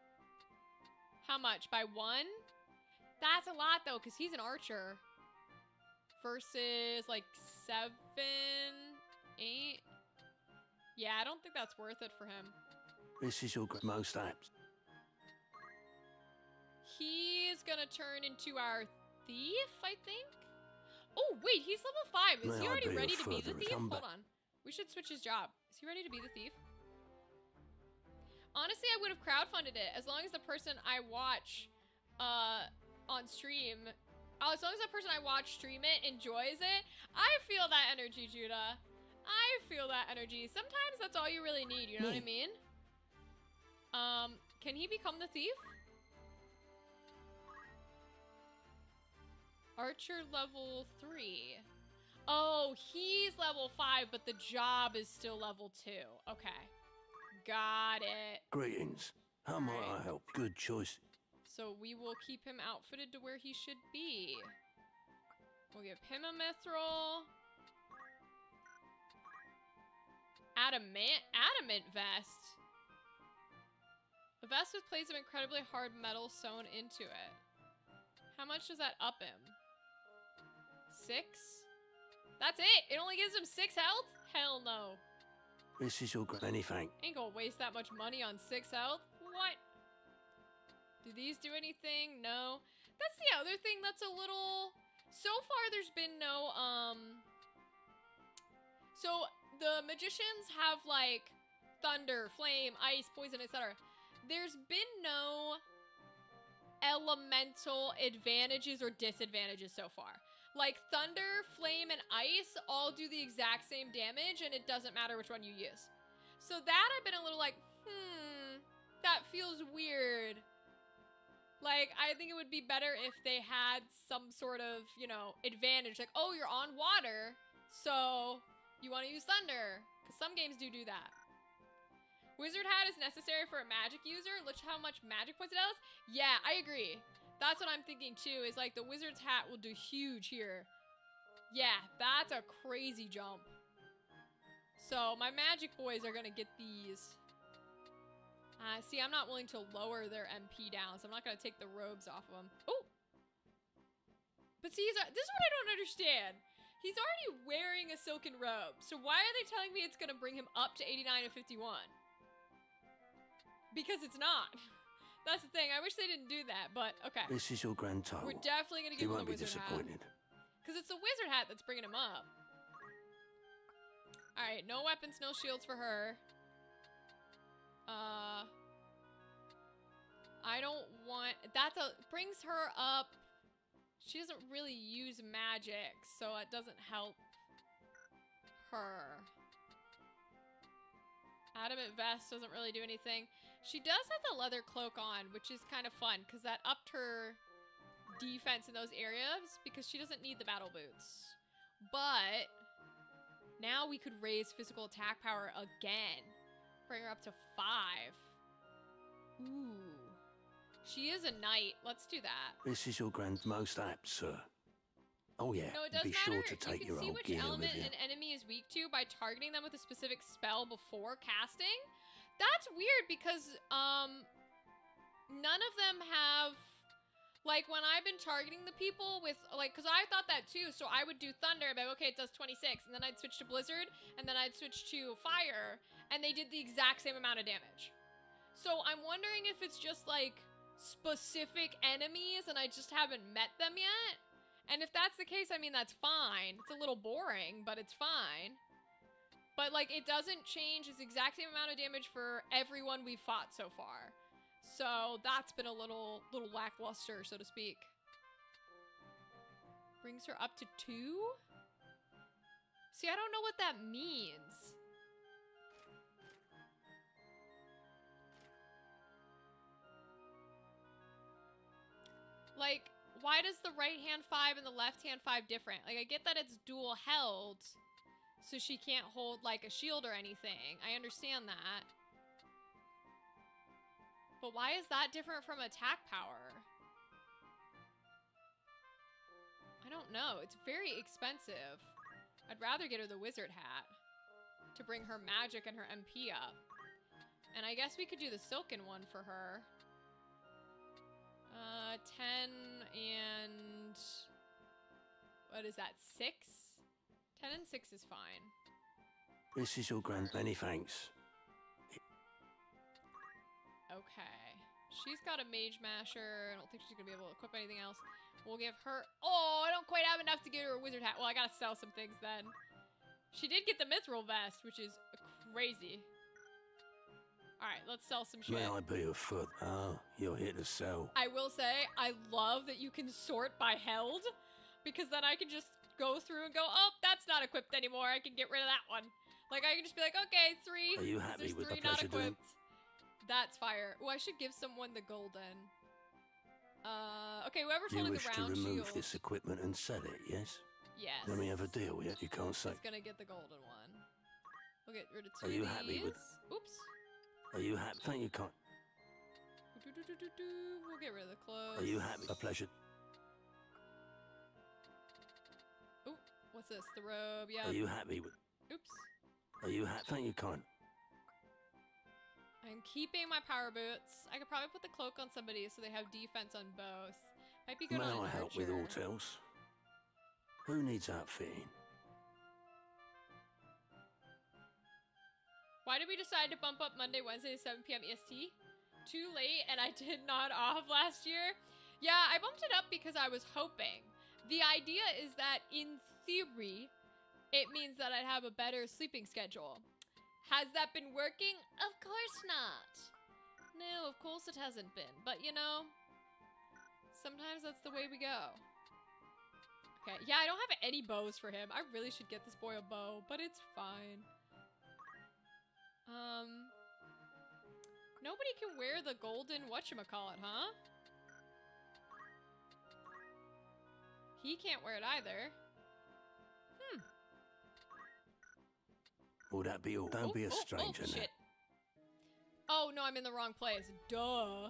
How much? By 1? That's a lot, though, because he's an archer. Versus, like, 7, 8. Yeah, I don't think that's worth it for him. This is your most apt. He's gonna turn into our thief, I think? Oh, wait, he's level 5. Is May he I already be ready of to be the further thief? combat? Hold on. We should switch his job. Is he ready to be the thief? Honestly, I would have crowdfunded it as long as the person I watch on stream, as long as the person I watch stream it enjoys it. I feel that energy, Judah. I feel that energy. Sometimes that's all you really need, you know what I mean? Can he become the thief? Archer level 3. Oh, he's level 5, but the job is still level 2. Okay. Got it. Greetings. How might Alright. I help? Good choice. So we will keep him outfitted to where he should be. We'll give him a mithril. Adamant vest. A vest with plates of incredibly hard metal sewn into it. How much does that up him? 6? That's it! It only gives him 6 health? Hell no. This is your many thanks. Ain't gonna waste that much money on 6 health. What? Do these do anything? No. That's the other thing that's a little... So far, there's been no, So, the magicians have, like, thunder, flame, ice, poison, etc. There's been no elemental advantages or disadvantages so far. Like, thunder, flame, and ice all do the exact same damage, and it doesn't matter which one you use. So that I've been a little like, that feels weird. Like, I think it would be better if they had some sort of, you know, advantage. Like, oh, you're on water, so you want to use thunder. Because some games do that. Wizard hat is necessary for a magic user. Look how much magic points it does. Yeah, I agree. That's what I'm thinking too, is like the wizard's hat will do huge here. Yeah, that's a crazy jump. So my magic boys are gonna get these. See, I'm not willing to lower their MP down, so I'm not gonna take the robes off of them. Oh! But see, this is what I don't understand. He's already wearing a silken robe, so why are they telling me it's gonna bring him up to 89 and 51? Because it's not. That's the thing. I wish they didn't do that, but okay. This is your grand total. We're definitely gonna You give him won't the be wizard hat. disappointed. Because it's the wizard hat that's bringing him up. Alright, no weapons, no shields for her. I don't want... brings her up. She doesn't really use magic, so it doesn't help her. Adamant vest doesn't really do anything. She does have the leather cloak on, which is kind of fun, because that upped her defense in those areas, because she doesn't need the battle boots. But now we could raise physical attack power again. Bring her up to 5. Ooh. She is a knight. Let's do that. This is your grand most apt, sir. Oh yeah, No, it does be matter. sure to take You can your see old which gear element with you. an enemy is weak to by targeting them with a specific spell before casting. That's weird because none of them have, like, when I've been targeting the people with, like, because I thought that too, so I would do thunder, but okay, it does 26, and then I'd switch to blizzard, and then I'd switch to fire, and they did the exact same amount of damage. So I'm wondering if it's just like specific enemies and I just haven't met them yet. And if that's the case, I mean, that's fine. It's a little boring, but it's fine. But, like, it doesn't change its exact same amount of damage for everyone we've fought so far. So that's been a little lackluster, so to speak. Brings her up to 2? See, I don't know what that means. Like, why does the right hand 5 and the left hand 5 different? Like, I get that it's dual held, so she can't hold, like, a shield or anything. I understand that. But why is that different from attack power? I don't know. It's very expensive. I'd rather get her the wizard hat to bring her magic and her MP up. And I guess we could do the silken one for her. 10 and... what is that, 6? 10 and 6 is fine. This is your grand many thanks. Okay. She's got a mage masher. I don't think she's gonna be able to equip anything else. We'll give her... oh, I don't quite have enough to get her a wizard hat. Well, I gotta sell some things then. She did get the mithril vest, which is crazy. Alright, let's sell some shit. May I be of foot? Oh, you're here to sell. I will say, I love that you can sort by held, because then I can just go through and go, oh, that's not equipped anymore. I can get rid of that one. Like, I can just be like, okay, 3. Are you happy There's with the 3 not pleasure doing? equipped. That's fire. Oh, I should give someone the golden. Okay, whoever's You holding wish the to round remove shield. this equipment and sell it, yes? Yes. Let me have a deal yet, you can't say. He's gonna get the golden one. We'll get rid of 2 Are you of happy with- these. Oops. Are you happy? Thank you, can't. We'll get rid of the clothes. Are you happy? A pleasure. Ooh, what's this? The robe, yeah. Are you happy with... Oops. Are you happy? Thank you, kind. I'm keeping my power boots. I could probably put the cloak on somebody so they have defense on both. Might be good May on an I help with archer. aught else? Who needs outfitting? Why did we decide to bump up Monday, Wednesday to 7 p.m. EST? Too late, and I did not off last year. Yeah, I bumped it up because I was hoping. The idea is that, in theory, it means that I'd have a better sleeping schedule. Has that been working? Of course not. No, of course it hasn't been. But, you know, sometimes that's the way we go. Okay, yeah, I don't have any bows for him. I really should get this boy a bow, but it's fine. Nobody can wear the golden whatchamacallit, huh? He can't wear it either. Will that be all? Don't be a stranger now. Shit. Oh, no, I'm in the wrong place. Duh.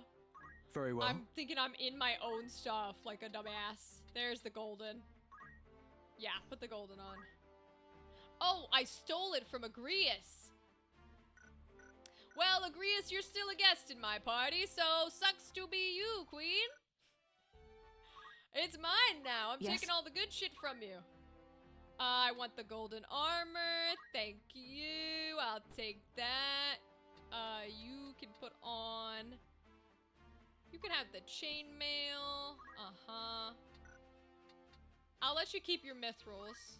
Very well. I'm thinking I'm in my own stuff like a dumbass. There's the golden. Yeah, put the golden on. Oh, I stole it from Agrius. Well, Agrius, you're still a guest in my party, so sucks to be you, queen. It's mine now. I'm taking all the good shit from you. I want the golden armor. Thank you. I'll take that. You can put on... You can have the chainmail. Uh-huh. I'll let you keep your mithrils.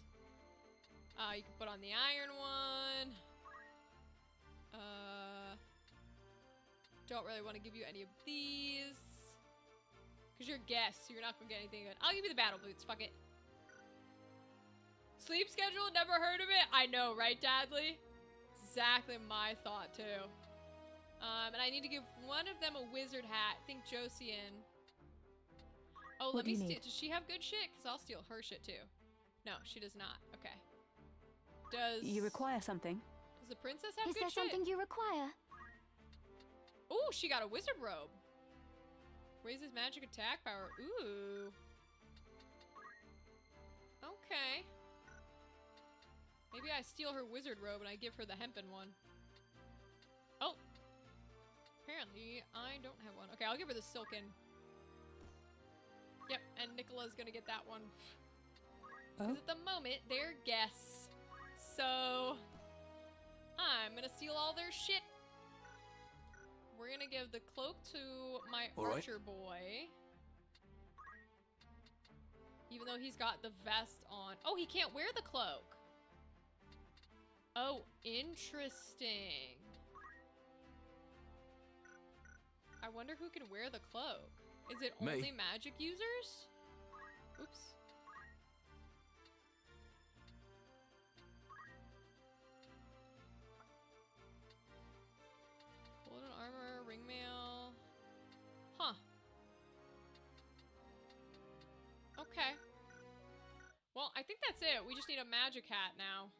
You can put on the iron one. Don't really want to give you any of these. Because you're guests, so you're not going to get anything good. I'll give you the battle boots. Fuck it. Sleep schedule? Never heard of it? I know, right, Dadley? Exactly my thought, too. And I need to give one of them a wizard hat. I think Josian. Oh, let me steal. Does she have good shit? Because I'll steal her shit, too. No, she does not. Okay. Does... You require something? Does the princess have Is good there shit? something you require? Ooh, she got a wizard robe. Raises magic attack power. Ooh. Okay. Maybe I steal her wizard robe and I give her the hempen one. Oh. Apparently, I don't have one. Okay, I'll give her the silken. Yep, and Nicola's gonna get that one. Because at the moment, they're guests. So, I'm gonna steal all their shit. We're gonna give the cloak to my archer boy. Even though he's got the vest on. Oh, he can't wear the cloak. Oh, interesting. I wonder who can wear the cloak. Is it only magic users? Oops. Golden armor, ringmail. Huh. Okay. Well, I think that's it. We just need a magic hat now.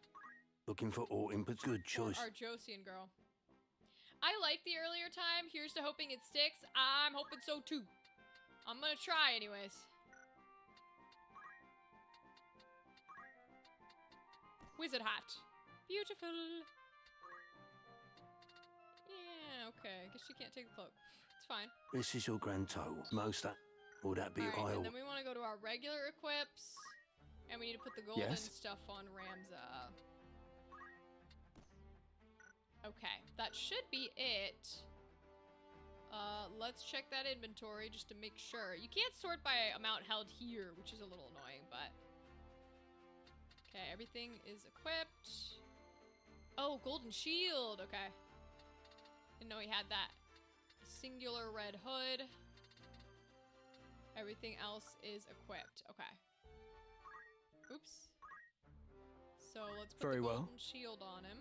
Looking for Autumn, but good choice. Our Josian girl. I like the earlier time. Here's to hoping it sticks. I'm hoping so too. I'm gonna try anyways. Wizard hat. Beautiful. Yeah, okay. I guess she can't take the cloak. It's fine. This is your grand total. Most that, or that be Alright, I'll... and then we want to go to our regular equips. And we need to put the golden stuff on Ramza. Okay, that should be it. Let's check that inventory just to make sure. You can't sort by amount held here, which is a little annoying, but... Okay, everything is equipped. Oh, golden shield, okay. Didn't know he had that. Singular red hood. Everything else is equipped, okay. Oops. So let's put the golden shield on him.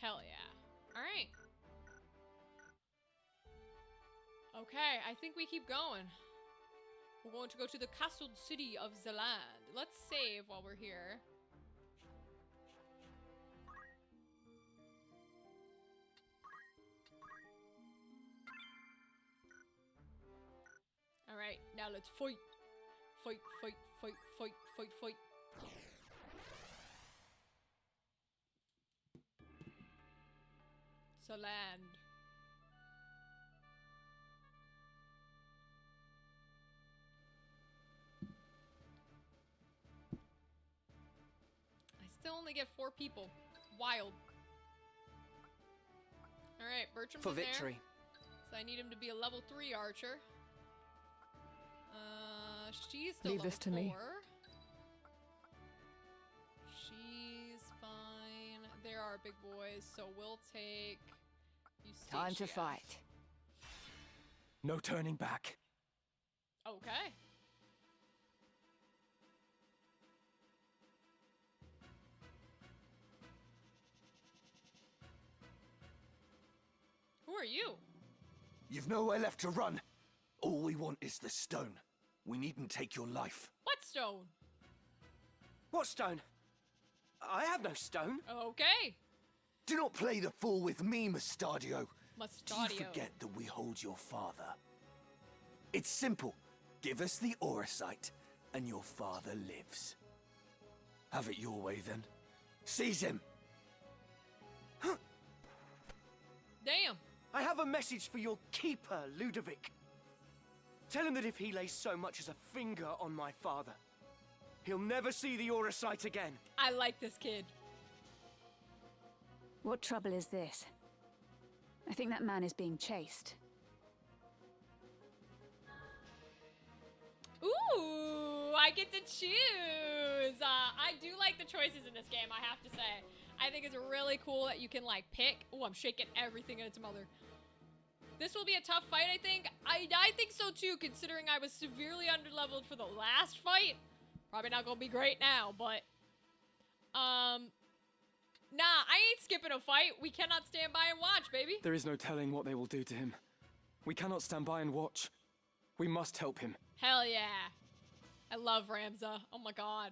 Hell yeah. Alright. Okay, I think we keep going. We're going to go to the castled city of Zeland. Let's save while we're here. Alright, now let's fight. Fight, fight, fight, fight, fight, fight. Zeland. I still only get 4 people. Wild. Alright, Bertram's For in there. victory. So I need him to be a level 3 archer. She's still Leave this to me. 4. She's fine. There are big boys, so we'll take Eustacia. Time to fight. No turning back. Okay. Who are you? You've nowhere left to run. All we want is the stone. We needn't take your life. What stone? What stone? I have no stone. Okay. Do not play the fool with me, Mustadio. Mustadio. Do you forget that we hold your father? It's simple. Give us the Auracite, and your father lives. Have it your way, then. Seize him! Damn. I have a message for your keeper, Ludovic. Tell him that if he lays so much as a finger on my father, he'll never see the Aura sight again. I like this kid. What trouble is this? I think that man is being chased. Ooh, I get to choose. I do like the choices in this game, I have to say. I think it's really cool that you can, like, pick. Ooh, I'm shaking everything in its mother. This will be a tough fight, I think. I think so, too, considering I was severely underleveled for the last fight. Probably not gonna be great now, but... Nah, I ain't skipping a fight. We cannot stand by and watch, baby. There is no telling what they will do to him. We cannot stand by and watch. We must help him. Hell yeah. I love Ramza. Oh my god.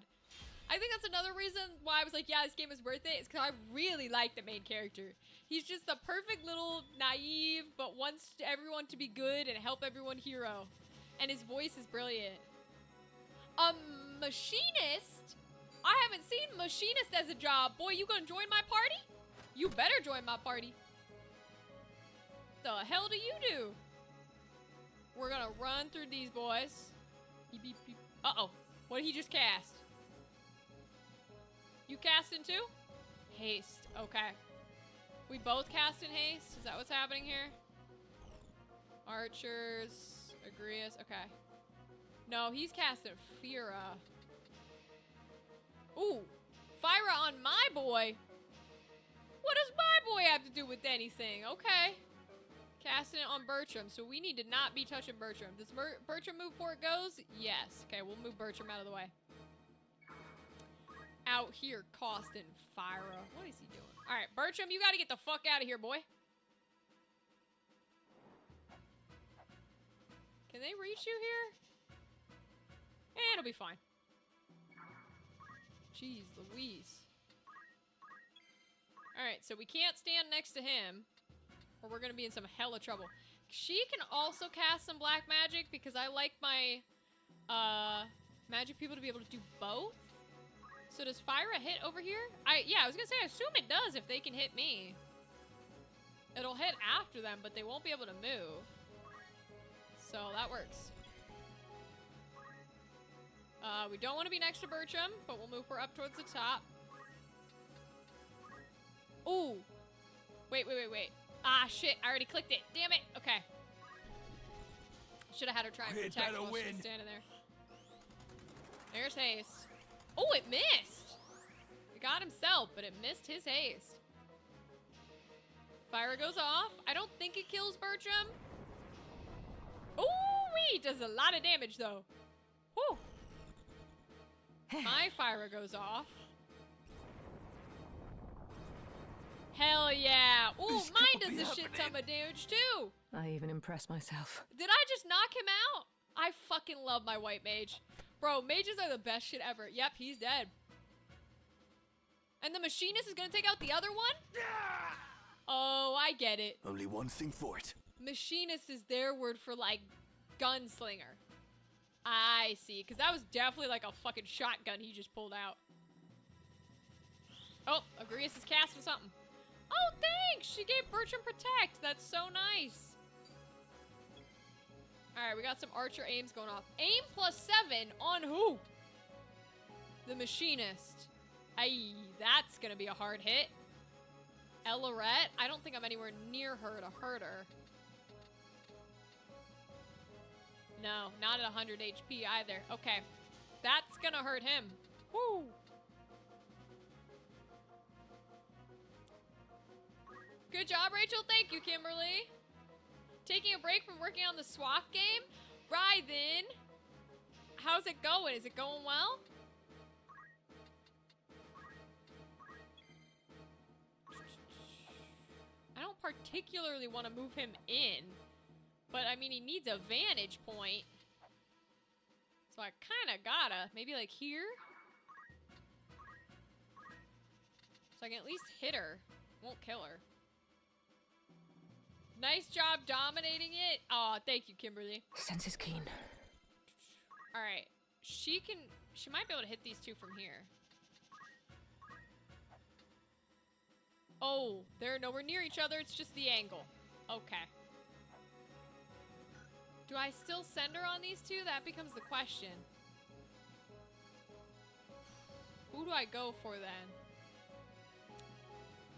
I think that's another reason why I was like, yeah, this game is worth it. Is because I really like the main character. He's just the perfect little naive, but wants everyone to be good and help everyone hero. And his voice is brilliant. Machinist? I haven't seen machinist as a job. Boy, you gonna join my party? You better join my party. The hell do you do? We're gonna run through these boys. Beep, beep, beep. Uh-oh. What did he just cast? You casting too? Haste. Okay. We both cast in haste? Is that what's happening here? Archers. Agrius. Okay. No, he's casting Fira. Ooh. Fira on my boy? What does my boy have to do with anything? Okay. Casting it on Bertram, so we need to not be touching Bertram. Does Bertram move before it goes? Yes. Okay, we'll move Bertram out of the way. Out here costing Fira. What is he doing? Alright, Bertram, you gotta get the fuck out of here, boy. Can they reach you here? It'll be fine. Jeez Louise. Alright, so we can't stand next to him, or we're gonna be in some hella trouble. She can also cast some black magic because I like my magic people to be able to do both. So does Fira hit over here? Yeah, I was gonna say, I assume it does if they can hit me. It'll hit after them, but they won't be able to move. So that works. We don't want to be next to Bertram, but we'll move her up towards the top. Ooh. Wait. Ah, shit. I already clicked it. Damn it. Okay. Should have had her try and protect while she was standing there. There's haste. Oh, it missed. It got himself, but it missed his haste. Fire goes off. I don't think it kills Bertram. Ooh-wee. Does a lot of damage, though. Whew. My fire goes off. Hell yeah. Ooh, mine does a shit ton of damage too. I even impressed myself. Did I just knock him out? I fucking love my white mage. Bro, mages are the best shit ever. Yep, he's dead. And the machinist is gonna take out the other one? Oh, I get it. Only one thing for it. Machinist is their word for, like, gunslinger. I see, because that was definitely like a fucking shotgun he just pulled out. Oh, Agrius is casting something. Oh, thanks! She gave Bertram Protect. That's so nice. Alright, we got some archer aims going off. Aim +7 on who? The machinist. Aye, that's gonna be a hard hit. Elorette? I don't think I'm anywhere near her to hurt her. No, not at 100 HP either. Okay. That's gonna hurt him. Woo! Good job, Rachel. Thank you, Kimberly. Taking a break from working on the SWAT game? Right then. How's it going? Is it going well? I don't particularly want to move him in. But, I mean, he needs a vantage point. So I kind of gotta. Maybe, like, here? So I can at least hit her. Won't kill her. Nice job dominating it. Aw, thank you, Kimberly. Sense is keen. Alright. she might be able to hit these two from here. Oh, they're nowhere near each other. It's just the angle. Okay. Do I still send her on these two? That becomes the question. Who do I go for then?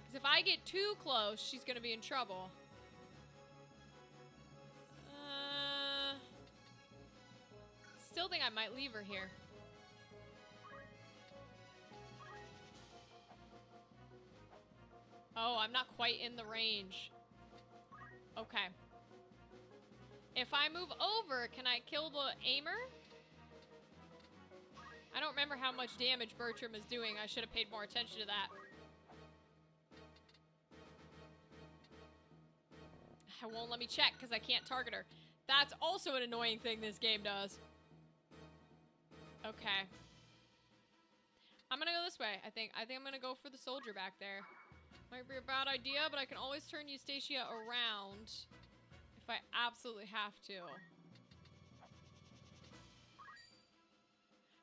Because if I get too close, she's going to be in trouble. Still think I might leave her here. Oh, I'm not quite in the range. Okay. If I move over, can I kill the aimer? I don't remember how much damage Bertram is doing. I should have paid more attention to that. It won't let me check because I can't target her. That's also an annoying thing this game does. Okay. I'm gonna go this way, I think. I think I'm gonna go for the soldier back there. Might be a bad idea, but I can always turn Eustacia around if I absolutely have to.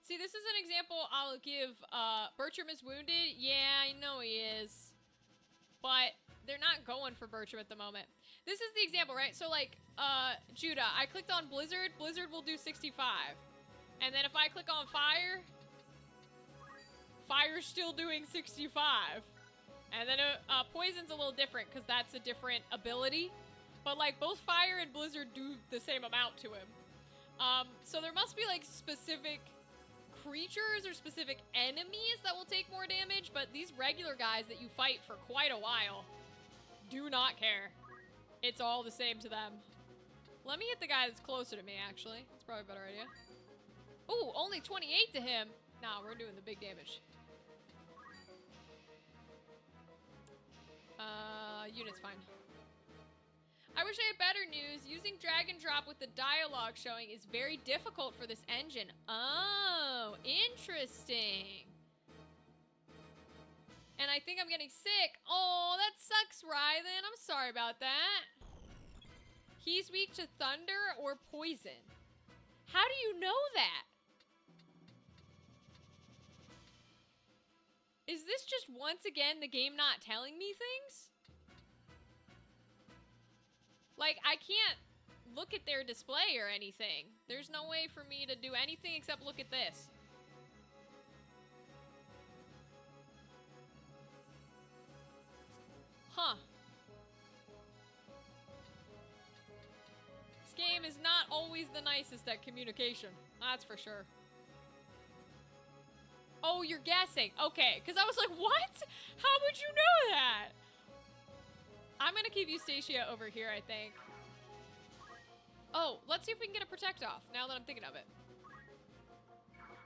See, this is an example I'll give. Bertram is wounded. Yeah, I know he is. But they're not going for Bertram at the moment. This is the example, right? So, like, Judah, I clicked on Blizzard. Blizzard will do 65. And then if I click on Fire, Fire's still doing 65. And then Poison's a little different because that's a different ability. But, like, both Fire and Blizzard do the same amount to him. So there must be, like, specific creatures or specific enemies that will take more damage, but these regular guys that you fight for quite a while do not care. It's all the same to them. Let me hit the guy that's closer to me, actually. That's probably a better idea. Ooh, only 28 to him. Nah, we're doing the big damage. Unit's fine. I wish I had better news. Using drag and drop with the dialogue showing is very difficult for this engine. Oh, interesting. And I think I'm getting sick. Oh, that sucks, Rylan. I'm sorry about that. He's weak to thunder or poison. How do you know that? Is this just once again the game not telling me things? Like, I can't look at their display or anything. There's no way for me to do anything except look at this. Huh. This game is not always the nicest at communication. That's for sure. Oh, you're guessing. Okay, because I was like, what? How would you know that? I'm going to keep Eustacia over here, I think. Oh, let's see if we can get a protect off, now that I'm thinking of it.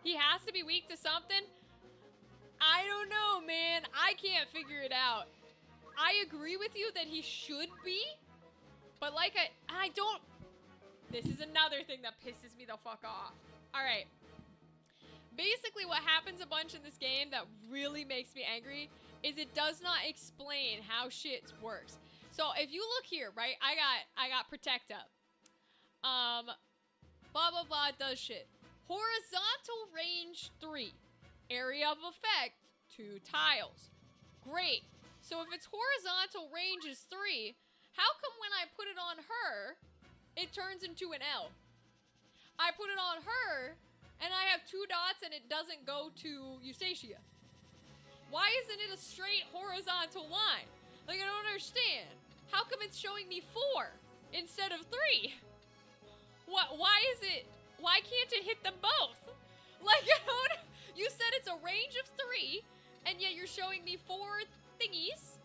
He has to be weak to something? I don't know, man. I can't figure it out. I agree with you that he should be, but like I don't... This is another thing that pisses me the fuck off. All right. Basically, what happens a bunch in this game that really makes me angry is it does not explain how shit works. So if you look here, right, I got protect up. Blah blah blah does shit. Horizontal range 3. Area of effect 2 tiles. Great. So if its horizontal range is 3, how come when I put it on her, it turns into an L? I put it on her, and I have 2 dots and it doesn't go to Eustacia. Why isn't it a straight horizontal line? Like, I don't understand. How come it's showing me 4 instead of 3? Why can't it hit them both? Like, you said it's a range of 3, and yet you're showing me 4 thingies,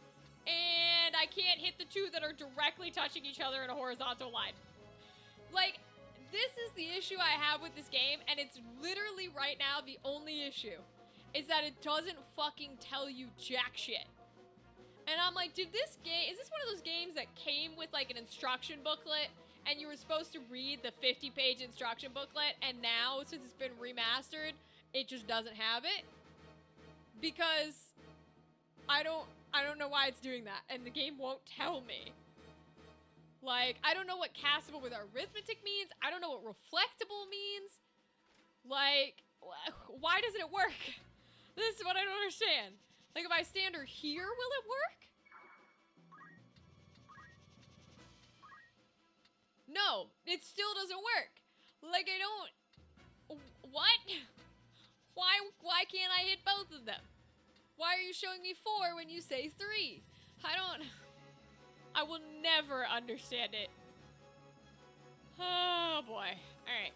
and I can't hit the 2 that are directly touching each other in a horizontal line. Like, this is the issue I have with this game, and it's literally right now the only issue, is that it doesn't fucking tell you jack shit. And I'm like, is this one of those games that came with like an instruction booklet, and you were supposed to read the 50-page instruction booklet, and now, since it's been remastered, it just doesn't have it? Because I don't know why it's doing that, and the game won't tell me. Like, I don't know what castable with arithmetic means. I don't know what reflectable means. Like, why doesn't it work? This is what I don't understand. Like, if I stand her here, will it work? No, it still doesn't work. Like, I don't... What? Why can't I hit both of them? Why are you showing me 4 when you say 3? I will never understand it. Oh, boy. Alright.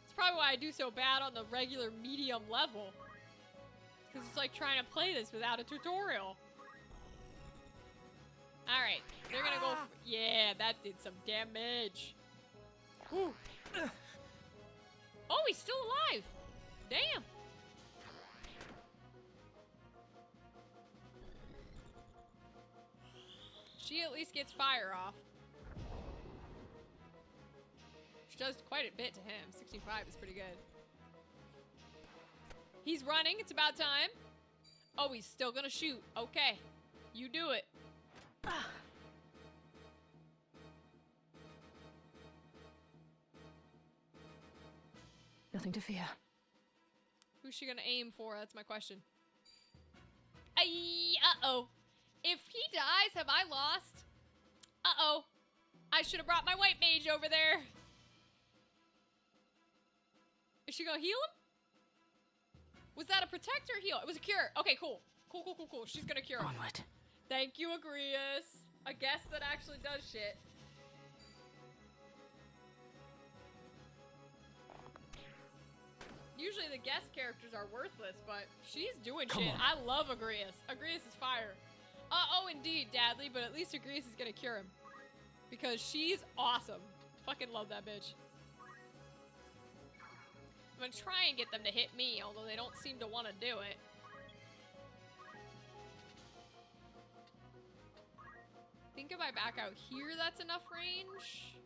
It's probably why I do so bad on the regular medium level. Because it's like trying to play this without a tutorial. Alright. They're gonna go for, yeah, that did some damage. Whew. Oh, he's still alive. Damn. She at least gets fire off. Which does quite a bit to him. 65 is pretty good. He's running. It's about time. Oh, he's still gonna shoot. Okay. You do it. Nothing to fear. Who's she gonna aim for? That's my question. Uh-oh. If he dies, have I lost? Uh-oh. I should have brought my white mage over there. Is she gonna heal him? Was that a protect or heal? It was a cure. Okay, cool. Cool. She's gonna cure him. Onward. Thank you, Agrius. A guest that actually does shit. Usually the guest characters are worthless, but she's doing shit. I love Agrius. Agrius is fire. Oh, indeed, Dadley, but at least Agrius is gonna cure him. Because she's awesome. Fucking love that bitch. I'm gonna try and get them to hit me, although they don't seem to want to do it. I think if I back out here, that's enough range.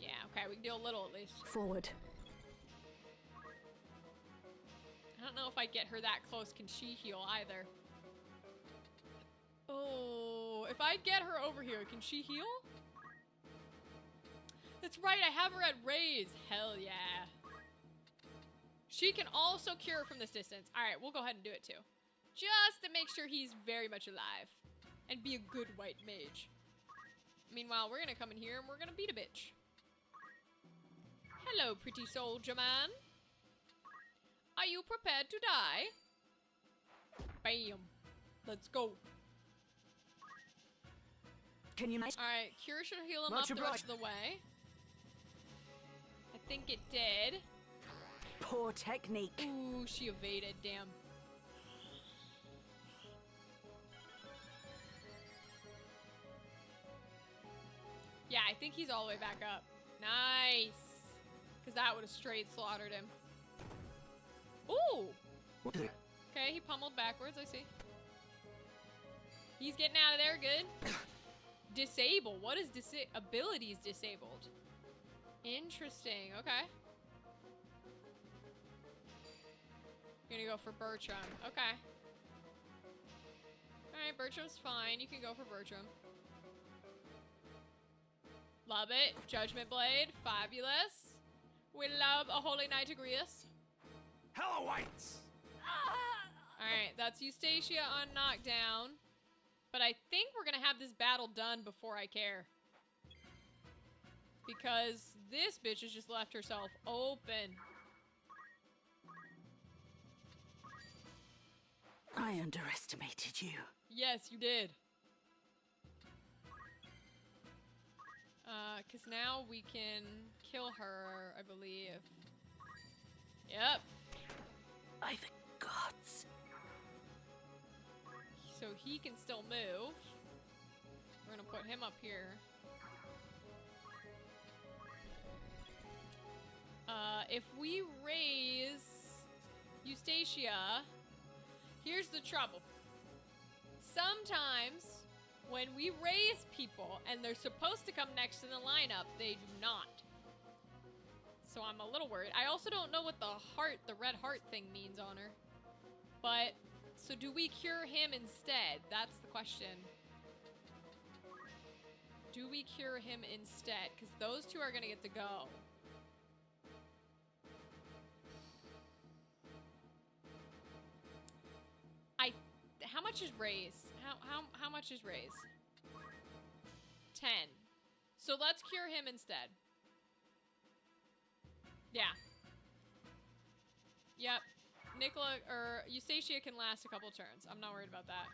Yeah, okay, we can do a little at least. Forward. I don't know if I get her that close, can she heal either? Oh, if I get her over here, can she heal? That's right, I have her at raise. Hell yeah. She can also cure from this distance. All right, we'll go ahead and do it too. Just to make sure he's very much alive. And be a good white mage. Meanwhile, we're gonna come in here and we're gonna beat a bitch. Hello, pretty soldier man. Are you prepared to die? Bam. Let's go. Can you make? Alright, cure should heal him up the rest of the way. I think it did. Poor technique. Ooh, she evaded, damn. Yeah, I think he's all the way back up. Nice. Because that would have straight slaughtered him. Ooh! Okay, he pummeled backwards, I see. He's getting out of there, good. Disable. What is abilities disabled? Interesting, okay. You're gonna go for Bertram. Okay. Alright, Bertram's fine. You can go for Bertram. Love it. Judgment Blade. Fabulous. We love a Holy Knight Agrius. Hello, Whites! Alright, that's Eustacia on knockdown. But I think we're gonna have this battle done before I care. Because this bitch has just left herself open. I underestimated you. Yes, you did. Cause now we can kill her, I believe. Yep. By the gods. So he can still move. We're gonna put him up here. If we raise Eustacia, here's the trouble. Sometimes when we raise people and they're supposed to come next in the lineup, they do not. So I'm a little worried. I also don't know what the red heart thing means on her. But, so do we cure him instead? That's the question. Do we cure him instead? Because those two are gonna get to go. much is raise? How much is raise? 10. So let's cure him instead. Yeah. Yep. Nicola or Eustacia can last a couple turns. I'm not worried about that.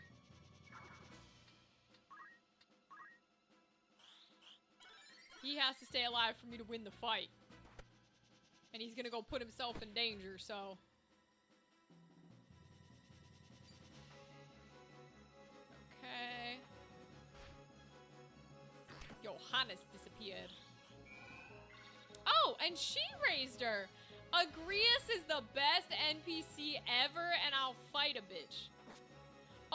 He has to stay alive for me to win the fight. And he's gonna go put himself in danger, so. Okay. Johannes disappeared. Oh, and she raised her. Agrias is the best NPC ever, and I'll fight a bitch.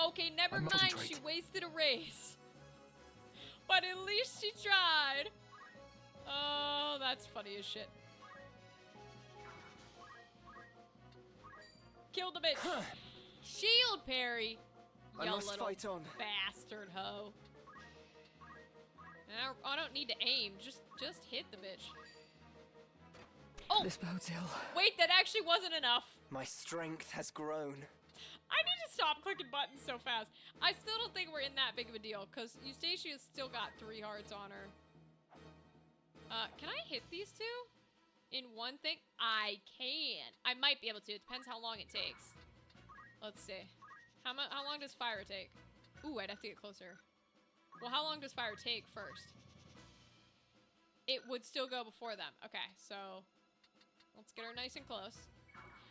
Okay, never mind, she wasted a raise. But at least she tried. Oh, that's funny as shit. Kill the bitch. Shield parry. I must fight on. Bastard hoe. I don't need to aim. Just hit the bitch. Oh! This bodes ill. Wait, that actually wasn't enough. My strength has grown. I need to stop clicking buttons so fast. I still don't think we're in that big of a deal, because Eustatia's still got 3 hearts on her. Can I hit these two? In one thing? I can. I might be able to. It depends how long it takes. Let's see. How long does fire take? Ooh, I'd have to get closer. Well, how long does fire take first? It would still go before them. Okay, so let's get her nice and close.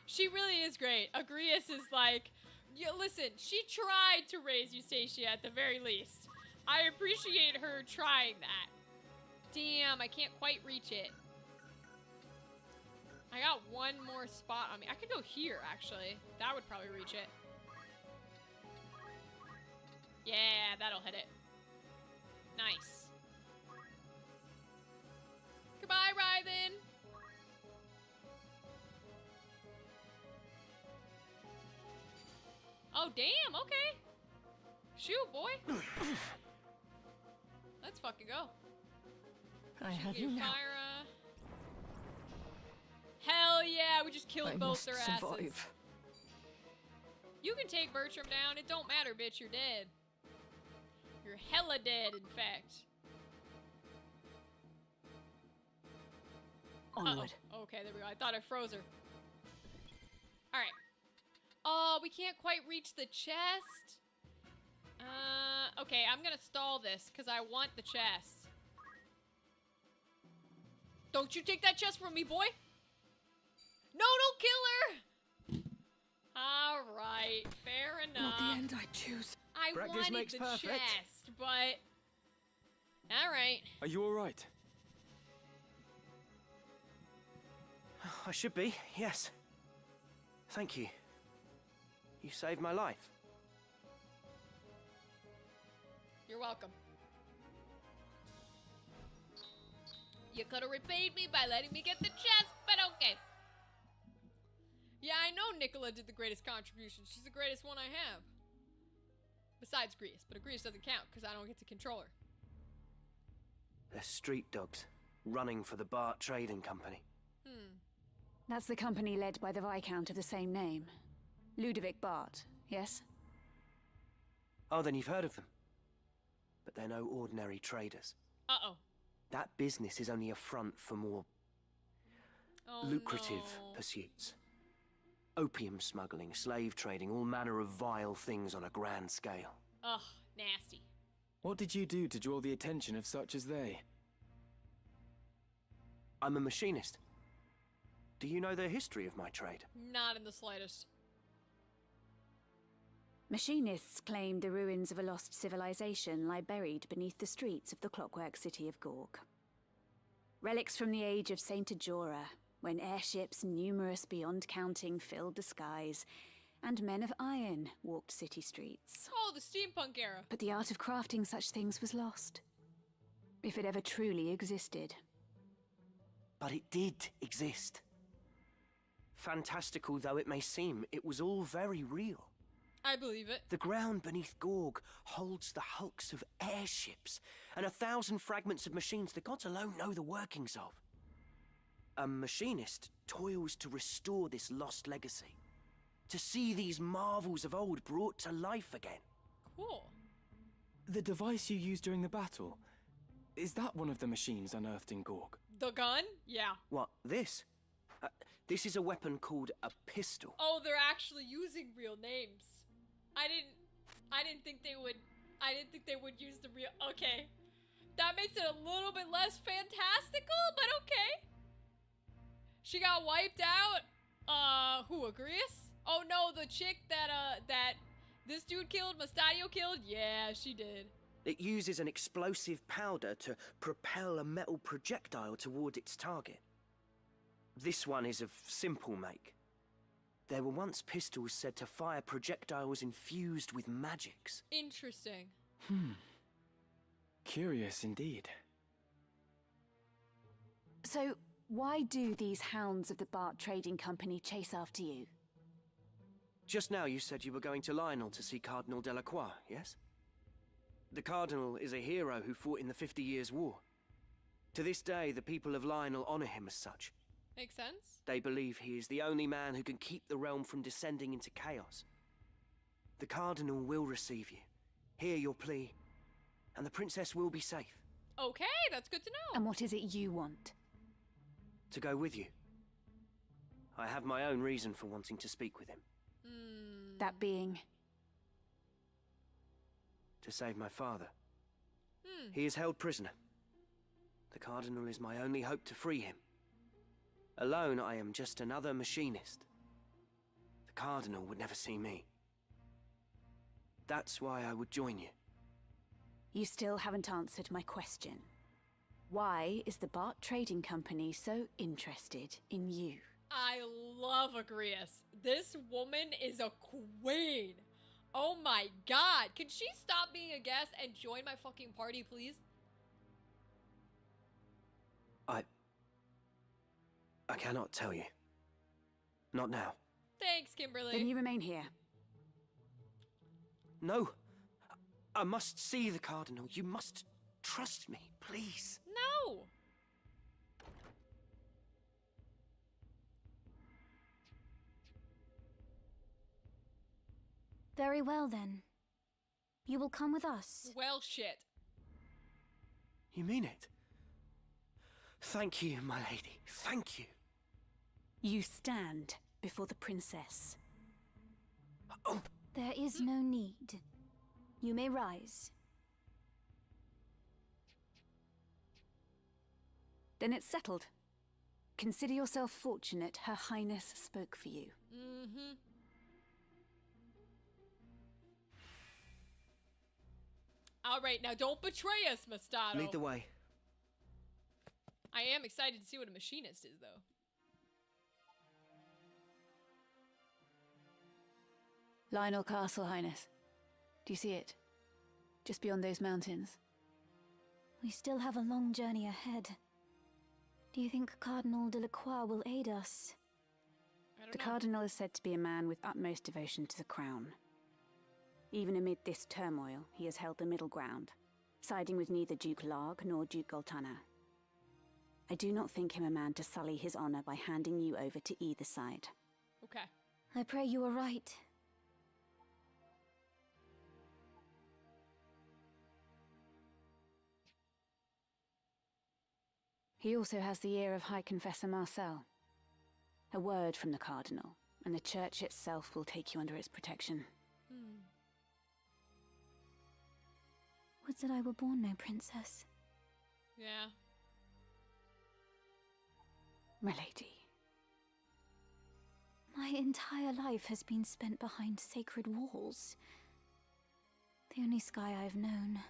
She really is great. Agrias is like, yeah, listen, she tried to raise Eustacia at the very least. I appreciate her trying that. Damn, I can't quite reach it. I got one more spot on me. I could go here, actually. That would probably reach it. Yeah, that'll hit it. Nice. Goodbye, Rythan. Oh, damn, okay. Shoot, boy. Let's fucking go. I have you now. Fira. Hell yeah, we just killed both their asses. Survive. You can take Bertram down. It don't matter, bitch. You're dead. You're hella dead, in fact. Onward. Uh-oh. Okay, there we go. I thought I froze her. Alright. Oh, we can't quite reach the chest. Okay, I'm gonna stall this, because I want the chest. Don't you take that chest from me, boy! No, don't kill her! Alright, fair enough. Not the end I choose. I wanted makes the perfect. chest, but... Alright. Are you alright? I should be, yes. Thank you. You saved my life. You're welcome. You could have repaid me by letting me get the chest, but okay. Yeah, I know Nicola did the greatest contribution. She's the greatest one I have. Besides Grease, but Grease doesn't count because I don't get to control her. They're street dogs, running for the Bart Trading Company. That's the company led by the Viscount of the same name. Ludovic Bart, yes? Oh, then you've heard of them. But they're no ordinary traders. Uh-oh. That business is only a front for more lucrative pursuits. Opium smuggling, slave trading, all manner of vile things on a grand scale. Ugh, nasty. What did you do to draw the attention of such as they? I'm a machinist. Do you know the history of my trade? Not in the slightest. Machinists claimed the ruins of a lost civilization lie buried beneath the streets of the clockwork city of Gorg. Relics from the age of Saint Ajora, when airships numerous beyond counting filled the skies, and men of iron walked city streets. Oh, the steampunk era. But the art of crafting such things was lost, if it ever truly existed. But it did exist. Fantastical though it may seem, it was all very real. I believe it. The ground beneath Gorg holds the hulks of airships and 1,000 fragments of machines the gods alone know the workings of. A machinist toils to restore this lost legacy, to see these marvels of old brought to life again. Cool. The device you used during the battle, is that one of the machines unearthed in Gorg? The gun? Yeah. What, this? This is a weapon called a pistol. Oh, they're actually using real names. I didn't think they would use the real. Okay. That makes it a little bit less fantastical, but okay. She got wiped out. Who, Agrius? Oh no, the chick that this dude killed, Mustadio killed? Yeah, she did. It uses an explosive powder to propel a metal projectile toward its target. This one is of simple make. There were once pistols said to fire projectiles infused with magics. Interesting. Curious indeed. So, why do these hounds of the Bart Trading Company chase after you? Just now you said you were going to Lionel to see Cardinal Delacroix, yes? The Cardinal is a hero who fought in the 50 Years' War. To this day, the people of Lionel honor him as such. Makes sense. They believe he is the only man who can keep the realm from descending into chaos. The Cardinal will receive you, hear your plea, and the princess will be safe. Okay, that's good to know. And what is it you want? To go with you. I have my own reason for wanting to speak with him. That being? To save my father. He is held prisoner. The Cardinal is my only hope to free him. Alone, I am just another machinist. The Cardinal would never see me. That's why I would join you. You still haven't answered my question. Why is the Bart Trading Company so interested in you? I love Agrius. This woman is a queen. Oh my god. Can she stop being a guest and join my fucking party, please? I cannot tell you. Not now. Thanks, Kimberly. Then you remain here. No. I must see the Cardinal. You must trust me, please. No. Very well then. You will come with us. Well, shit. You mean it? Thank you, my lady. Thank you. You stand before the princess. Oh, There is no need. You may rise. Then it's settled. Consider yourself fortunate Her Highness spoke for you. Alright, now don't betray us, Mostardo. lead the way. I am excited to see what a machinist is, though. Lionel Castle, Highness. Do you see it? Just beyond those mountains. We still have a long journey ahead. Do you think Cardinal Delacroix will aid us? I don't The know. Cardinal is said to be a man with utmost devotion to the crown. Even amid this turmoil, he has held the middle ground, siding with neither Duke Larg nor Duke Goltana. I do not think him a man to sully his honor by handing you over to either side. Okay. I pray you are right. He also has the ear of High Confessor Marcel. A word from the Cardinal, and the Church itself will take you under its protection. Would that I were born no princess. Yeah. Milady. My entire life has been spent behind sacred walls. The only sky I've known,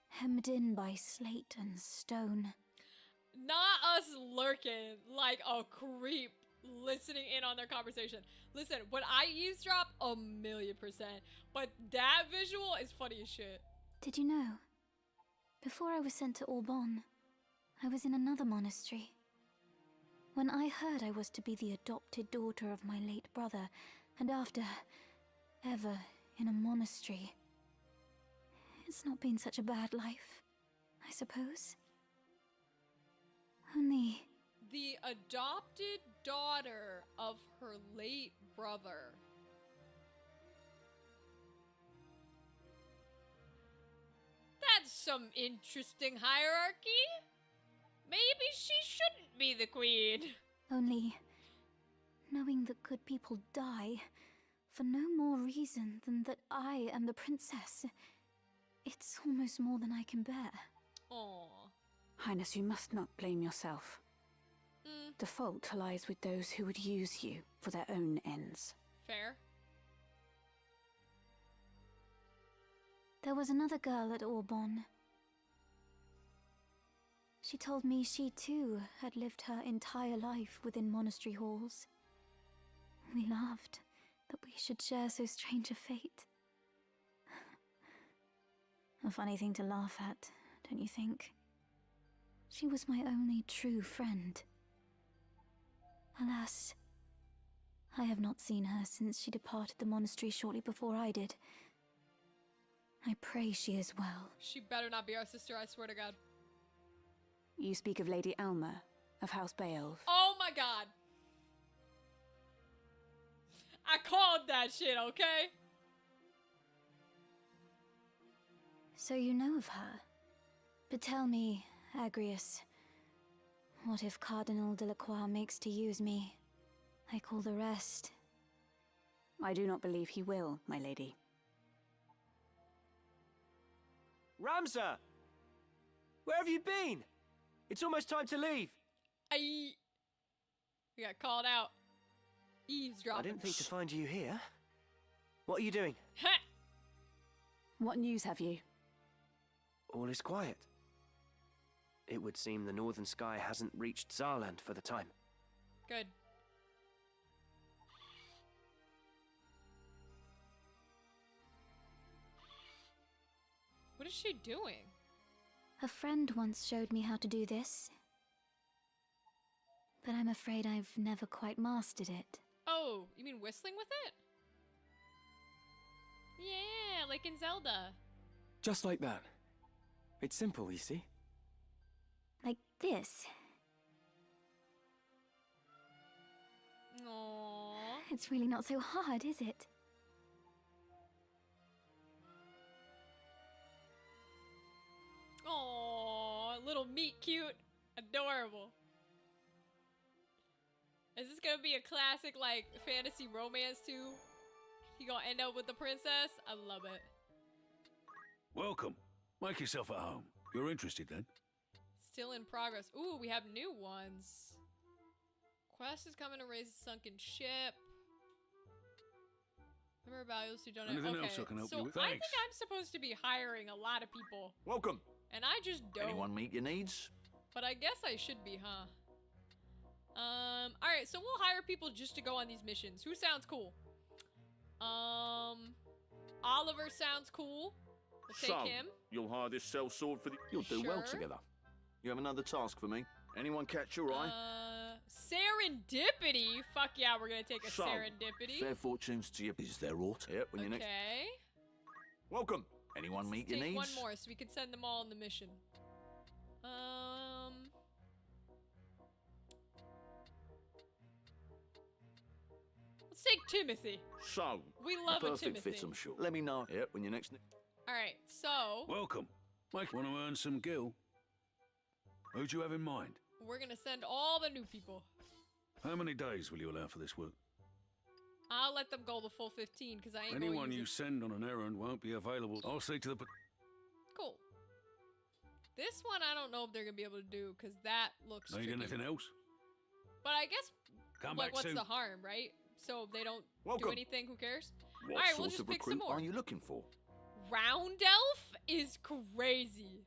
hemmed in by slate and stone. Not us lurking like a creep listening in on their conversation. Listen, when I eavesdrop, 1,000,000%. But that visual is funny as shit. Did you know? Before I was sent to Auban, I was in another monastery. When I heard I was to be the adopted daughter of my late brother, and after, ever in a monastery, it's not been such a bad life, I suppose. Only... The adopted daughter of her late brother. some interesting hierarchy. Maybe she shouldn't be the queen. Only, knowing that good people die for no more reason than that I am the princess, it's almost more than I can bear. Aww. Highness, you must not blame yourself. The fault lies with those who would use you for their own ends. Fair. There was another girl at Orbon. She told me she too had lived her entire life within monastery halls. We laughed that we should share so strange a fate. A funny thing to laugh at, don't you think? She was my only true friend. Alas, I have not seen her since she departed the monastery shortly before I did. I pray she is well. She better not be our sister, I swear to God. You speak of Lady Alma, of House Beowulf. Oh my God. I called that shit, okay? So you know of her? But tell me, Agrius, what if Cardinal Delacroix makes to use me, like all the rest? I do not believe he will, my lady. Ramza! Where have you been? It's almost time to leave. We got called out. Eavesdropping. I didn't think to find you here. What are you doing? Ha! What news have you? All is quiet. It would seem the northern sky hasn't reached Zarland for the time. Good. What is she doing? A friend once showed me how to do this, but I'm afraid I've never quite mastered it. Oh, you mean whistling with it? Yeah, like in Zelda. Just like that. It's simple, you see. Like this. Aww. It's really not so hard, is it? Aww, little meat cute. Adorable. Is this gonna be a classic, like, fantasy romance too? He gonna end up with the princess? I love it. Welcome. Make yourself at home. You're interested then? Still in progress. Ooh, we have new ones. Quest is coming to raise a sunken ship. Remember values who don't Anything okay. else I can help So you with? I think Thanks. I'm supposed to be hiring a lot of people. Welcome. And I just don't. Anyone meet your needs? But I guess I should be, huh? Alright, so we'll hire people just to go on these missions. Who sounds cool? Oliver sounds cool. We'll take him. You'll hire this sellsword for the... You'll do well Sure. together. You have another task for me. Anyone catch your eye? Serendipity? Fuck yeah, we're gonna take a So, serendipity. Fair fortunes to you. Is there aught? Yep, when you next... Okay. Welcome. Anyone meet your Take needs? one more so we can send them all on the mission. Let's take Timothy. So, We love a perfect Timothy. fit, I'm sure. Let me know. Yep, when you next... Alright, so Welcome. Mike, want to earn some gil? Who do you have in mind? we're gonna send all the new people. How many days will you allow for this work? I'll let them go the full 15 because I ain't Anyone gonna you use it. send on an errand won't be available. I'll see to the... Cool. This one I don't know if they're gonna be able to do because that looks Need tricky. anything else? But I guess Come like back what's soon. the harm, right? So if they don't do Welcome. anything, who cares? What Alright, we'll sort just of pick some recruit more. are you looking for? Round Elf is crazy.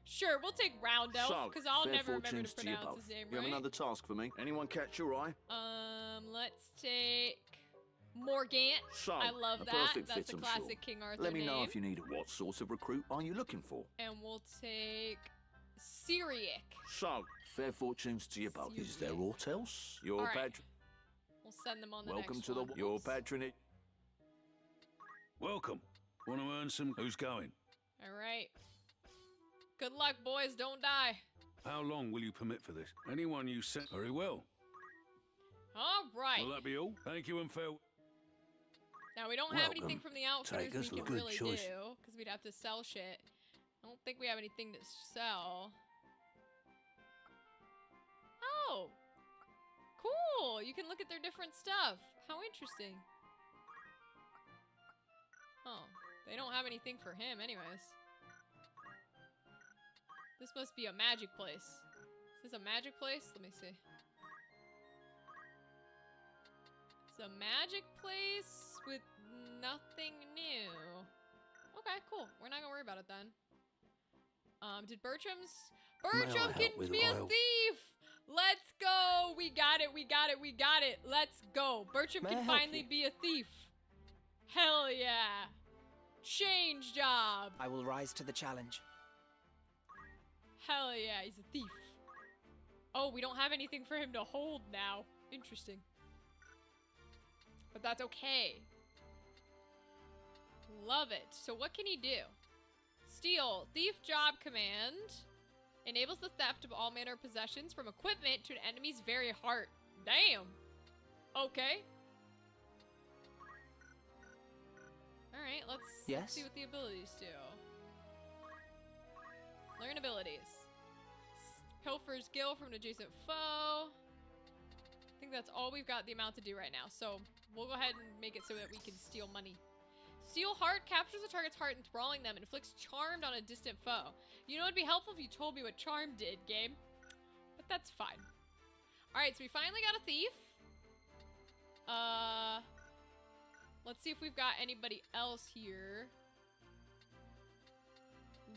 Sure, we'll take Round Elf So, because I'll fair never remember fortunes to you pronounce both. his name You have right. another task for me. Anyone catch your eye? Let's take Morgant. So, I love a that. perfect That's fit, a I'm classic sure. King Arthur Let me name. know if you need it. What sort of recruit are you looking for? And we'll take Syriac. So, fair fortunes to you both. Is there aught else? Your All right. patron... We'll send them on the Welcome next to one. the... Your Oops. patronage... Welcome. Want to earn some... Who's going? All right. Good luck, boys. Don't die. How long will you permit for this? Anyone you send... Very well. All right. Will that be all? Thank you and farewell. Now we don't have anything Welcome. from the outfitters Take us we a can good really choice. do because we'd have to sell shit. Nope. think we have anything to sell. Oh! Cool! You can look at their different stuff. How interesting. Oh, they don't have anything for him anyways. This must be a magic place. Is this a magic place? Let me see. It's a magic place with nothing new. Okay, cool. We're not gonna worry about it then. Did Bertram can be a thief! Let's go! We got it, we got it, we got it. Let's go. Bertram can finally be a thief. Hell yeah. Change job. I will rise to the challenge. Hell yeah, he's a thief. Oh, we don't have anything for him to hold now. Interesting. But that's okay. Love it. So what can he do? Steal. Thief job command. Enables the theft of all manner of possessions from equipment to an enemy's very heart. Damn. Okay. Alright, let's see what the abilities do. Learn abilities. Pilfer's Gill from an adjacent foe. I think that's all we've got the amount to do right now. So we'll go ahead and make it so that we can steal money. Steal heart captures the target's heart, enthralling them. Inflicts charmed on a distant foe. You know, it'd be helpful if you told me what charm did, game. But that's fine. Alright, so we finally got a thief. Let's see if we've got anybody else here.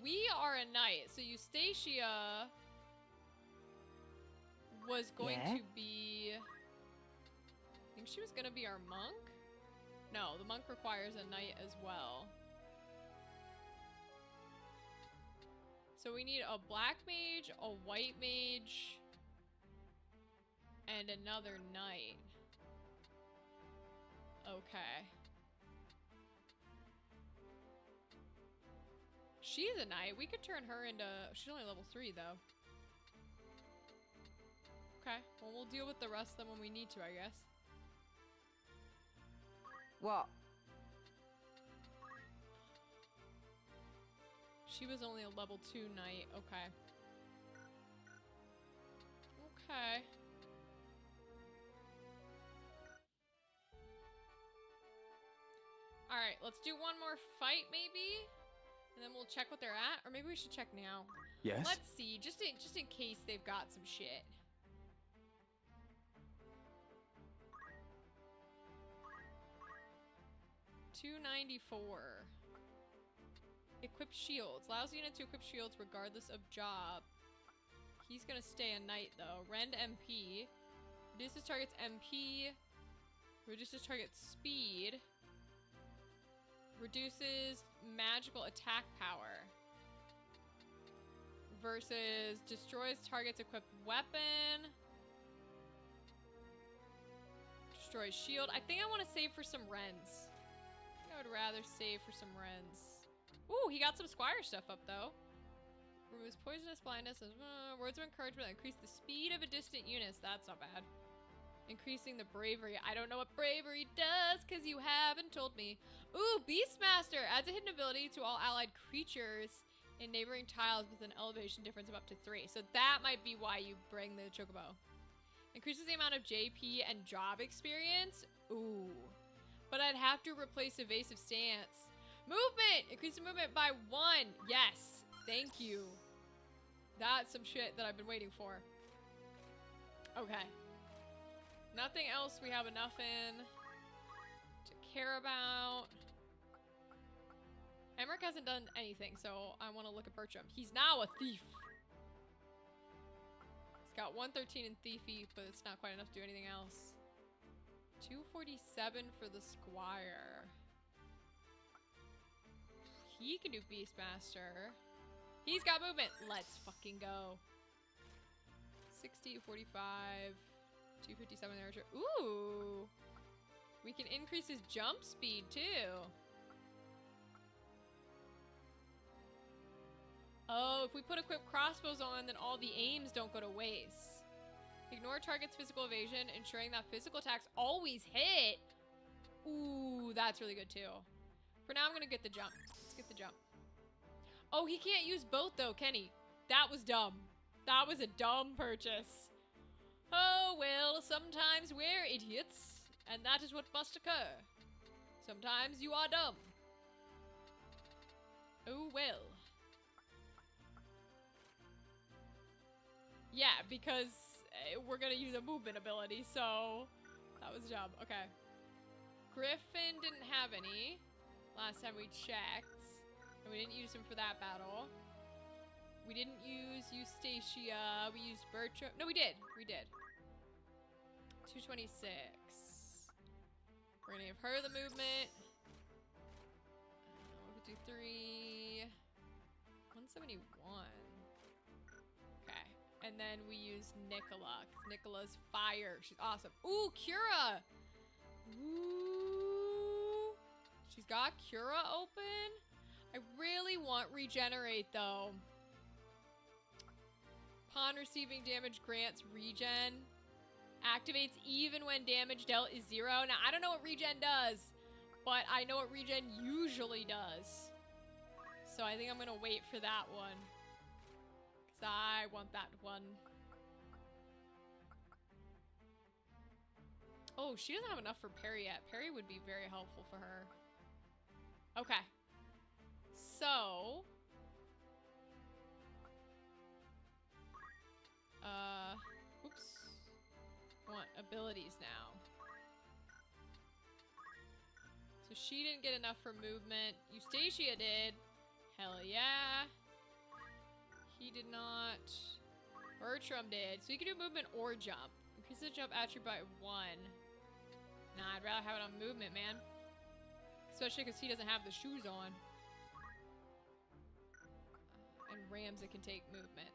We are a knight, so Eustacia was going to be... I think she was going to be our monk? No, the monk requires a knight as well. So we need a black mage, a white mage, and another knight. Okay. She's a knight. We could turn her into... She's only level 3, though. Okay. Well, we'll deal with the rest of them when we need to, I guess. What? She was only a level 2 knight. Okay. Okay. Alright, let's do one more fight, maybe? And then we'll check what they're at. Or maybe we should check now. Yes? Let's see, just in case they've got some shit. $294. Equip shields. Allows the unit to equip shields regardless of job. He's gonna stay a knight though. Rend MP. Reduces target's MP. Reduces target's speed. Reduces magical attack power. Versus destroys target's equipped weapon. Destroys shield. I think I want to save for some rends. I would rather save for some rends. Ooh, he got some squire stuff up though. Removes poisonous blindness. Words of encouragement that increase the speed of a distant unit. That's not bad. Increasing the bravery. I don't know what bravery does because you haven't told me. Ooh, Beastmaster adds a hidden ability to all allied creatures in neighboring tiles with an elevation difference of up to 3. So that might be why you bring the chocobo. Increases the amount of JP and job experience. Ooh. But I'd have to replace evasive stance. Movement! Increase the movement by 1. Yes. Thank you. That's some shit that I've been waiting for. Okay. Nothing else we have enough in to care about. Emmerich hasn't done anything, so I want to look at Bertram. He's now a thief. He's got 113 in thiefy, but it's not quite enough to do anything else. 247 for the squire. He can do Beastmaster. He's got movement. Let's fucking go. 60, 45... 257 archer. Ooh! We can increase his jump speed too. Oh, if we put equipped crossbows on, then all the aims don't go to waste. Ignore target's physical evasion, ensuring that physical attacks always hit. Ooh, that's really good too. For now, I'm gonna get the jump. Let's get the jump. Oh, he can't use both though, can he? That was dumb. That was a dumb purchase. Oh, well, sometimes we're idiots, and that is what must occur. Sometimes you are dumb. Oh, well. Yeah, because we're gonna use a movement ability, so that was dumb. Okay. Griffin didn't have any last time we checked, and we didn't use him for that battle. We didn't use Eustacia. We used Bertram. No, we did. We did. 226. We're gonna give her the movement. We'll do 3. 171. Okay. And then we use Nicola. Nicola's fire. She's awesome. Ooh, Cura! Ooh. She's got Cura open. I really want Regenerate, though. Upon receiving damage grants regen. Activates even when damage dealt is 0. Now, I don't know what regen does, but I know what regen usually does. So I think I'm gonna wait for that one. Because I want that one. Oh, she doesn't have enough for Perry yet. Perry would be very helpful for her. Okay. So... oops. I want abilities now. So she didn't get enough for movement. Eustacia did. Hell yeah. He did not. Bertram did. So he can do movement or jump. Increase the jump attribute by 1. Nah, I'd rather have it on movement, man. Especially because he doesn't have the shoes on. And Ramza can take movement.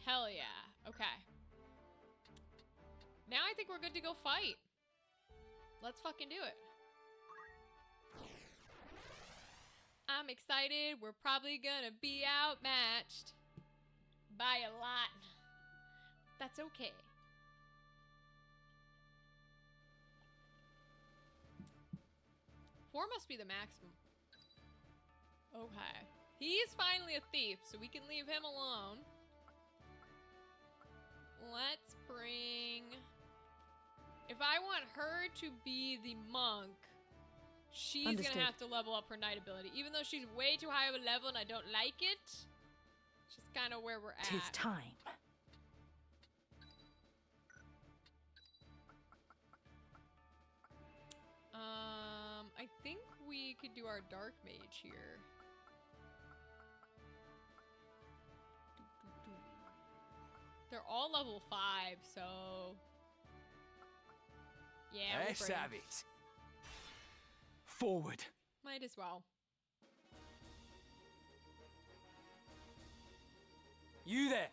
Hell yeah. Okay. Now I think we're good to go fight. Let's fucking do it. I'm excited. We're probably gonna be outmatched. By a lot. That's okay. 4 must be the maximum. Okay. He's finally a thief, so we can leave him alone. Let's bring... If I want her to be the monk, she's gonna have to level up her knight ability. Even though she's way too high of a level and I don't like it, it's just kind of where we're at. 'Tis time. I think we could do our dark mage here. They're all level 5, so... Yeah, we'll Let's have it. Forward. Might as well. You there.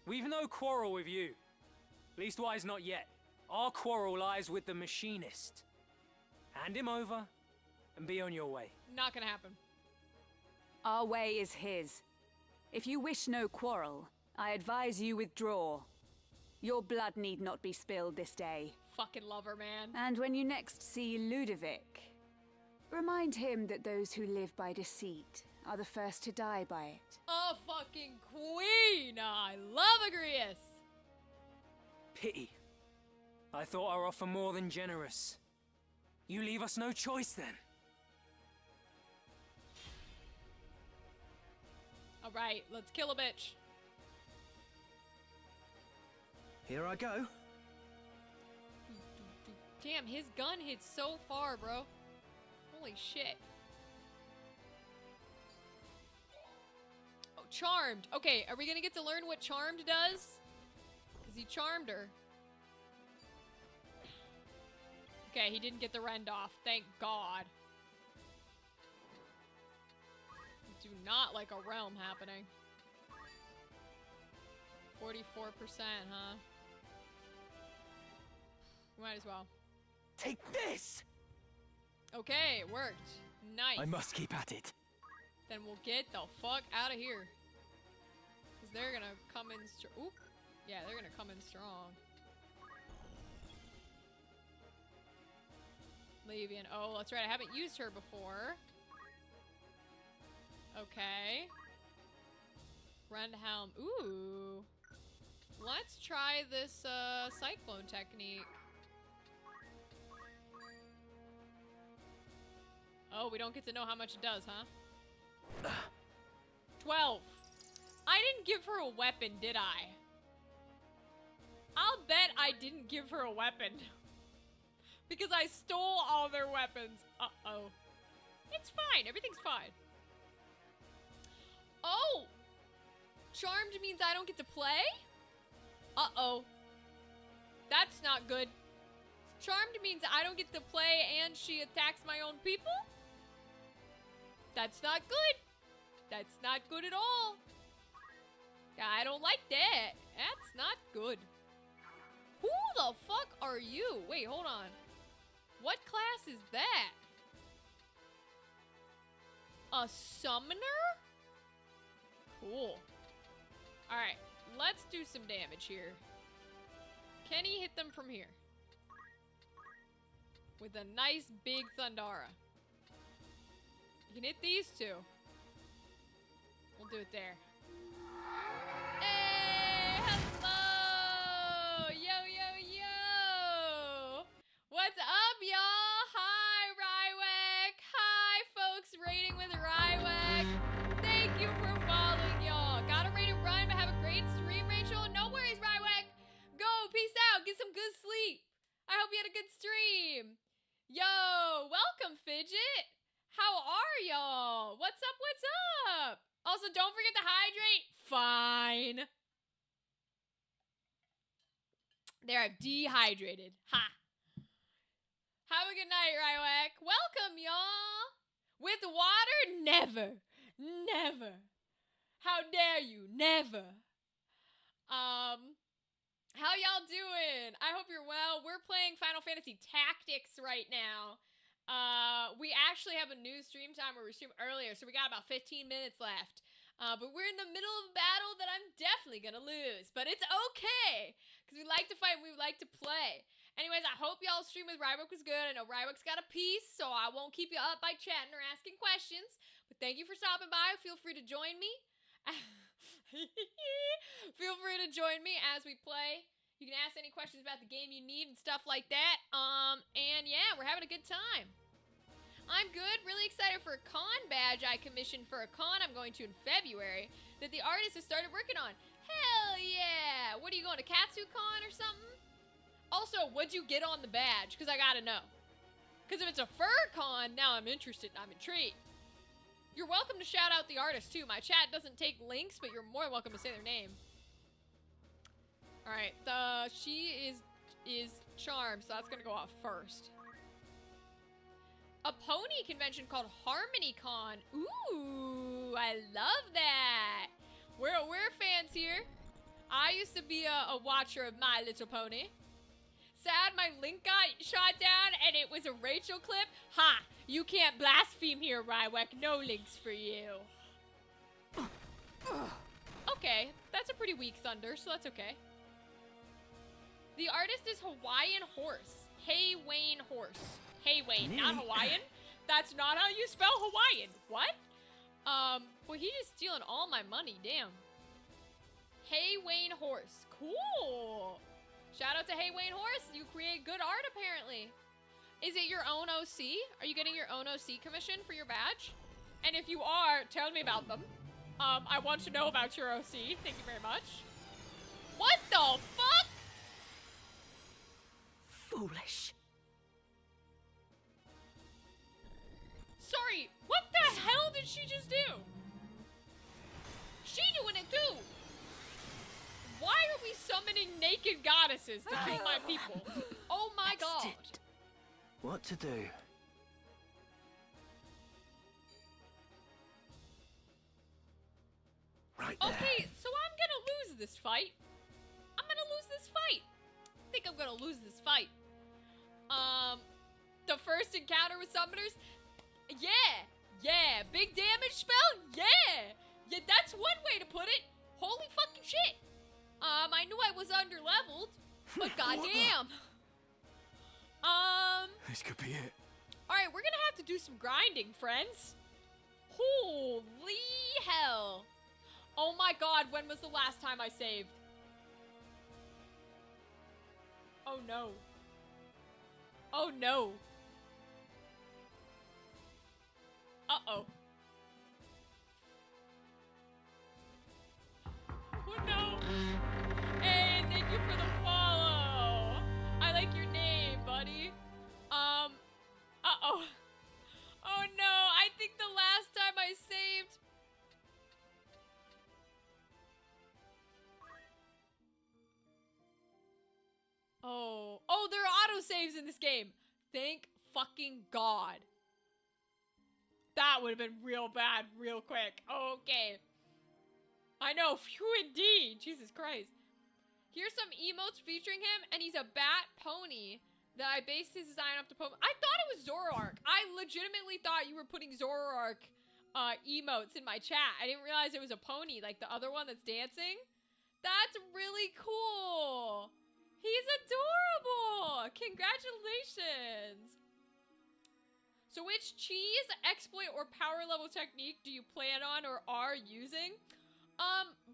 We've no quarrel with you. Leastwise not yet. Our quarrel lies with the machinist. Hand him over and be on your way. Not gonna happen. Our way is his. If you wish no quarrel, I advise you withdraw. Your blood need not be spilled this day. Fucking love her, man. And when you next see Ludovic, remind him that those who live by deceit are the first to die by it. Oh, fucking queen! I love Agrius! Pity. I thought our offer more than generous. You leave us no choice then. Alright, let's kill a bitch. Here I go. Damn, his gun hits so far, bro. Holy shit. Oh, Charmed. Okay, are we gonna get to learn what Charmed does? Because he charmed her. Okay, he didn't get the rend off. Thank God. Do not like a realm happening. 44%, huh? Might as well. Take this! Okay, it worked. Nice. I must keep at it. Then we'll get the fuck out of here. Because they're gonna come in Oop. Yeah, they're gonna come in strong. Lavian. Oh, that's right. I haven't used her before. Okay. Rendhelm. Ooh. Let's try this cyclone technique. Oh, we don't get to know how much it does, huh? 12. I didn't give her a weapon, did I? I'll bet I didn't give her a weapon. Because I stole all their weapons. Uh-oh. It's fine. Everything's fine. Oh! Charmed means I don't get to play? Uh-oh. That's not good. Charmed means I don't get to play and she attacks my own people? That's not good. That's not good at all. I don't like that. That's not good. Who the fuck are you? Wait, hold on. What class is that? A summoner? Cool. Alright, let's do some damage here. Can he hit them from here? With a nice big Thundara. You can hit these two. We'll do it there. Hey, hello! Yo, yo, yo! What's up, y'all? Hi, Rywek! Hi, folks raiding with Rywek! Thank you for following, y'all. Gotta raid and run, but have a great stream, Rachel. No worries, Rywek! Go, peace out, get some good sleep. I hope you had a good stream. Yo, welcome, Fidget. How are y'all? What's up, what's up? Also, don't forget to hydrate. Fine. There, I've dehydrated. Ha. Have a good night, Rywek. Welcome, y'all. With water? Never. Never. How dare you? Never. How y'all doing? I hope you're well. We're playing Final Fantasy Tactics right now. We actually have a new stream time where we stream earlier, so we got about 15 minutes left. But we're in the middle of a battle that I'm definitely gonna lose. But it's okay, because we like to fight and we like to play. Anyways, I hope y'all's stream with Rywek was good. I know Rywek's got a piece, so I won't keep you up by chatting or asking questions. But thank you for stopping by. Feel free to join me. Feel free to join me as we play. You can ask any questions about the game you need and stuff like that. And yeah, we're having a good time. I'm good. Really excited for a con badge I commissioned for a con I'm going to in February that the artist has started working on. Hell yeah! What are you going to KatsuCon or something? Also, what'd you get on the badge? Because I gotta know. Because if it's a fur con, now I'm interested and I'm intrigued. You're welcome to shout out the artist too. My chat doesn't take links, but you're more than welcome to say their name. Alright, she is Charmed, so that's gonna go off first. A pony convention called HarmonyCon. Ooh, I love that. We're fans here. I used to be a watcher of My Little Pony. Sad my link got shot down and it was a Rachel clip. Ha! You can't blaspheme here, Rywek. No links for you. Okay, that's a pretty weak thunder, so that's okay. The artist is Hawaiian Horse. Hey Wayne Horse. Hey Wayne, not Hawaiian. That's not how you spell Hawaiian. What? Well, he just stealing all my money. Damn. Hey Wayne Horse. Cool. Shout out to Hey Wayne Horse. You create good art, apparently. Is it your own OC? Are you getting your own OC commission for your badge? And if you are, tell me about them. I want to know about your OC. Thank you very much. What the fuck? Foolish. Sorry, what the hell did she just do? She doing it too. Why are we summoning naked goddesses to kill my people? Oh my god. What to do? Right there. Okay, so I'm gonna lose this fight. I'm gonna lose this fight. I think I'm gonna lose this fight. The first encounter with summoners? Yeah, big damage spell? Yeah, that's one way to put it. Holy fucking shit. I knew I was underleveled, but goddamn. This could be it. Alright, we're gonna have to do some grinding, friends. Holy hell. Oh my god, when was the last time I saved? Oh no. Oh no. Uh-oh. Oh no. Hey, thank you for the follow. I like your name, buddy. Uh-oh. Oh no, I think the last time I saved... Oh. Oh, there are autosaves in this game. Thank fucking God. That would have been real bad real quick. Okay. I know. Phew, indeed. Jesus Christ. Here's some emotes featuring him, and he's a bat pony that I based his design off the Pokemon. I thought it was Zoroark. I legitimately thought you were putting Zoroark emotes in my chat. I didn't realize it was a pony, like the other one that's dancing. That's really cool. He's adorable. Congratulations. So which cheese, exploit, or power level technique do you plan on or are using?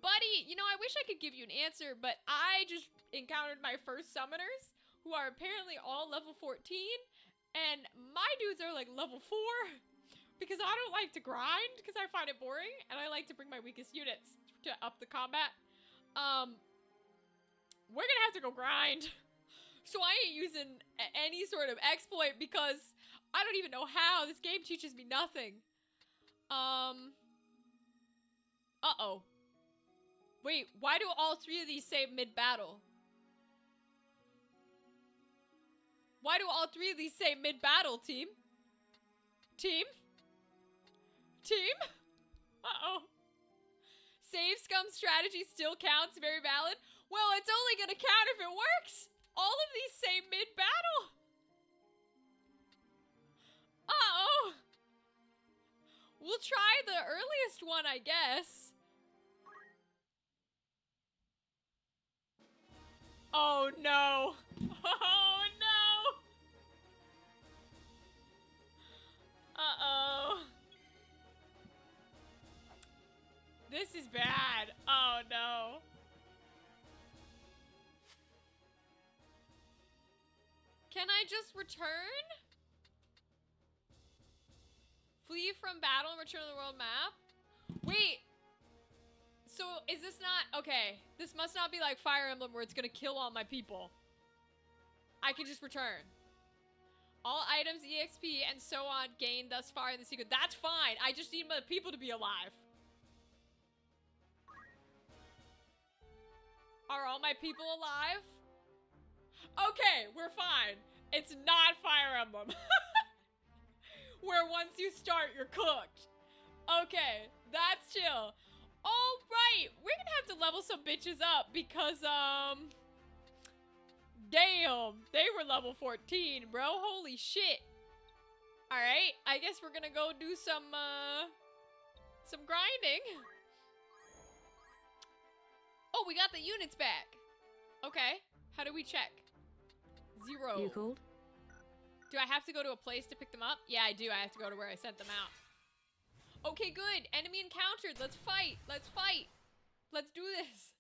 Buddy, you know, I wish I could give you an answer, but I just encountered my first summoners, who are apparently all level 14, and my dudes are like level 4, because I don't like to grind, because I find it boring, and I like to bring my weakest units to up the combat. We're gonna have to go grind. So I ain't using any sort of exploit, because I don't even know how. This game teaches me nothing. Uh-oh. Wait, why do all three of these say mid-battle? Why do all three of these say mid-battle, team? Team? Team? Uh-oh. Save scum strategy still counts, very valid. Well, it's only gonna count if it works. All of these say mid-battle. Uh-oh. We'll try the earliest one, I guess. Oh no. Oh no. Uh-oh. This is bad. Oh no. Can I just return? Flee from battle and return to the world map? Wait. So, is this not... Okay. This must not be like Fire Emblem where it's gonna kill all my people. I can just return. All items, EXP, and so on gained thus far in the secret. That's fine. I just need my people to be alive. Are all my people alive? Okay, we're fine. It's not Fire Emblem. Where once you start, you're cooked. Okay, that's chill. All right, we're gonna have to level some bitches up because, damn, they were level 14, bro. Holy shit. All right, I guess we're gonna go do some grinding. Oh, we got the units back. Okay, how do we check? 0. You called? Do I have to go to a place to pick them up? Yeah, I do. I have to go to where I sent them out. Okay, good. Enemy encountered. Let's fight. Let's fight. Let's do this.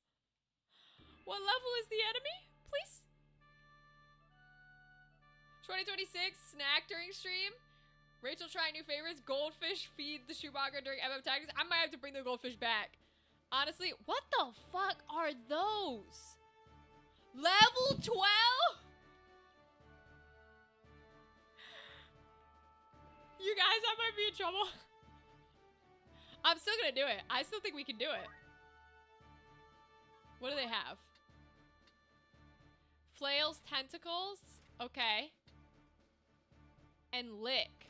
What level is the enemy, please? 2026 snack during stream. Rachel trying new favorites. Goldfish feed the Chewbacca during MM Tactics. I might have to bring the goldfish back. Honestly, what the fuck are those? Level 12? You guys, I might be in trouble. I'm still gonna do it. I still think we can do it. What do they have? Flails, tentacles. Okay. And lick.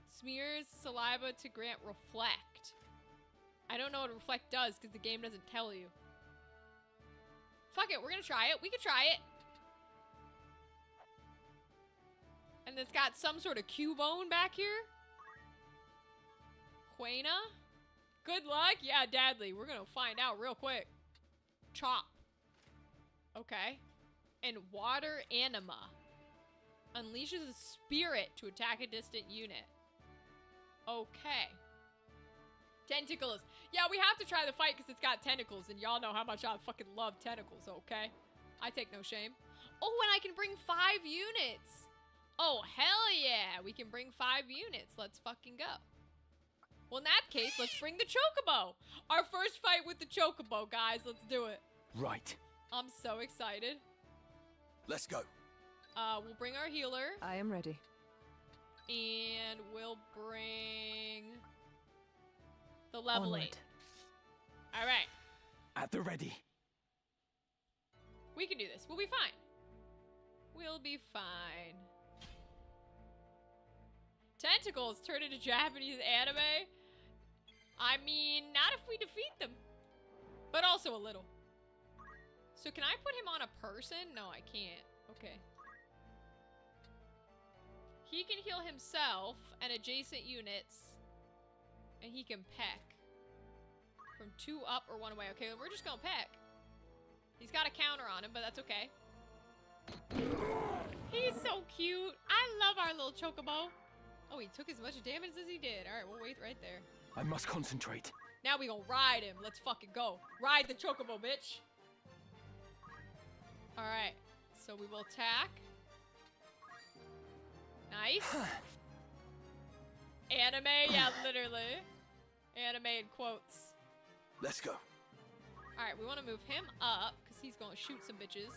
Smears saliva to grant reflect. I don't know what reflect does because the game doesn't tell you. Fuck it, we're gonna try it. We can try it. And it's got some sort of Cubone back here. Quena? Good luck? Yeah, Dadley. We're gonna find out real quick. Chop. Okay. And water anima. Unleashes a spirit to attack a distant unit. Okay. Tentacles. Yeah, we have to try the fight because it's got tentacles, and y'all know how much I fucking love tentacles, okay? I take no shame. Oh, and I can bring 5 units. Oh, hell yeah. We can bring 5 units. Let's fucking go. Well, in that case, let's bring the Chocobo. Our first fight with the Chocobo, guys. Let's do it. Right. I'm so excited. Let's go. We'll bring our healer. I am ready. And we'll bring the level 8. All right. At the ready. We can do this. We'll be fine. We'll be fine. Tentacles turn into Japanese anime? I mean, not if we defeat them. But also a little. So can I put him on a person? No, I can't. Okay. He can heal himself and adjacent units. And he can peck. From 2 up or 1 away. Okay, we're just gonna peck. He's got a counter on him, but that's okay. He's so cute. I love our little Chocobo. Oh, he took as much damage as he did. All right, we'll wait right there. I must concentrate. Now we gonna ride him. Let's fucking go. Ride the Chocobo, bitch. All right, so we will attack. Nice. Anime, yeah, literally. Anime in quotes. Let's go. All right, we want to move him up because he's gonna shoot some bitches.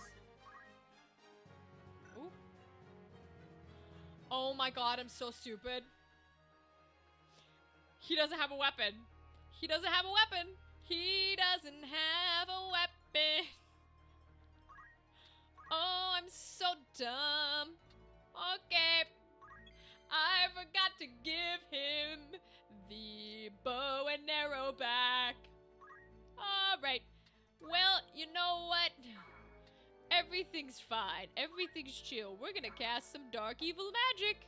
Ooh. Oh my god, I'm so stupid. He doesn't have a weapon. He doesn't have a weapon. He doesn't have a weapon. Oh, I'm so dumb. Okay. I forgot to give him the bow and arrow back. Alright. Well, you know what? Everything's fine. Everything's chill. We're gonna cast some dark evil magic.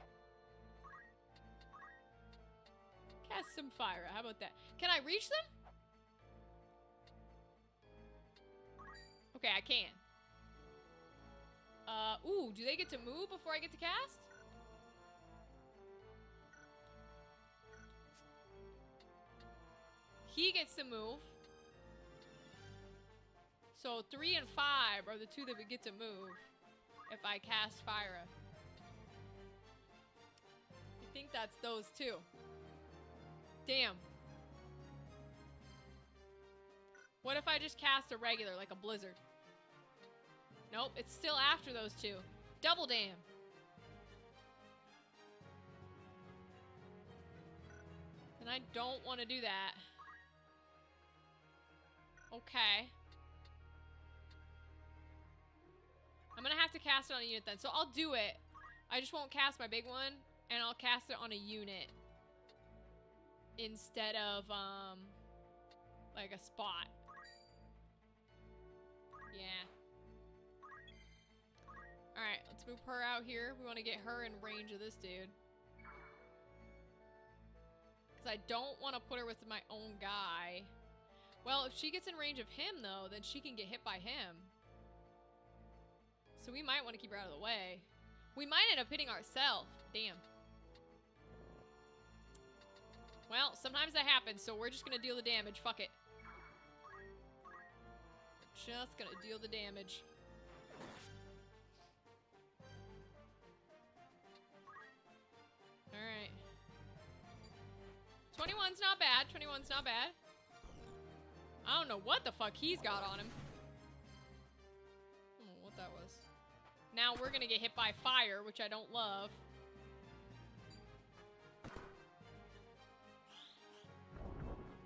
Cast some fire. How about that? Can I reach them? Okay, I can. Ooh, do they get to move before I get to cast? He gets to move. So 3 and 5 are the 2 that we get to move if I cast Fyra. I think that's those 2. Damn. What if I just cast a regular, like a blizzard? Nope, it's still after those 2. Double damn. And I don't want to do that. Okay. I'm gonna have to cast it on a unit then. So I'll do it. I just won't cast my big one, and I'll cast it on a unit. Instead of, like a spot. Yeah. Alright, let's move her out here. We want to get her in range of this dude. Because I don't want to put her with my own guy. Well, if she gets in range of him, though, then she can get hit by him. So we might want to keep her out of the way. We might end up hitting ourselves. Damn. Well, sometimes that happens, so we're just going to deal the damage. Fuck it. Just going to deal the damage. Alright. 21's not bad. 21's not bad. I don't know what the fuck he's got on him. I don't know what that was. Now we're gonna get hit by fire, which I don't love.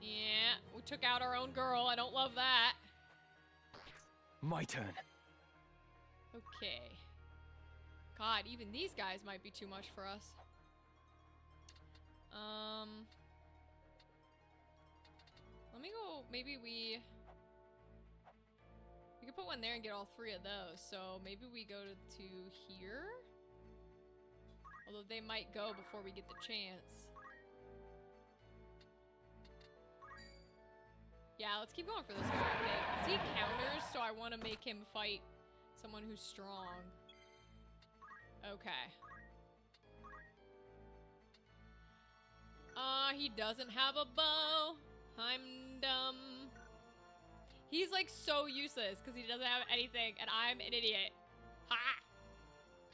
Yeah, we took out our own girl. I don't love that. My turn. Okay. God, even these guys might be too much for us. Let me go, maybe we could put one there and get all 3 of those. So maybe we go to here? Although they might go before we get the chance. Yeah, let's keep going for this one, I think. 'Cause he counters, so I want to make him fight someone who's strong. Okay. He doesn't have a bow. I'm dumb. He's like so useless because he doesn't have anything and I'm an idiot. Ha!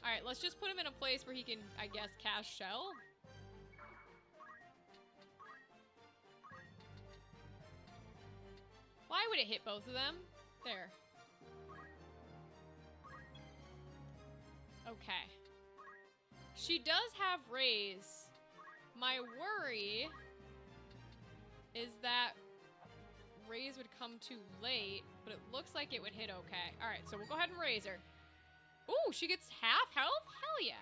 Alright, let's just put him in a place where he can, I guess, cast Shell. Why would it hit both of them? There. Okay. She does have raise. My worry is that raise would come too late, but it looks like it would hit okay. Alright, so we'll go ahead and raise her. Ooh, she gets half health? Hell yeah.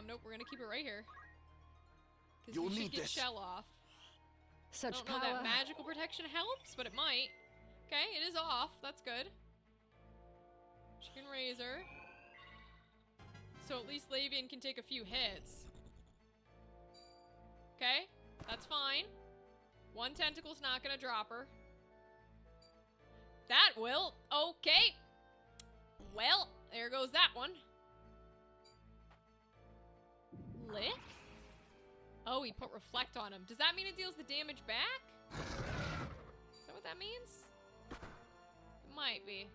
Nope, we're gonna keep it right here. Because we should get Shell off. Such I don't know power. that magical protection helps, but it might. Okay, it is off. That's good. She can raise her. So at least Lavian can take a few hits. Okay, that's fine. One tentacle's not gonna drop her. That will. Okay. Well, there goes that one. Lick? Oh, he put reflect on him. Does that mean it deals the damage back? Is that what that means? It might be.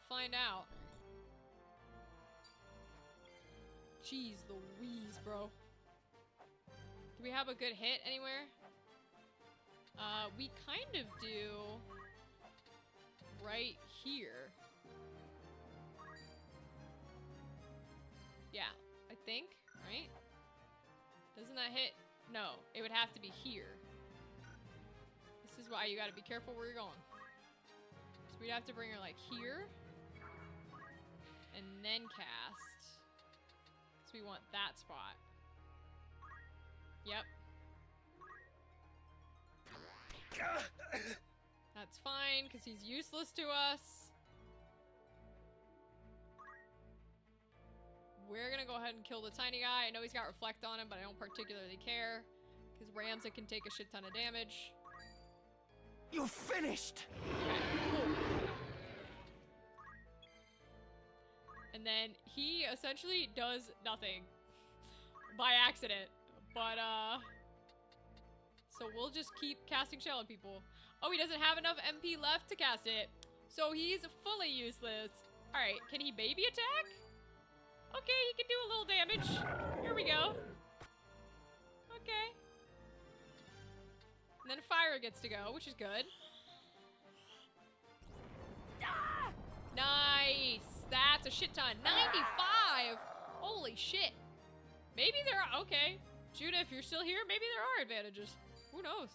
Find out. Jeez Louise, bro. Do we have a good hit anywhere? We kind of do right here. Yeah, I think, right? Doesn't that hit? No, it would have to be here. This is why you gotta be careful where you're going. So we'd have to bring her like here. And then cast. Because we want that spot. Yep. That's fine, because he's useless to us. We're gonna go ahead and kill the tiny guy. I know he's got reflect on him, but I don't particularly care. Because Ramza can take a shit ton of damage. You're finished! Okay, cool. And then he essentially does nothing. By accident. But, so we'll just keep casting Shell on people. Oh, he doesn't have enough MP left to cast it. So he's fully useless. Alright, can he baby attack? Okay, he can do a little damage. Here we go. Okay. And then Fire gets to go, which is good. Ah! Nice! That's a shit ton. 95! Holy shit. Maybe there are... Okay. Judah, if you're still here, maybe there are advantages. Who knows?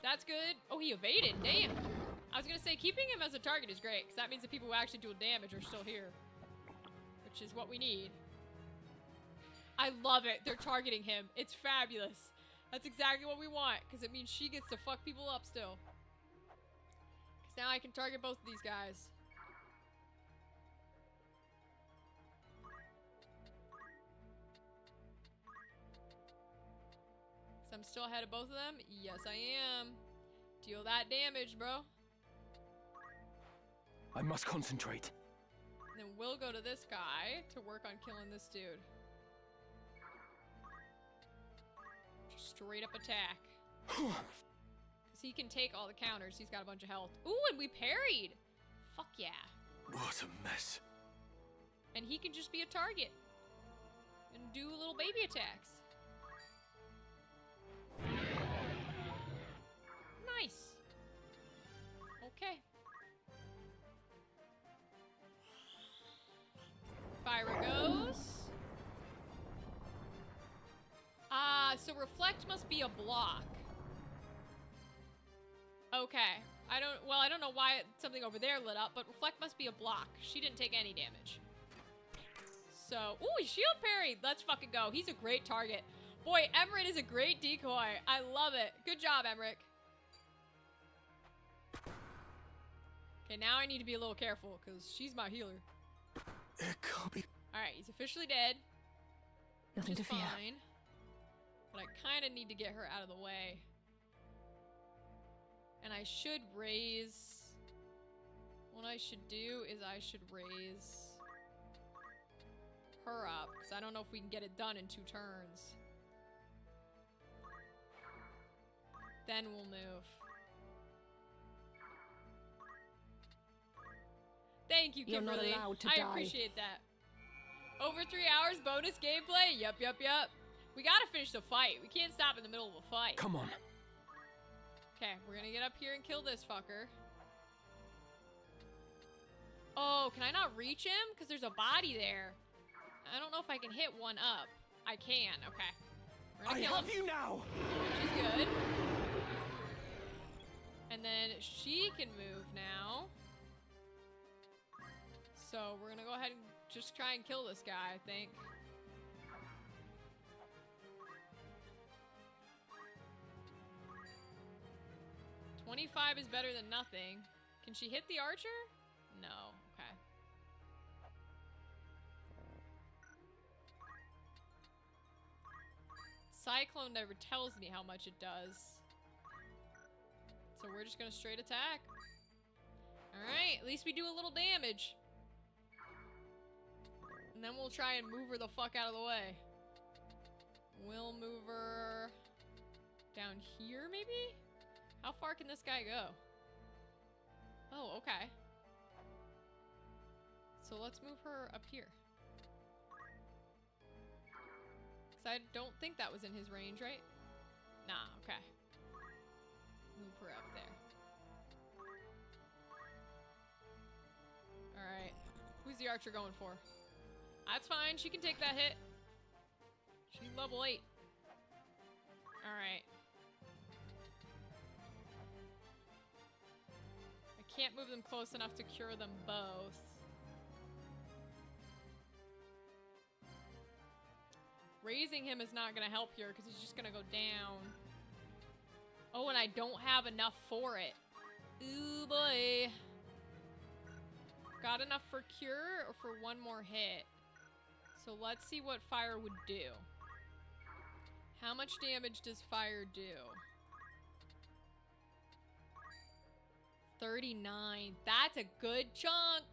That's good. Oh, he evaded. Damn. I was gonna say, keeping him as a target is great, because that means the people who actually do damage are still here. Which is what we need. I love it. They're targeting him. It's fabulous. That's exactly what we want, because it means she gets to fuck people up still. Because now I can target both of these guys. So I'm still ahead of both of them? Yes, I am. Deal that damage, bro. I must concentrate. And then we'll go to this guy to work on killing this dude. Just straight up attack. Because he can take all the counters. He's got a bunch of health. Ooh, and we parried! Fuck yeah. What a mess. And he can just be a target. And do little baby attacks. Nice. Okay. Fire goes. So reflect must be a block. Okay. I don't know why something over there lit up, but reflect must be a block. She didn't take any damage. So, ooh, he shield parried. Let's fucking go. He's a great target. Boy, Emmerich is a great decoy. I love it. Good job, Emmerich. Okay, now I need to be a little careful, because she's my healer. It can't be. Alright, he's officially dead. Nothing to fear. Fine. But I kind of need to get her out of the way. And I should raise... What I should do is I should raise her up, because I don't know if we can get it done in 2 turns. Then we'll move. Thank you, You're not Kimberly. allowed to I die. appreciate that. Over 3 hours bonus gameplay? Yup. We gotta finish the fight. We can't stop in the middle of a fight. Come on. Okay, we're gonna get up here and kill this fucker. Oh, can I not reach him? Because there's a body there. I don't know if I can hit one up. I can, okay. We're gonna kill him. you now! Which is good. And then she can move now. So we're gonna go ahead and just try and kill this guy, I think. $25 is better than nothing. Can she hit the archer? No, okay. Cyclone never tells me how much it does. So we're just gonna straight attack. Alright, at least we do a little damage. And then we'll try and move her the fuck out of the way. We'll move her down here, maybe? How far can this guy go? Oh, okay. So let's move her up here. Because I don't think that was in his range, right? Nah, okay. Move her up there. Alright. Who's the archer going for? That's fine, she can take that hit. She's level 8. Alright. I can't move them close enough to cure them both. Raising him is not gonna help here because he's just gonna go down. Oh, and I don't have enough for it. Ooh boy. Got enough for cure or for one more hit? So let's see what fire would do. How much damage does fire do? 39. That's a good chunk.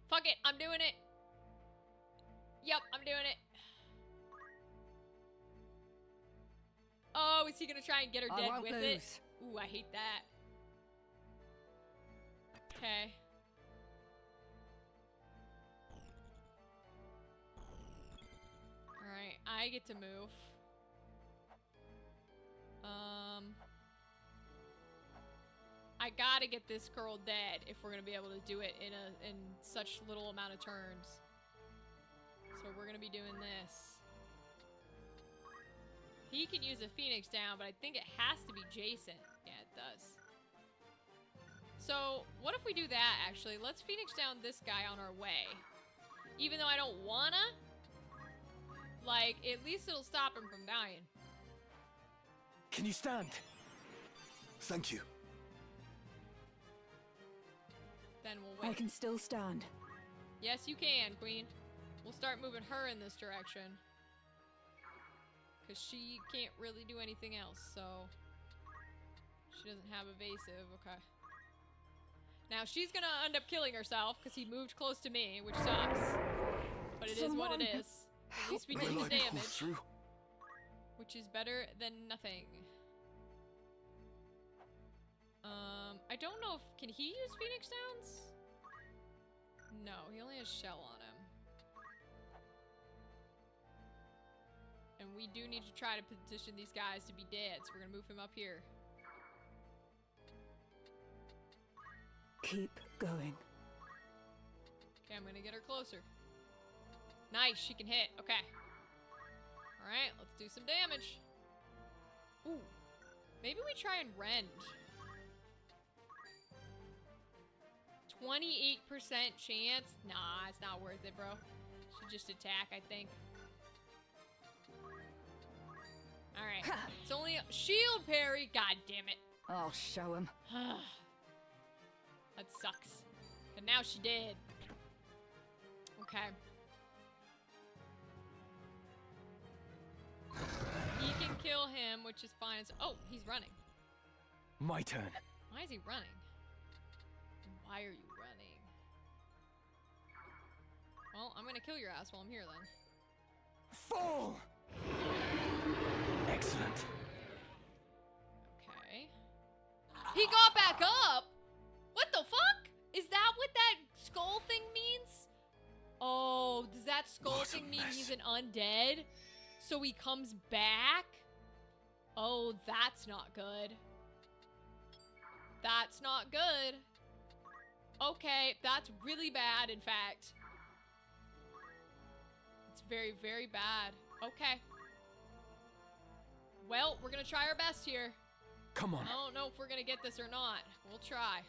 Fuck it, I'm doing it. Yep, I'm doing it. Oh, is he gonna try and get her dead with it? Ooh, I hate that. Okay. Alright, I get to move. I gotta get this girl dead if we're gonna be able to do it in such little amount of turns. So we're gonna be doing this. He can use a Phoenix down, but I think it has to be Jason. Yeah, it does. So, what if we do that, actually? Let's Phoenix down this guy on our way. Even though I don't wanna. Like, at least it'll stop him from dying. Can you stand? Thank you. Then we'll I wait. can still stand. Yes, you can, Queen. We'll start moving her in this direction. Because she can't really do anything else, so... She doesn't have evasive, okay. Now, she's gonna end up killing herself, because he moved close to me, which sucks. But it is what it is. At least we did the damage. Which is better than nothing. I don't know if... Can he use Phoenix Downs? No, he only has Shell on him. And we do need to try to position these guys to be dead, so we're gonna move him up here. Keep going. Okay, I'm gonna get her closer. Nice, she can hit. Okay. Alright, let's do some damage. Ooh. Maybe we try and rend. 28% chance? Nah, it's not worth it, bro. Should just attack, I think. Alright. It's only a shield parry. God damn it. I'll show him. That sucks. And now she did. Okay. He can kill him, which is fine. So, oh, he's running. My turn. Why is he running? Why are you running? Well, I'm gonna kill your ass while I'm here then. Fall! Excellent. Okay. He got back up? What the fuck? Is that what that skull thing means? Oh, does that skull What a thing mean mess. he's an undead? So he comes back? Oh, that's not good. That's not good. Okay, that's really bad, in fact. It's very, very bad. Okay. Well, we're gonna try our best here. Come on. I don't know if we're gonna get this or not. We'll try.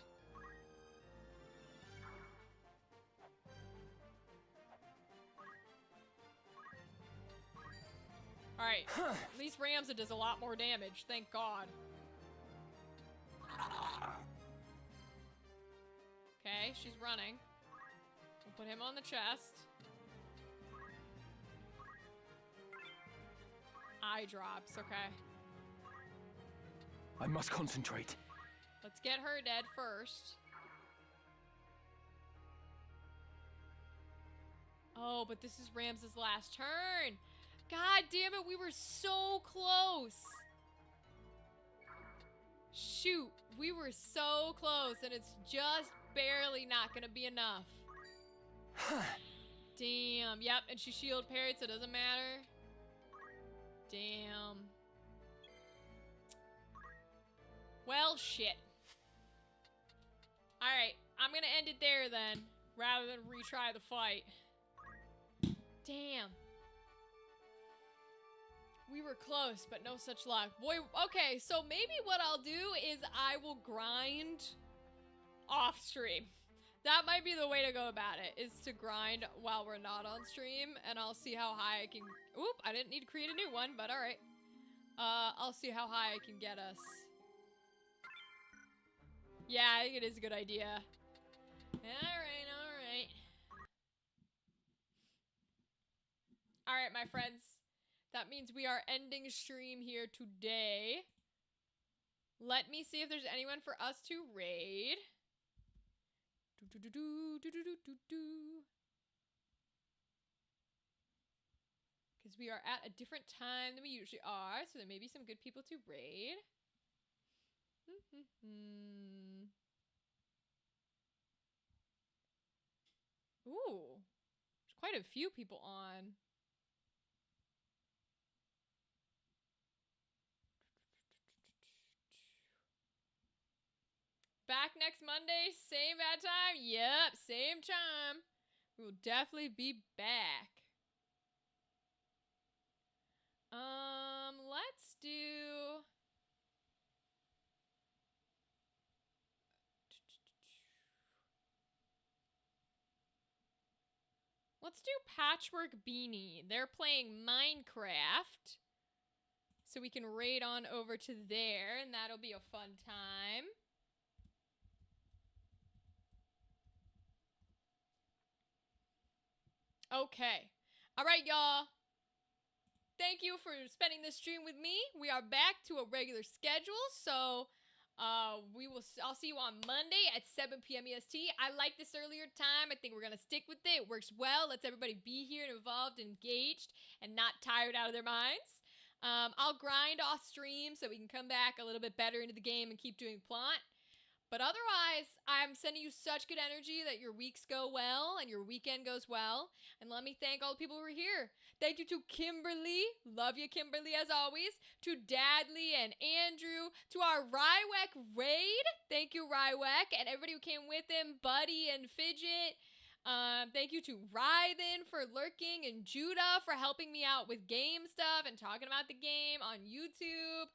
Alright. At least Ramza does a lot more damage, thank God. Okay, she's running. We'll put him on the chest. Eye drops, okay. I must concentrate. Let's get her dead first. Oh, but this is Ramza's last turn. God damn it, we were so close. Shoot, we were so close, and it's just barely not gonna be enough. Damn, yep, and she shield parried, so it doesn't matter. Damn. Well, shit. Alright, I'm gonna end it there then, rather than retry the fight. Damn. We were close, but no such luck. Boy, okay, so maybe what I'll do is I will grind off stream. That might be the way to go about it, is to grind while we're not on stream, and I'll see how high I can... Oop, I didn't need to create a new one, but alright. I'll see how high I can get us. Yeah, I think it is a good idea. Alright, alright. Alright, my friends. That means we are ending stream here today. Let me see if there's anyone for us to raid. Because we are at a different time than we usually are, so there may be some good people to raid. Ooh, there's quite a few people on. Back next Monday, same bad time? Yep, same time. We will definitely be back. Let's do... Let's do Patchwork Beanie. They're playing Minecraft. So we can raid on over to there, and that'll be a fun time. Okay. All right, y'all. Thank you for spending this stream with me. We are back to a regular schedule, so I'll see you on Monday at 7 p.m. EST. I like this earlier time. I think we're gonna stick with it. It works well. Lets everybody be here and involved and engaged and not tired out of their minds. I'll grind off stream so we can come back a little bit better into the game and keep doing plot. But otherwise, I'm sending you such good energy that your weeks go well and your weekend goes well. And let me thank all the people who are here. Thank you to Kimberly. Love you, Kimberly, as always. To Dadley and Andrew. To our Rywek raid. Thank you, Rywek. And everybody who came with him. Buddy and Fidget. Thank you to Rythan for lurking. And Judah for helping me out with game stuff and talking about the game on YouTube.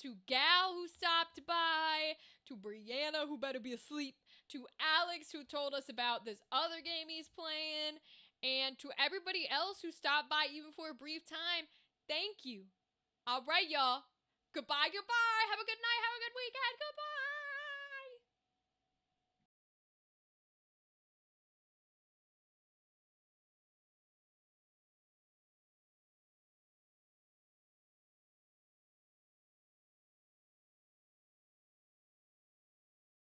To Gal who stopped by, to Brianna who better be asleep, to Alex who told us about this other game he's playing, and to everybody else who stopped by even for a brief time, thank you. All right, y'all. Goodbye, goodbye. Have a good night. Have a good weekend. Goodbye.